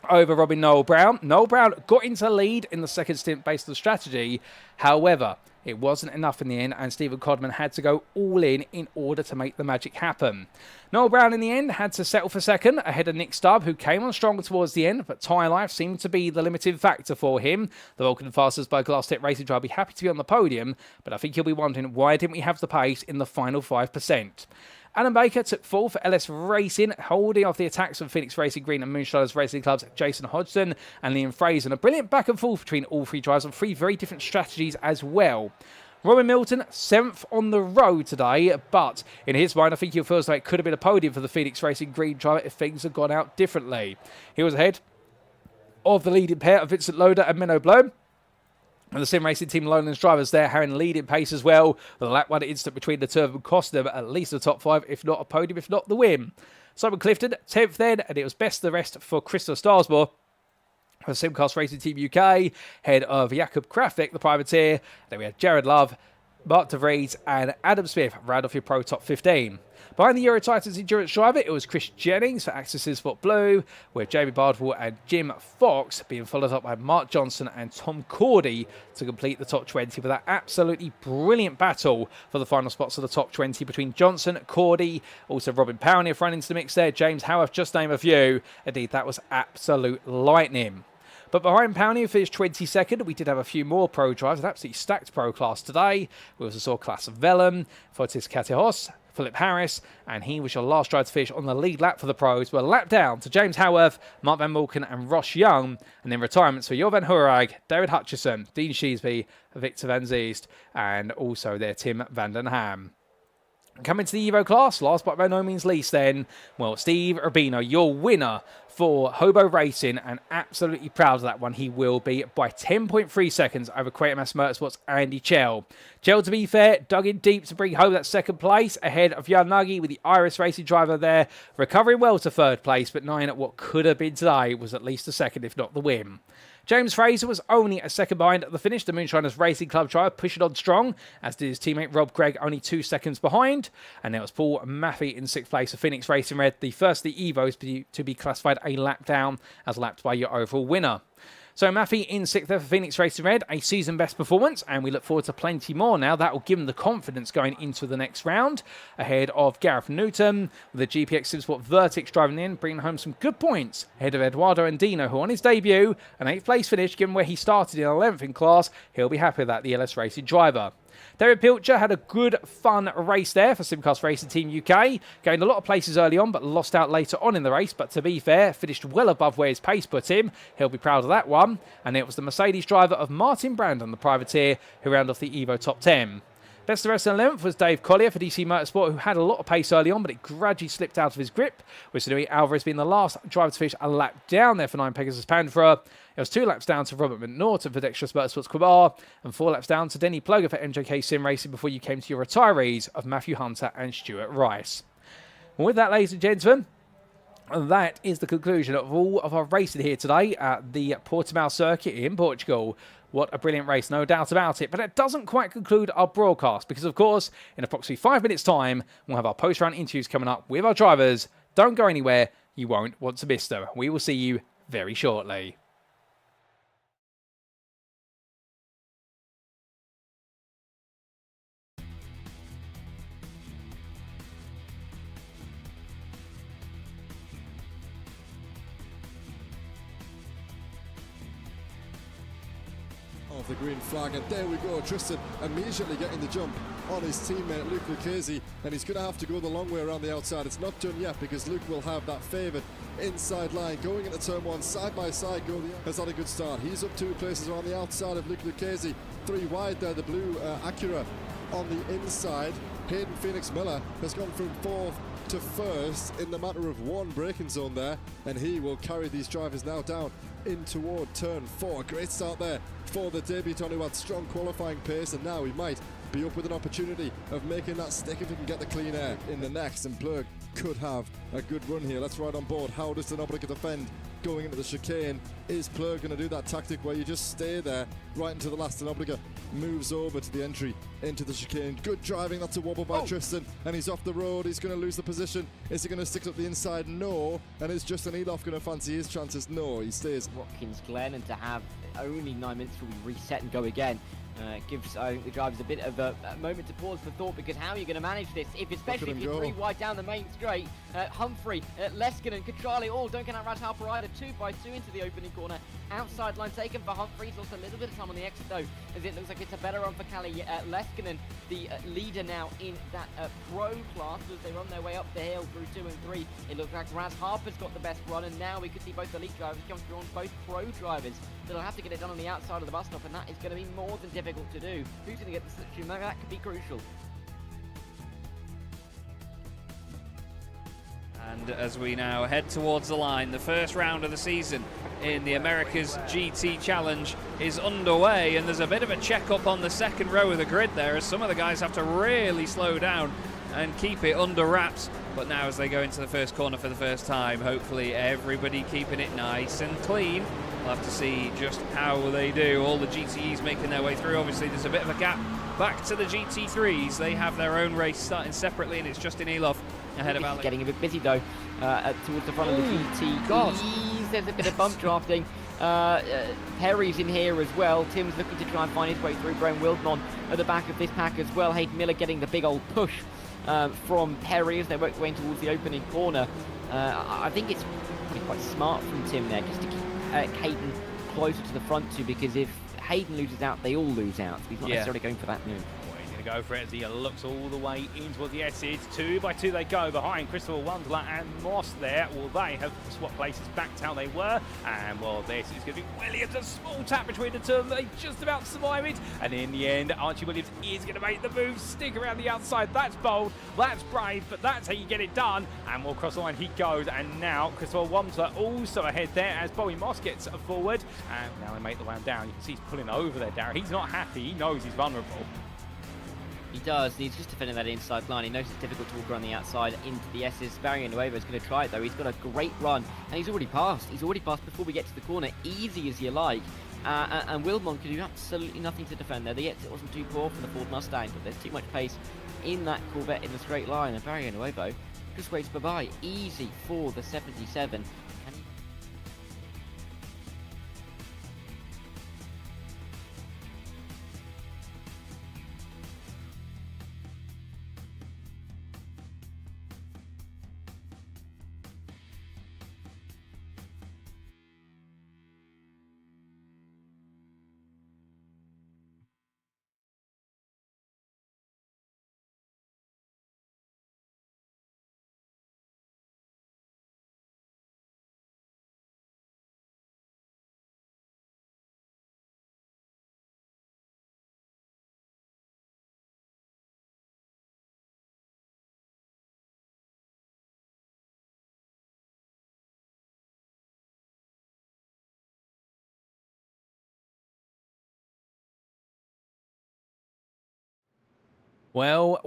over Noel Brown. Noel Brown got into lead in the second stint based on strategy. However, it wasn't enough in the end, and Steven Codman had to go all in order to make the magic happen. Noel Brown in the end had to settle for second ahead of Nick Stubb, who came on strong towards the end, but tyre life seemed to be the limiting factor for him. The Vulcan Fastest by Glass Tech Racing driver will be happy to be on the podium, but I think he'll be wondering why didn't we have the pace in the final 5%. Alan Baker took 4th for LS Racing, holding off the attacks of Phoenix Racing Green and Moonshiners Racing Club's Jason Hodgson and Liam Fraser. A brilliant back and forth between all 3 drivers on 3 very different strategies as well. Robin Milton, 7th on the road today, but in his mind, I think he feels like it could have been a podium for the Phoenix Racing Green driver if things had gone out differently. He was ahead of the leading pair of Vincent Lodder and Meno Bloem, and the Sim Racing Team Lowlands drivers there having leading pace as well. The lap 1 instant between the two of them cost them at least the top 5, if not a podium, if not the win. Simon Clifton, 10th then, and it was best of the rest for Christopher Starsworth for Simcast Racing Team UK, head of Jakob Krafik, the privateer. Then we had Jared Love, Mark De Vries, and Adam Smith round off your pro top 15. Behind the Euro Titans endurance driver, it was Chris Jennings for Axis Zandvoort Blue, with Jamie Bardwell and Jim Fox being followed up by Mark Johnson and Tom Cordy to complete the top 20 with that absolutely brilliant battle for the final spots of the top 20 between Johnson, Cordy, also Robin Pownier thrown into the mix there, James Howarth, just name a few. Indeed, that was absolute lightning. But behind Pownier finished 22nd, we did have a few more pro drives, an absolutely stacked pro class today. We also saw Klaas Vellen, Fotis Kateos, Philip Harris, and he was your last driver to finish on the lead lap for the pros, with a lap down to James Howarth, Mark Van Mulken and Ross Young, and then retirements for Jovan Hurag, David Hutchison, Dean Sheesby, Victor Van Zeest, and also their Tim Van den Ham. Coming to the Evo class, last but by no means least then, well, Steve Urbino, your winner for Hobo Racing, and absolutely proud of that one he will be by 10.3 seconds over Quatermass Motorsports' Andy Chell. Chell, to be fair, dug in deep to bring home that second place ahead of Jan Nagy with the Iris Racing driver there, recovering well to third place, but 9 at what could have been today was at least a second, if not the win. James Fraser was only a second behind at the finish. The Moonshiners Racing Club driver pushed it on strong, as did his teammate Rob Gregg, only 2 seconds behind. And there was Paul Maffey in 6th place of Phoenix Racing Red, the first of the Evos to be classified a lap down, as lapped by your overall winner. So Maffey in 6th there for Phoenix Racing Red, a season best performance, and we look forward to plenty more now. That will give him the confidence going into the next round, ahead of Gareth Newton, with the GPX SimSport Vertex driving in, bringing home some good points, ahead of Eduardo Andino, who on his debut, an 8th place finish, given where he started in 11th in class, he'll be happy with that, the LS Racing driver. David Pilcher had a good, fun race there for Simcast Racing Team UK. Gained a lot of places early on, but lost out later on in the race. But to be fair, finished well above where his pace put him. He'll be proud of that one. And it was the Mercedes driver of Martin Brandon, the privateer, who rounded off the Evo top 10. Best of the rest in 11th was Dave Collier for DC Motorsport, who had a lot of pace early on, but it gradually slipped out of his grip, with Senui Alvarez being the last driver to finish a lap down there for 9 Pegasus Panthera. It was 2 laps down to Robert McNaughton for Dexterous Motorsports Quebar, and 4 laps down to Denny Plugger for MJK Sim Racing before you came to your retirees of Matthew Hunter and Stuart Rice. And with that, ladies and gentlemen, that is the conclusion of all of our racing here today at the Portimão Circuit in Portugal. What a brilliant race, no doubt about it. But it doesn't quite conclude our broadcast because, of course, in approximately 5 minutes' time, we'll have our post-round interviews coming up with our drivers. Don't go anywhere. You won't want to miss them. We will see you very shortly. Of the green flag, and there we go. Tristan immediately getting the jump on his teammate Luke Lucchese, and he's going to have to go the long way around the outside. It's not done yet because Luke will have that favoured inside line going into turn 1 side by side. Has had a good start. He's up 2 places around the outside of Luke Lucchese, 3 wide there. The blue Acura on the inside. Hayden Phoenix Miller has gone from 4th to 1st in the matter of 1 braking zone there, and he will carry these drivers now down in toward turn 4. Great start there for the debutant who had strong qualifying pace, and now he might be up with an opportunity of making that stick if he can get the clean air in the next, and Blurg could have a good run here. Let's ride on board. How does the Obliga defend going into the chicane? Is Plurg going to do that tactic where you just stay there right until the last Obliga moves over to the entry into the chicane? Good driving. That's a wobble by Tristan, and he's off the road. He's going to lose the position. Is he going to stick up the inside? No. And is Justin Eloff going to fancy his chances? No, he stays. Watkins Glen, and to have only 9 minutes till we reset and go again gives, I think, the drivers a bit of a moment to pause for thought, because how are you going to manage this, especially if you're 3 wide down the main straight? Humphrey, Leskinen, Catrali, all don't get out Raj Parada 2x2 into the opening corner. Outside line taken for Humphrey. He's also a little bit of time on the exit though, as it looks like it's a better run for Cali Leskinen, the leader now in that pro class, as they run their way up the hill through 2 and 3. It looks like Raz Harper's got the best run, and now we could see both elite drivers come through on both pro drivers. They'll have to get it done on the outside of the bus stop, and that is going to be more than difficult to do. Who's going to get the slipstream? That could be crucial. And as we now head towards the line, the first round of the season in the America's GT Challenge is underway, and there's a bit of a check-up on the second row of the grid there, as some of the guys have to really slow down and keep it under wraps. But now as they go into the first corner for the first time, hopefully everybody keeping it nice and clean. We'll have to see just how they do. All the GTEs making their way through. Obviously there's a bit of a gap back to the GT3s. They have their own race starting separately, and it's Justin Eloff ahead of Alex. Getting a bit busy though towards the front of the GT. There's a bit of bump drafting. Perry's in here as well. Tim's looking to try and find his way through. Brian Wildmon at the back of this pack as well. Hayden Miller getting the big old push from Perry as they work their way towards the opening corner. I think it's probably quite smart from Tim there just to keep Hayden closer to the front too, because if Hayden loses out, they all lose out. So he's not necessarily going for that move. To go for it as he looks all the way in towards the exit. 2 by 2 they go behind Christopher Wandler and Moss there. Well, they have swapped places back to how they were, and well, this is going to be Williams. A small tap between the two of them. They just about survive it, and in the end Archie Williams is going to make the move, stick around the outside. That's bold, that's brave, but that's how you get it done. And well, cross the line he goes, and now Christopher Wandler also ahead there as Bowie Moss gets forward, and now they make the way down. You can see he's pulling over there, Darren. He's not happy, he knows he's vulnerable. He does. He's just defending that inside line. He knows it's difficult to walk around the outside into the S's. Villanueva is going to try it though. He's got a great run, and he's already passed. He's already passed before we get to the corner. Easy as you like. And Wilmot could do absolutely nothing to defend there. The exit wasn't too poor from the Ford Mustang, but there's too much pace in that Corvette in the straight line. And Villanueva just waits bye-bye. Easy for the 77. Well,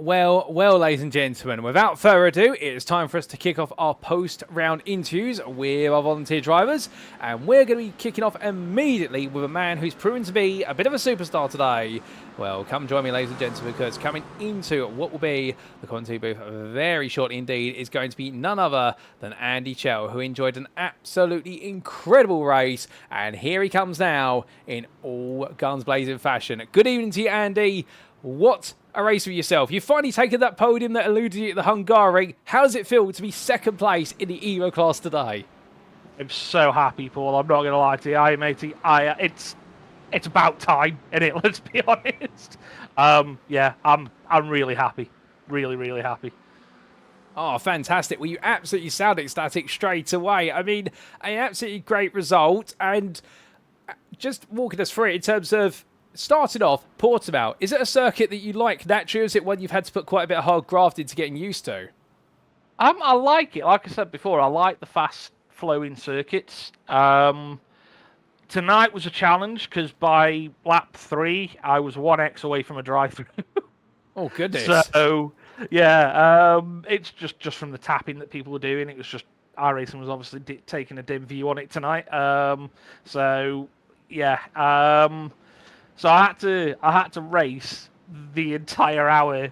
ladies and gentlemen, without further ado, it is time for us to kick off our post-round interviews with our volunteer drivers, and we're going to be kicking off immediately with a man who's proven to be a bit of a superstar today. Well, come join me, ladies and gentlemen, because coming into what will be the commentary booth very shortly indeed is going to be none other than Andy Chell, who enjoyed an absolutely incredible race, and here he comes now in all guns blazing fashion. Good evening to you, Andy. What a race for yourself. You've finally taken that podium that eluded you at the Hungary. How does it feel to be second place in the Evo class today? I'm so happy, Paul. I'm not going to lie to you, matey. It's about time, isn't it? Let's be honest. Yeah, I'm really happy. Really happy. Oh, fantastic. Well, you absolutely sound ecstatic straight away. I mean, an absolutely great result. And just walking us through it in terms of starting off, Portimão, is it a circuit that you like naturally, or is it one you've had to put quite a bit of hard graft into getting used to? I like it. Like I said before, I like the fast-flowing circuits. Tonight was a challenge because by lap 3, I was 1x away from a drive-through. Oh, goodness. So, yeah, it's just from the tapping that people were doing. It was just, iRacing was obviously taking a dim view on it tonight. So, yeah. So I had to race the entire hour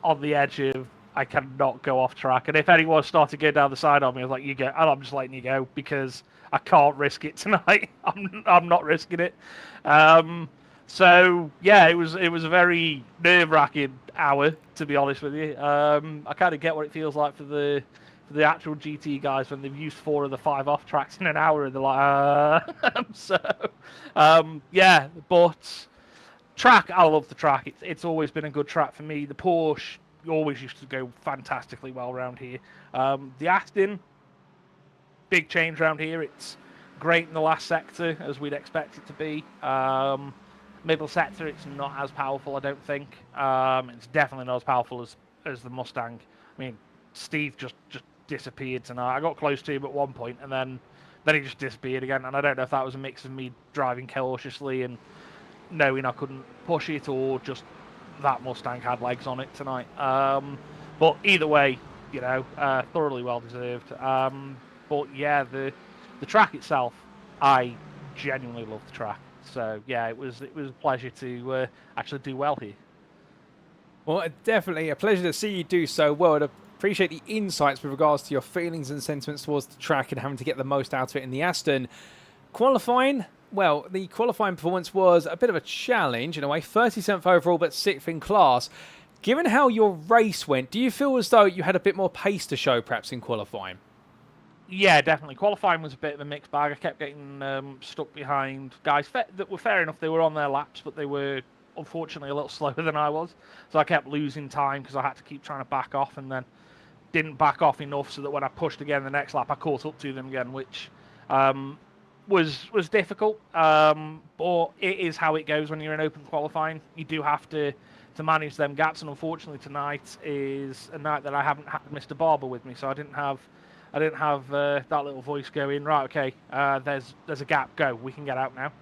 on the edge of I cannot go off track. And if anyone started to go down the side of me, I was like, you go, and I'm just letting you go because I can't risk it tonight. I'm not risking it. So yeah, it was a very nerve-wracking hour, to be honest with you. I kind of get what it feels like for the actual GT guys when they've used 4 of the 5 off tracks in an hour and they're like, yeah, but track, I love the track. It's always been a good track for me. The Porsche always used to go fantastically well around here. The Aston, big change around here. It's great in the last sector as we'd expect it to be. Middle sector, it's not as powerful, I don't think. It's definitely not as powerful as the Mustang. I mean, Steve just disappeared tonight. I got close to him at one point, and then he just disappeared again. And I don't know if that was a mix of me driving cautiously and knowing I couldn't push it, or just that Mustang had legs on it tonight. But either way, thoroughly well deserved. But yeah, the track itself, I genuinely love the track. So yeah, it was a pleasure to actually do well here. Well, definitely a pleasure to see you do so well. And appreciate the insights with regards to your feelings and sentiments towards the track and having to get the most out of it in the Aston. Qualifying, well, the qualifying performance was a bit of a challenge in a way. 37th overall, but 6th in class. Given how your race went, do you feel as though you had a bit more pace to show perhaps in qualifying? Yeah, definitely. Qualifying was a bit of a mixed bag. I kept getting stuck behind guys that were fair enough. They were on their laps, but they were unfortunately a little slower than I was. So I kept losing time because I had to keep trying to back off, and then didn't back off enough so that when I pushed again the next lap, I caught up to them again, which was difficult. But it is how it goes when you're in open qualifying. You do have to manage them gaps, and unfortunately tonight is a night that I haven't had Mr. Barber with me, so I didn't have that little voice going, right, okay, there's a gap, go, we can get out now.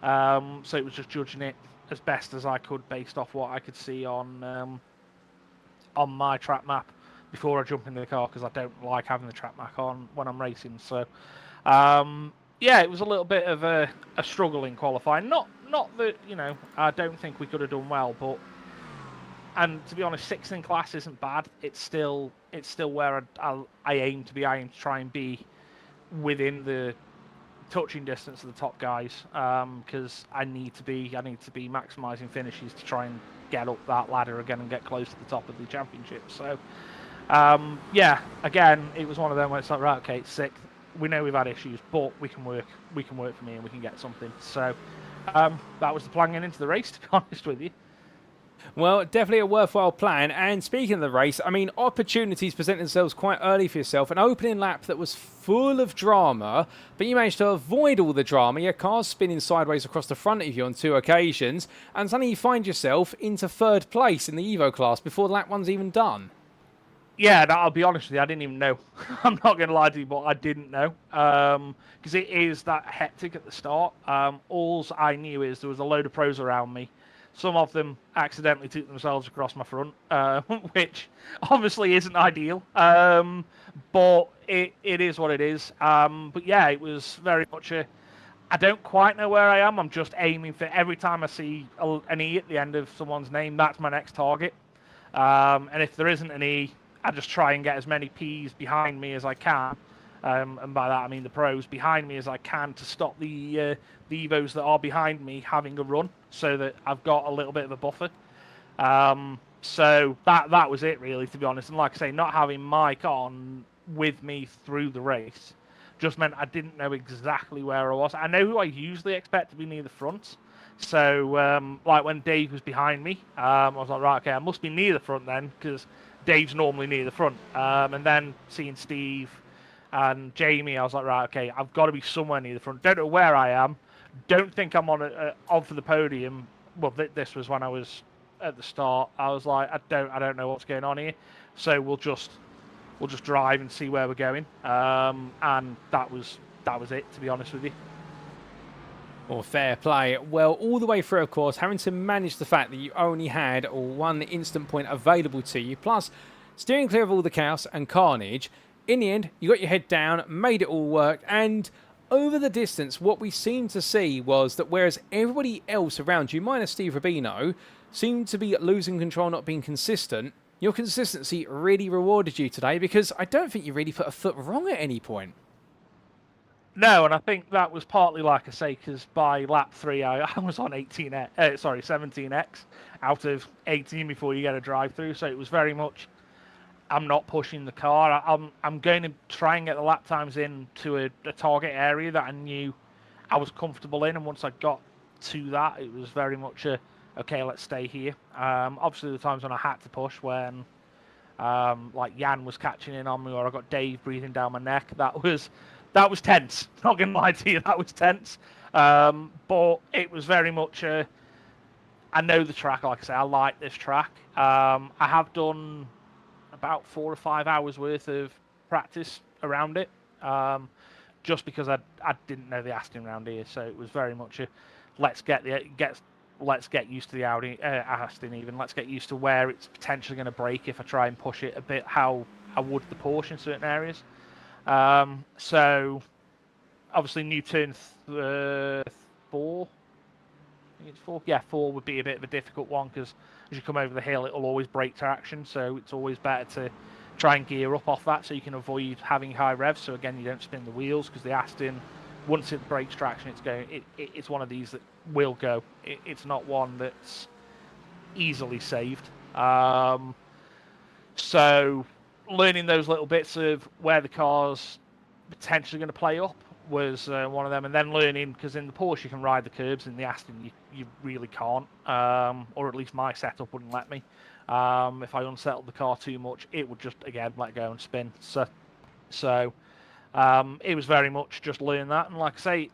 So it was just judging it as best as I could based off what I could see on my track map before I jump into the car, because I don't like having the track map on when I'm racing. So yeah, it was a little bit of a struggle in qualifying. Not that, I don't think we could have done well, but, and to be honest, sixth in class isn't bad. It's still where I aim to be. I aim to try and be within the touching distance of the top guys, because I need to be maximising finishes to try and get up that ladder again and get close to the top of the championship. So yeah, again, it was one of them where it's like, right, okay, it's sixth. We know we've had issues, but we can work for me and we can get something. So that was the plan going into the race, to be honest with you. Well, definitely a worthwhile plan. And speaking of the race, I mean, opportunities present themselves quite early for yourself. An opening lap that was full of drama, but you managed to avoid all the drama. Your car's spinning sideways across the front of you on 2 occasions, and suddenly you find yourself into 3rd place in the Evo class before lap 1's even done. Yeah, I'll be honest with you, I didn't even know. I'm not going to lie to you, but I didn't know. Because it is that hectic at the start. All I knew is there was a load of pros around me. Some of them accidentally took themselves across my front, which obviously isn't ideal. But it is what it is. But yeah, it was very much I don't quite know where I am. I'm just aiming for, every time I see an E at the end of someone's name, that's my next target. And if there isn't an E, I just try and get as many P's behind me as I can, and by that I mean the pros behind me as I can, to stop the Evos that are behind me having a run, so that I've got a little bit of a buffer. So that was it really, to be honest. And like I say, not having Mike on with me through the race just meant I didn't know exactly where I was. I know who I usually expect to be near the front. So like when Dave was behind me, I was like, right, okay, I must be near the front then, because Dave's normally near the front. And then seeing Steve and Jamie, I was like, right, okay, I've got to be somewhere near the front. Don't know where I am. Don't think I'm on for the podium. Well, this was when I was at the start. I was like, I don't know what's going on here. So we'll just drive and see where we're going. And that was it, to be honest with you. Or fair play. Well, all the way through, of course, having to manage the fact that you only had 1 instant point available to you, plus steering clear of all the chaos and carnage. In the end, you got your head down, made it all work, and over the distance, what we seemed to see was that whereas everybody else around you, minus Steve Rubino, seemed to be losing control, not being consistent, your consistency really rewarded you today, because I don't think you really put a foot wrong at any point. No, and I think that was partly, like I say, because by lap 3 I was on 17x out of 18 before you get a drive-through. So it was very much, I'm not pushing the car. I'm going to try and get the lap times into a target area that I knew I was comfortable in. And once I got to that, it was very much okay, let's stay here. Obviously, the times when I had to push, when like Jan was catching in on me, or I got Dave breathing down my neck, that was tense. Not going to lie to you, that was tense. But it was very much, I know the track, like I say, I like this track. I have done about 4 or 5 hours worth of practice around it, just because I didn't know the Aston around here. So it was very much let's get used to the Audi, Aston even. Let's get used to where it's potentially going to break if I try and push it a bit, how I would the Porsche in certain areas. So obviously new turn 4. I think it's 4. Yeah, 4 would be a bit of a difficult one, because as you come over the hill, it'll always break traction. So it's always better to try and gear up off that, so you can avoid having high revs. So again, you don't spin the wheels, because the Aston, once it breaks traction, it's one of these that will go. It's not one that's easily saved. So learning those little bits of where the car's potentially going to play up was one of them, and then learning, because in the Porsche you can ride the curbs, in the Aston you really can't, or at least my setup wouldn't let me. If I unsettled the car too much, it would just again let go and spin. So it was very much just learn that, and like I say,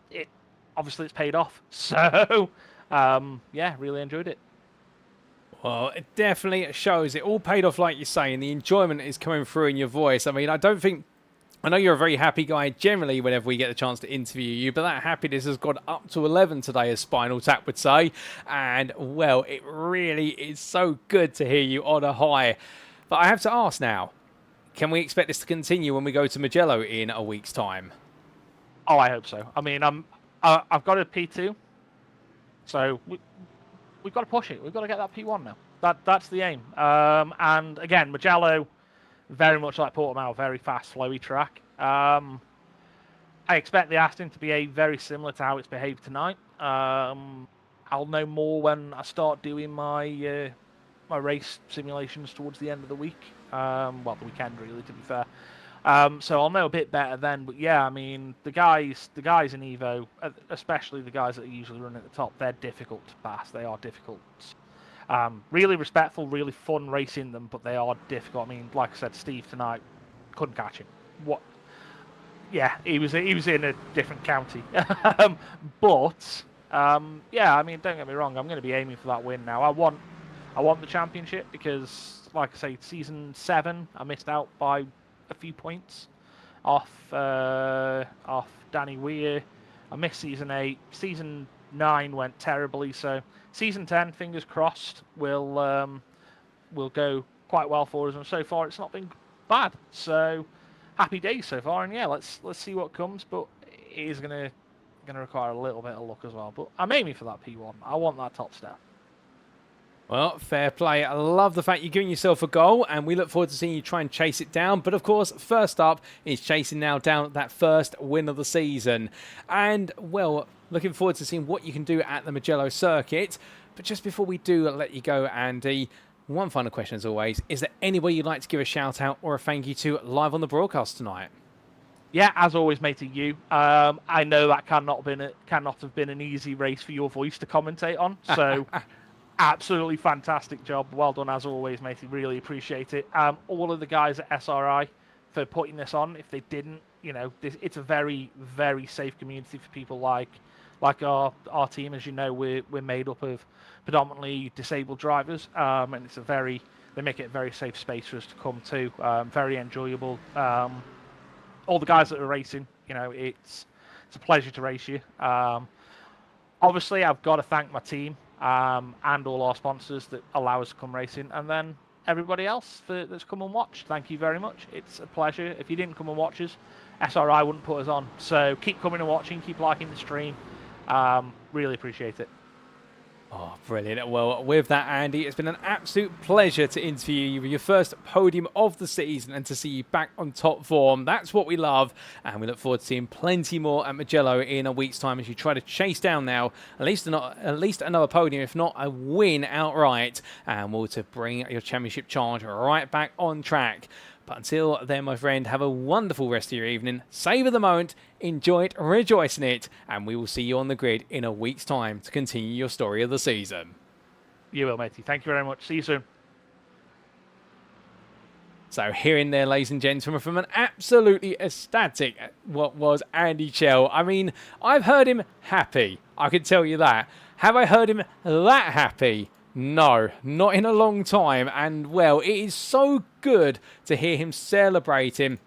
obviously it's paid off. So yeah, really enjoyed it. Well, it definitely shows. It all paid off, like you say, and the enjoyment is coming through in your voice. I mean, I don't think I know you're a very happy guy generally whenever we get the chance to interview you, but that happiness has gone up to 11 today, as Spinal Tap would say. And, well, it really is so good to hear you on a high. But I have to ask now, can we expect this to continue when we go to Mugello in a week's time? Oh, I hope so. I mean, I've got a P2, so we've got to push it. We've got to get that P1 now. That's the aim. And, again, Mugello, very much like Portimão, very fast, flowy track. I expect the Aston to behave very similar to how it's behaved tonight. I'll know more when I start doing my my race simulations towards the end of the week. Well, the weekend really, to be fair. So I'll know a bit better then. But yeah, I mean, the guys in Evo, especially the guys that are usually running at the top, they're difficult to pass. They are difficult. Really respectful, really fun racing them, but they are difficult. I mean, like I said, Steve tonight couldn't catch him. What? Yeah, he was in a different county. But yeah, I mean, don't get me wrong. I'm going to be aiming for that win now. I want the championship because, like I say, season 7 I missed out by a few points off Danny Weir. I missed season 8. Season 9 went terribly, so season 10, fingers crossed, will go quite well for us. And so far, it's not been bad. So happy days so far. And yeah, let's see what comes. But it is gonna require a little bit of luck as well. But I'm aiming for that P1. I want that top step. Well, fair play. I love the fact you're giving yourself a goal, and we look forward to seeing you try and chase it down. But, of course, first up is chasing now down that first win of the season. And, well, looking forward to seeing what you can do at the Mugello circuit. But just before we do let you go, Andy, one final question as always. Is there anybody you'd like to give a shout-out or a thank you to live on the broadcast tonight? Yeah, as always, matey, you. I know that cannot have been an easy race for your voice to commentate on, so... Absolutely fantastic job. Well done as always, matey. Really appreciate it. All of the guys at SRI for putting this on. If they didn't, you know, it's a very, very safe community for people like our team. As you know, we're made up of predominantly disabled drivers, and they make it a very safe space for us to come to. Very enjoyable. All the guys that are racing, you know, it's a pleasure to race you. Obviously, I've got to thank my team. And all our sponsors that allow us to come racing, and then everybody else that's come and watched. Thank you very much. It's a pleasure. If you didn't come and watch us, SRI wouldn't put us on. So keep coming and watching, keep liking the stream. Really appreciate it. Oh, brilliant. Well, with that, Andy, it's been an absolute pleasure to interview you with your first podium of the season and to see you back on top form. That's what we love, and we look forward to seeing plenty more at Mugello in a week's time as you try to chase down now at least another podium, if not a win outright, and we'll to bring your championship charge right back on track. But until then, my friend, have a wonderful rest of your evening. Savour the moment, enjoy it, rejoice in it, and we will see you on the grid in a week's time to continue your story of the season. You will, matey. Thank you very much. See you soon. So hearing there, ladies and gentlemen, from an absolutely ecstatic what was Andy Chell. I mean, I've heard him happy. I can tell you that. Have I heard him that happy? No, not in a long time. And, well, it is so good to hear him celebrating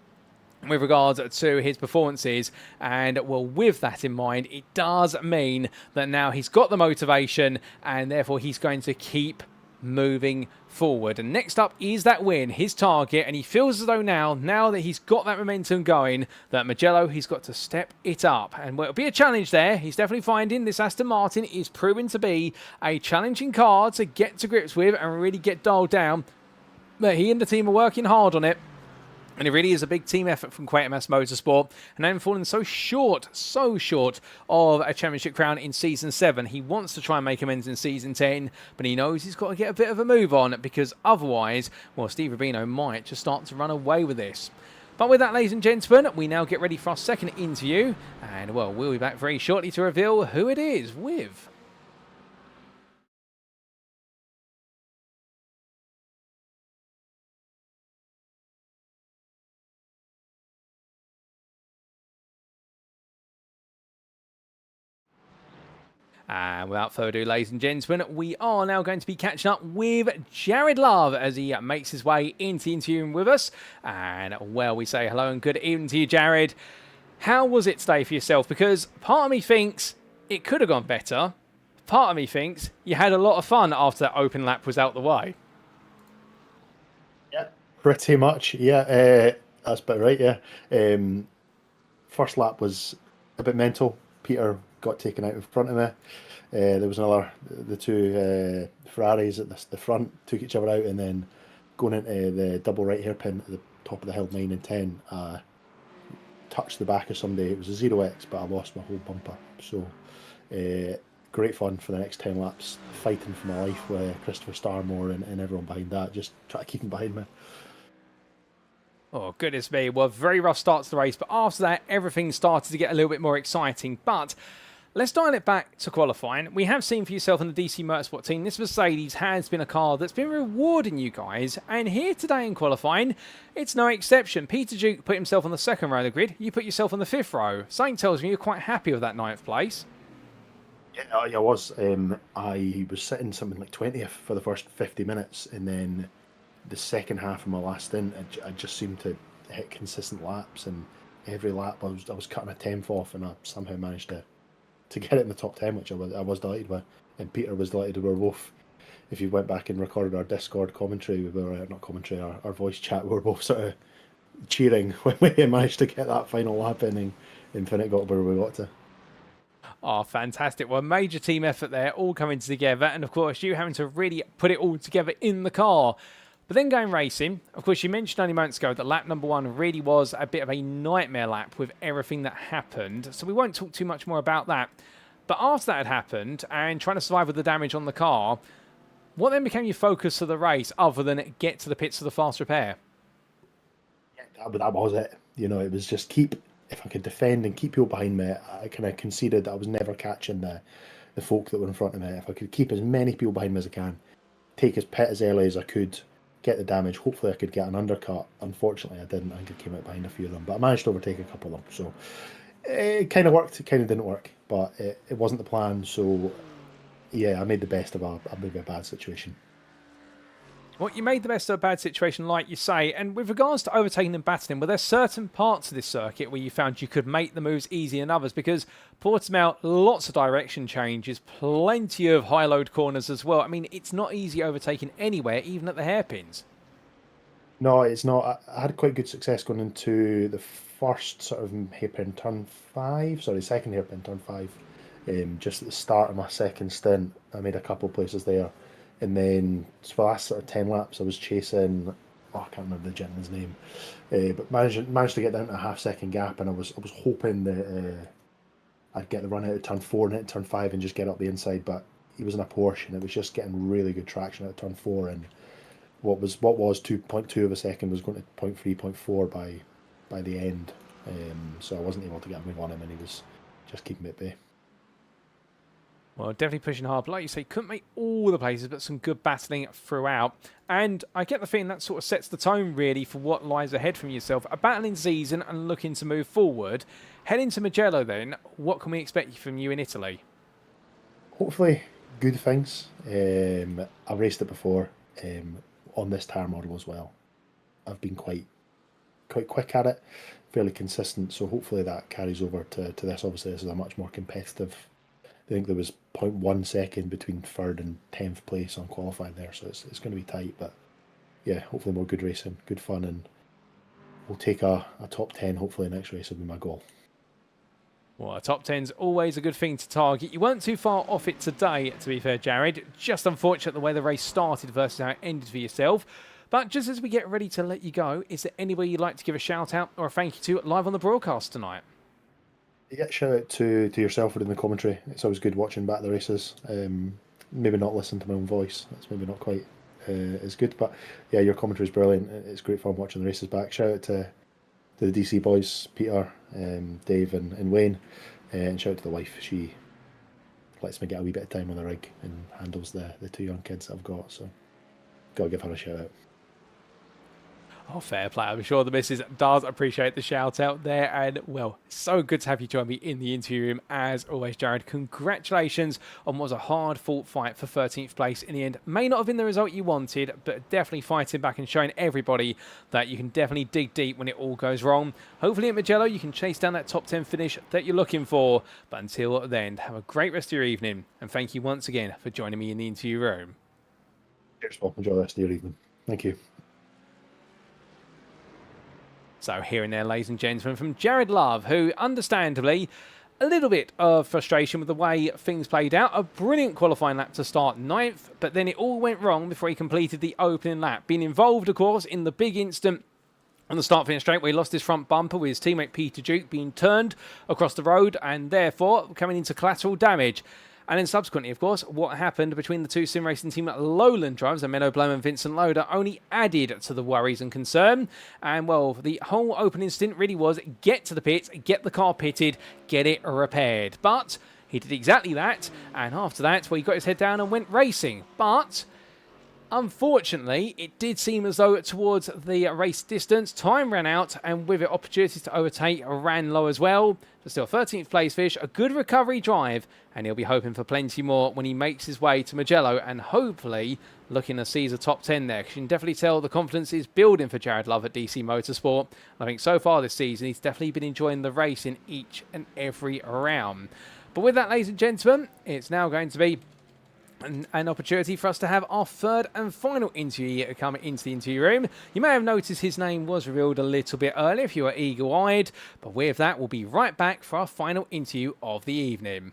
with regards to his performances. And, well, with that in mind, it does mean that now he's got the motivation and therefore he's going to keep moving forward. And next up is that win, his target, and he feels as though now that he's got that momentum going, that Mugello, he's got to step it up. And well, it'll be a challenge there. He's definitely finding this Aston Martin is proving to be a challenging car to get to grips with and really get dialed down. But he and the team are working hard on it. And it really is a big team effort from Quatermass Motorsport. And then falling so short of a championship crown in Season 7. He wants to try and make amends in Season 10, but he knows he's got to get a bit of a move on, because otherwise, well, Steve Rubino might just start to run away with this. But with that, ladies and gentlemen, we now get ready for our second interview. And, well, we'll be back very shortly to reveal who it is with. And without further ado, ladies and gentlemen, we are now going to be catching up with Jared Love as he makes his way into the interview room with us. And, well, we say hello and good evening to you, Jared. How was it today for yourself? Because part of me thinks it could have gone better. Part of me thinks you had a lot of fun after that open lap was out the way. Yeah, pretty much. Yeah, that's about right, yeah. First lap was a bit mental. Peter got taken out in front of me. There was the two Ferraris at the front took each other out, and then going into the double right hairpin at the top of the hill, 9 and 10, touched the back of somebody. It was a 0x, but I lost my whole bumper. So great fun for the next 10 laps, fighting for my life with Christopher Starmore and everyone behind that, just try to keep him behind me. Oh, goodness me. Well, very rough start to the race, but after that, everything started to get a little bit more exciting. But let's dial it back to qualifying. We have seen for yourself in the DC Motorsport team, this Mercedes has been a car that's been rewarding you guys. And here today in qualifying, it's no exception. Peter Duke put himself on the second row of the grid. You put yourself on the fifth row. Something tells me you're quite happy with that 9th place. Yeah, I was. I was sitting something like 20th for the first 50 minutes, and then the second half of my last stint, I just seemed to hit consistent laps, and every lap I was cutting a 10th off, and I somehow managed to get it in the top 10, which I was delighted with, and Peter was delighted. We were both, if you went back and recorded our Discord commentary, we were not commentary, our voice chat, we were both sort of cheering when we managed to get that final lap in and Finnick got where we got to. Oh, fantastic. Well, major team effort there, all coming together, and of course you having to really put it all together in the car. But then going racing, of course, you mentioned only moments ago that lap number 1 really was a bit of a nightmare lap with everything that happened. So we won't talk too much more about that. But after that had happened and trying to survive with the damage on the car, what then became your focus of the race other than get to the pits for the fast repair? Yeah, that was it. You know, it was just if I could defend and keep people behind me, I kind of conceded that I was never catching the folk that were in front of me. If I could keep as many people behind me as I can, take his pit as early as I could, get the damage. Hopefully I could get an undercut. Unfortunately I didn't. I think I came out behind a few of them, but I managed to overtake a couple of them. So it kind of worked, it kind of didn't work, but it wasn't the plan. So yeah, I made the best of maybe a bad situation. Well, you made the best of a bad situation, like you say. And with regards to overtaking and battling, were there certain parts of this circuit where you found you could make the moves easier than others? Because Portimão, lots of direction changes, plenty of high-load corners as well. I mean, it's not easy overtaking anywhere, even at the hairpins. No, it's not. I had quite good success going into the first sort of hairpin turn 5, second hairpin turn 5. Just at the start of my second stint, I made a couple of places there. And then for the last sort of 10 laps, I was chasing, I can't remember the gentleman's name, but managed to get down to a half-second gap, and I was hoping that I'd get the run out of turn 4 and hit turn 5 and just get up the inside, but he was in a Porsche, and it was just getting really good traction out of turn 4, and what was 2.2 of a second was going to 0.3, 0.4 by the end, so I wasn't able to get a move on him, and he was just keeping me at bay. Well, definitely pushing hard. But like you say, couldn't make all the places, but some good battling throughout. And I get the feeling that sort of sets the tone, really, for what lies ahead from yourself. A battling season and looking to move forward. Heading to Mugello, then, what can we expect from you in Italy? Hopefully, good things. I've raced it before on this tyre model as well. I've been quite quick at it, fairly consistent. So hopefully that carries over to this. Obviously, this is a much more competitive. I think there was 0.1 second between 3rd and 10th place on qualifying there, so it's going to be tight, but yeah, hopefully more good racing, good fun, and we'll take a top 10 hopefully next race will be my goal. Well, a top 10's always a good thing to target. You weren't too far off it today, to be fair, Jared. Just unfortunate the way the race started versus how it ended for yourself. But just as we get ready to let you go, is there anybody you'd like to give a shout out or a thank you to live on the broadcast tonight? Yeah, shout out to yourself for doing the commentary. It's always good watching back the races. Maybe not listen to my own voice. That's maybe not quite as good. But yeah, your commentary is brilliant. It's great fun watching the races back. Shout out to the DC boys, Peter, Dave and Wayne. And shout out to the wife. She lets me get a wee bit of time on the rig and handles the 2 young kids that I've got. So got to give her a shout out. Oh, fair play. I'm sure the missus does appreciate the shout out there. And, well, so good to have you join me in the interview room as always, Jared. Congratulations on what was a hard fought fight for 13th place in the end. May not have been the result you wanted, but definitely fighting back and showing everybody that you can definitely dig deep when it all goes wrong. Hopefully at Mugello you can chase down that top 10 finish that you're looking for. But until then, have a great rest of your evening. And thank you once again for joining me in the interview room. Cheers, Paul. Enjoy the rest of your evening. Thank you. So here and there, ladies and gentlemen, from Jared Love, who understandably a little bit of frustration with the way things played out. A brilliant qualifying lap to start 9th, but then it all went wrong before he completed the opening lap. Being involved, of course, in the big incident on the start-finish straight where he lost his front bumper with his teammate Peter Duke being turned across the road and therefore coming into collateral damage. And then subsequently, of course, what happened between the two SimRacing team Lowland drivers, Menno Bloem and Vincent Lodder, only added to the worries and concern. And, well, the whole opening stint really was get to the pits, get the car pitted, get it repaired. But he did exactly that. And after that, well, he got his head down and went racing. But unfortunately, it did seem as though towards the race distance, time ran out, and with it, opportunities to overtake ran low as well. But still, 13th place finish, a good recovery drive, and he'll be hoping for plenty more when he makes his way to Mugello, and hopefully looking to seize a top 10 there. Because you can definitely tell the confidence is building for Jared Love at DC Motorsport. I think so far this season, he's definitely been enjoying the race in each and every round. But with that, ladies and gentlemen, it's now going to be an opportunity for us to have our third and final interview come into the interview room. You may have noticed his name was revealed a little bit earlier if you are eagle-eyed, but with that, we'll be right back for our final interview of the evening.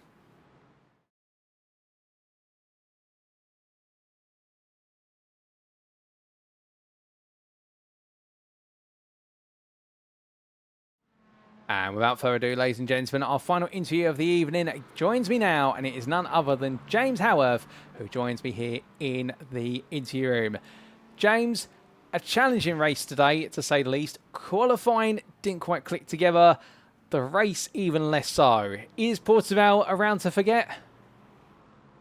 And without further ado, ladies and gentlemen, our final interview of the evening joins me now, and it is none other than James Howarth, who joins me here in the interview room. James, a challenging race today, to say the least. Qualifying didn't quite click together. The race even less so. Is Portugal around to forget?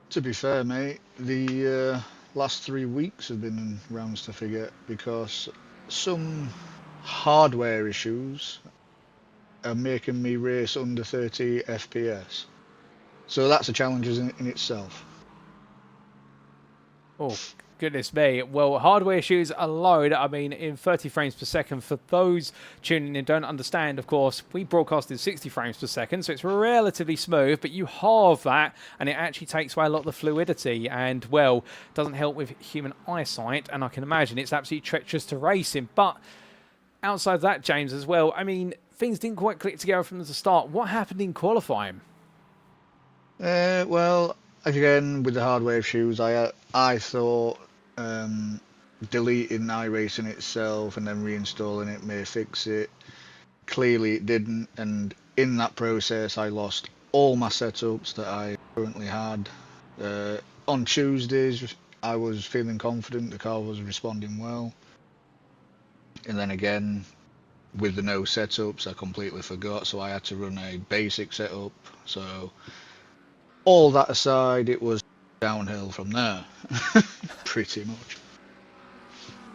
To be fair, mate, the last 3 weeks have been rounds to forget because some hardware issues are making me race under 30 FPS. So that's a challenge in itself. Oh, goodness me. Well, hardware issues alone, I mean, in 30 frames per second, for those tuning in and don't understand, of course, we broadcasted 60 frames per second, so it's relatively smooth, but you halve that, and it actually takes away a lot of the fluidity, and, well, doesn't help with human eyesight, and I can imagine it's absolutely treacherous to racing. But outside of that, James, as well, I mean, things didn't quite click together from the start. What happened in qualifying? Well, again, with the hardware issues, I thought deleting iRacing itself and then reinstalling it may fix it. Clearly it didn't, and in that process I lost all my setups that I currently had. On Tuesdays I was feeling confident, the car was responding well, and then again with the no setups I completely forgot, so I had to run a basic setup. So all that aside, it was downhill from there. Pretty much.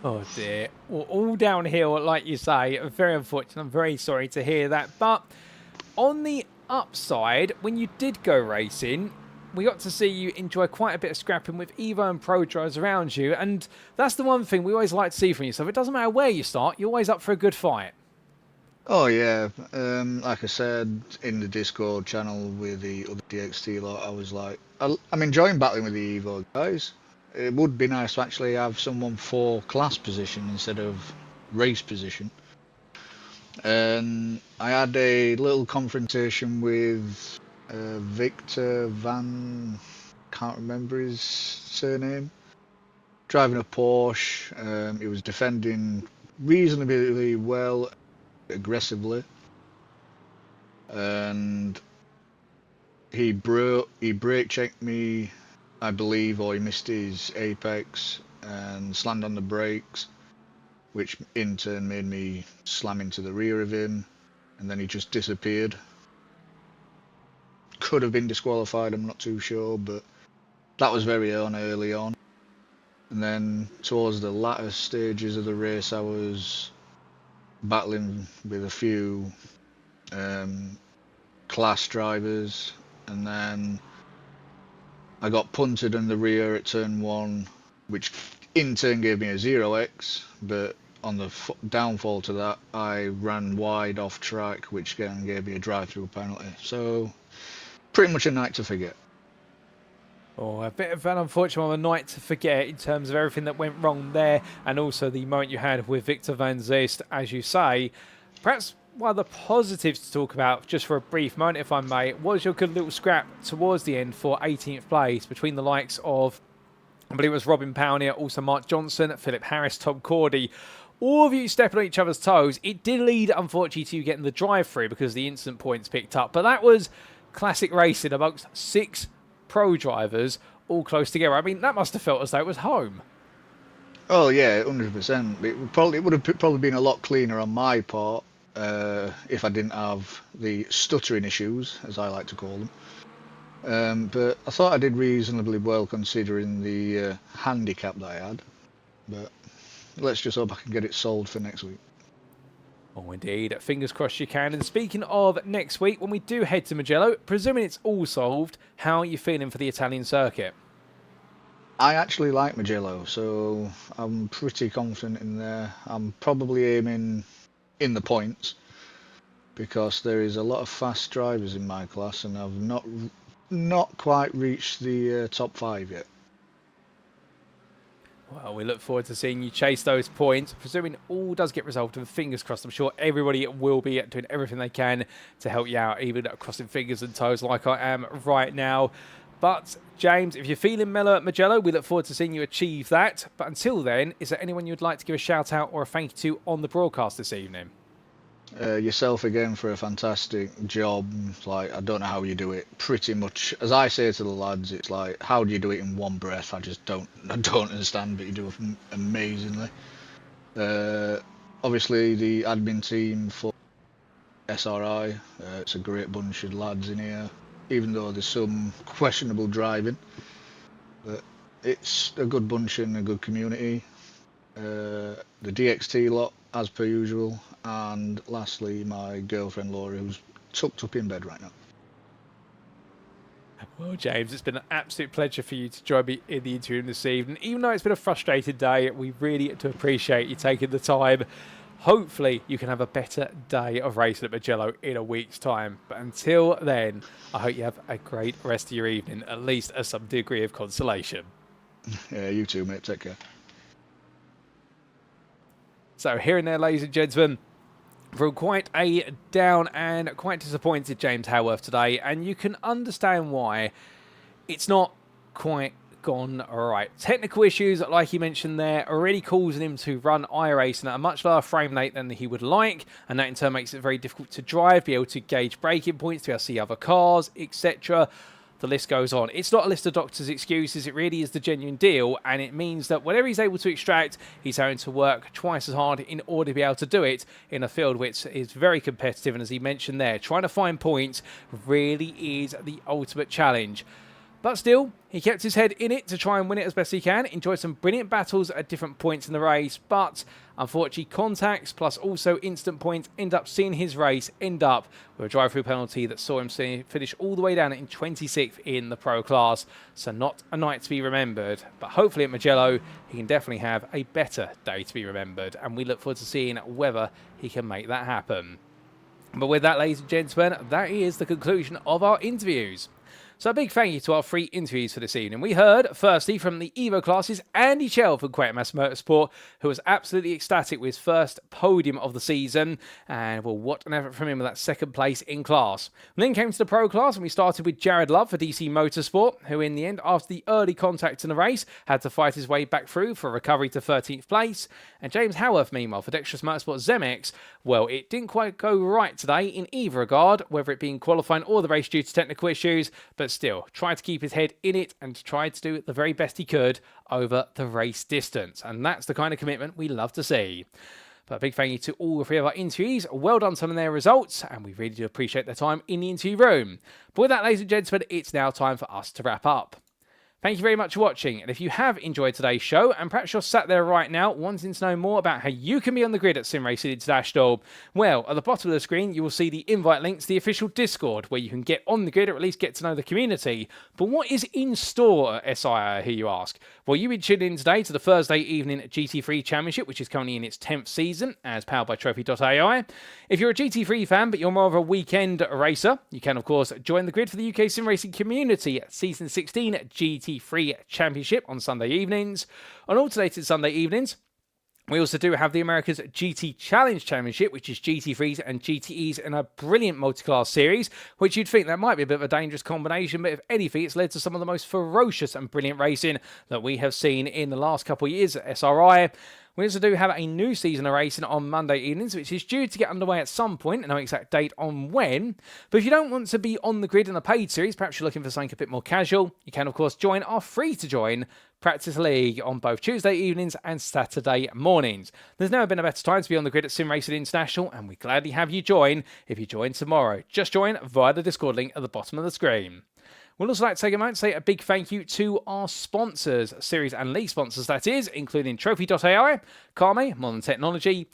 Oh dear. Well, all downhill, like you say. Very unfortunate. I'm very sorry to hear that. But on the upside, when you did go racing, we got to see you enjoy quite a bit of scrapping with Evo and Pro drivers around you. And that's the one thing we always like to see from yourself. It doesn't matter where you start, you're always up for a good fight. Oh yeah, like I said in the Discord channel with the other DXT lot, I was like, I'm enjoying battling with the Evo guys. It would be nice to actually have someone for class position instead of race position. And I had a little confrontation with Victor Van, can't remember his surname, driving a Porsche. He was defending reasonably well, aggressively, and he brake checked me, I believe, or he missed his apex and slammed on the brakes, which in turn made me slam into the rear of him, and then he just disappeared. Could have been disqualified, I'm not too sure, but that was very early on. And then towards the latter stages of the race, I was battling with a few class drivers, and then I got punted in the rear at turn 1, which in turn gave me a 0x, but on the downfall to that, I ran wide off track, which again gave me a drive-through penalty. So pretty much a night to forget. Oh, a bit of an unfortunate night to forget in terms of everything that went wrong there, and also the moment you had with Victor van Zist, as you say. Perhaps one of the positives to talk about, just for a brief moment, if I may, was your good little scrap towards the end for 18th place between the likes of, I believe it was Robin Pownier, also Mark Johnson, Philip Harris, Tom Cordy. All of you stepping on each other's toes. It did lead, unfortunately, to you getting the drive-through because the instant points picked up. But that was classic racing amongst 6 pro drivers all close together. I mean, that must have felt as though it was home. Oh yeah, 100%. It would have probably been a lot cleaner on my part if I didn't have the stuttering issues, as I like to call them. But I thought I did reasonably well considering the handicap that I had. But let's just hope I can get it sold for next week. Oh, indeed. Fingers crossed you can. And speaking of next week, when we do head to Mugello, presuming it's all solved, how are you feeling for the Italian circuit? I actually like Mugello, so I'm pretty confident in there. I'm probably aiming in the points because there is a lot of fast drivers in my class, and I've not quite reached the top 5 yet. Well, we look forward to seeing you chase those points. Presuming all does get resolved, and fingers crossed, I'm sure everybody will be doing everything they can to help you out, even crossing fingers and toes like I am right now. But, James, if you're feeling mellow at Mugello, we look forward to seeing you achieve that. But until then, is there anyone you'd like to give a shout out or a thank you to on the broadcast this evening? Yourself again for a fantastic job. Like, I don't know how you do it. Pretty much, as I say to the lads, it's like, how do you do it in one breath? I don't understand, but you do it amazingly. Obviously, the admin team for SRI, it's a great bunch of lads in here, even though there's some questionable driving. But it's a good bunch and a good community. The DXT lot, as per usual, and lastly my girlfriend Laura, who's tucked up in bed right now. Well, James, it's been an absolute pleasure for you to join me in the interview this evening. Even though it's been a frustrated day, we really do appreciate you taking the time. Hopefully you can have a better day of racing at Mugello in a week's time. But until then, I hope you have a great rest of your evening, at least as some degree of consolation. Yeah, you too, mate. Take care. So here and there, ladies and gentlemen, from quite a down and quite disappointed James Howarth today, and you can understand why. It's not quite gone right. Technical issues, like he mentioned there, are really causing him to run iRacing at a much lower frame rate than he would like, and that in turn makes it very difficult to drive, be able to gauge braking points, to be able to see other cars, etc. The list goes on. It's not a list of doctors' excuses, it really is the genuine deal, and it means that whatever he's able to extract, he's having to work twice as hard in order to be able to do it in a field which is very competitive, and as he mentioned there, trying to find points really is the ultimate challenge. But still, he kept his head in it to try and win it as best he can. Enjoyed some brilliant battles at different points in the race, but unfortunately contacts plus also instant points end up seeing his race end up with a drive-through penalty that saw him finish all the way down in 26th in the pro class. So not a night to be remembered, but hopefully at Mugello he can definitely have a better day to be remembered, and we look forward to seeing whether he can make that happen. But with that, ladies and gentlemen, that is the conclusion of our interviews. So a big thank you to our 3 interviews for this evening. We heard, firstly, from the Evo classes, Andy Chell from Quatermass Motorsport, who was absolutely ecstatic with his first podium of the season. And, well, what an effort from him with that second place in class. And then came to the pro class, and we started with Jared Love for DC Motorsport, who in the end, after the early contact in the race, had to fight his way back through for a recovery to 13th place. And James Howarth, meanwhile, for Dexterous Motorsport Zemex, well, it didn't quite go right today in either regard, whether it being qualifying or the race due to technical issues, but still, tried to keep his head in it and tried to do the very best he could over the race distance. And that's the kind of commitment we love to see. But a big thank you to all 3 of our interviewees. Well done some of their results, and we really do appreciate their time in the interview room. But with that, ladies and gentlemen, it's now time for us to wrap up. Thank you very much for watching, and if you have enjoyed today's show, and perhaps you're sat there right now wanting to know more about how you can be on the grid at SimRacing International, well, at the bottom of the screen you will see the invite link to the official Discord, where you can get on the grid or at least get to know the community. But what is in store at SI, I hear you ask? Well, you've been tuned in today to the Thursday evening GT3 Championship, which is currently in its 10th season, as powered by Trophy.ai. If you're a GT3 fan, but you're more of a weekend racer, you can, of course, join the grid for the UK SimRacing community at Season 16 GT3 Championship on Sunday evenings. On alternated Sunday evenings, we also do have the America's GT Challenge Championship, which is GT3s and GTEs in a brilliant multi-class series, which you'd think that might be a bit of a dangerous combination, but if anything, it's led to some of the most ferocious and brilliant racing that we have seen in the last couple of years at SRI. We also do have a new season of racing on Monday evenings, which is due to get underway at some point, no exact date on when. But if you don't want to be on the grid in a paid series, perhaps you're looking for something a bit more casual, you can, of course, join our free-to-join Practice League on both Tuesday evenings and Saturday mornings. There's never been a better time to be on the grid at SimRacing International, and we gladly have you join if you join tomorrow. Just join via the Discord link at the bottom of the screen. We'd also like to take a moment to say a big thank you to our sponsors, series and league sponsors that is, including Trophy.ai, Kame, Modern Technology,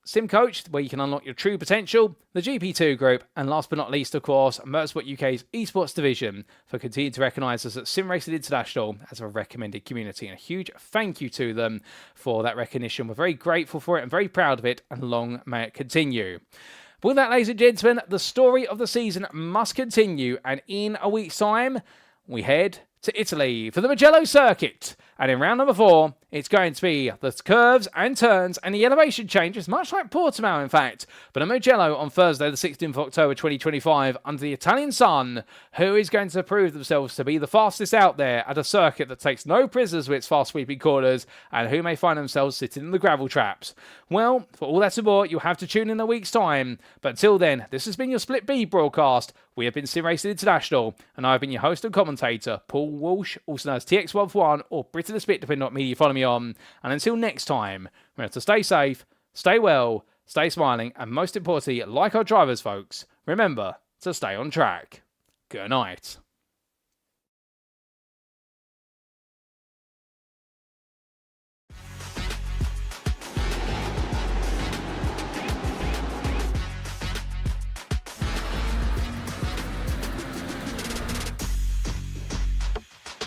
SimCoach, where you can unlock your true potential, the GP2 Group, and last but not least, of course, Motorsport UK's esports division for continuing to recognise us at SimRacing International as a recommended community. And a huge thank you to them for that recognition. We're very grateful for it and very proud of it, and long may it continue. But with that, ladies and gentlemen, the story of the season must continue, and in a week's time, we head to Italy for the Mugello Circuit. And in round number 4, it's going to be the curves and turns and the elevation changes, much like Portimão, in fact. But a Mugello on Thursday, the 16th of October 2025, under the Italian sun, who is going to prove themselves to be the fastest out there at a circuit that takes no prisoners with its fast-sweeping corners, and who may find themselves sitting in the gravel traps. Well, for all that and more, you'll have to tune in a week's time. But until then, this has been your Split B broadcast. We have been SimRacing International, and I've been your host and commentator, Paul Walsh, also known as TX141 or Brit of the Spit, depending on what media you follow me on. And until next time, remember to stay safe, stay well, stay smiling, and most importantly, like our drivers, folks, remember to stay on track. Good night.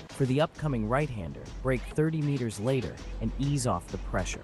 For the upcoming right-hander, brake 30 meters later and ease off the pressure.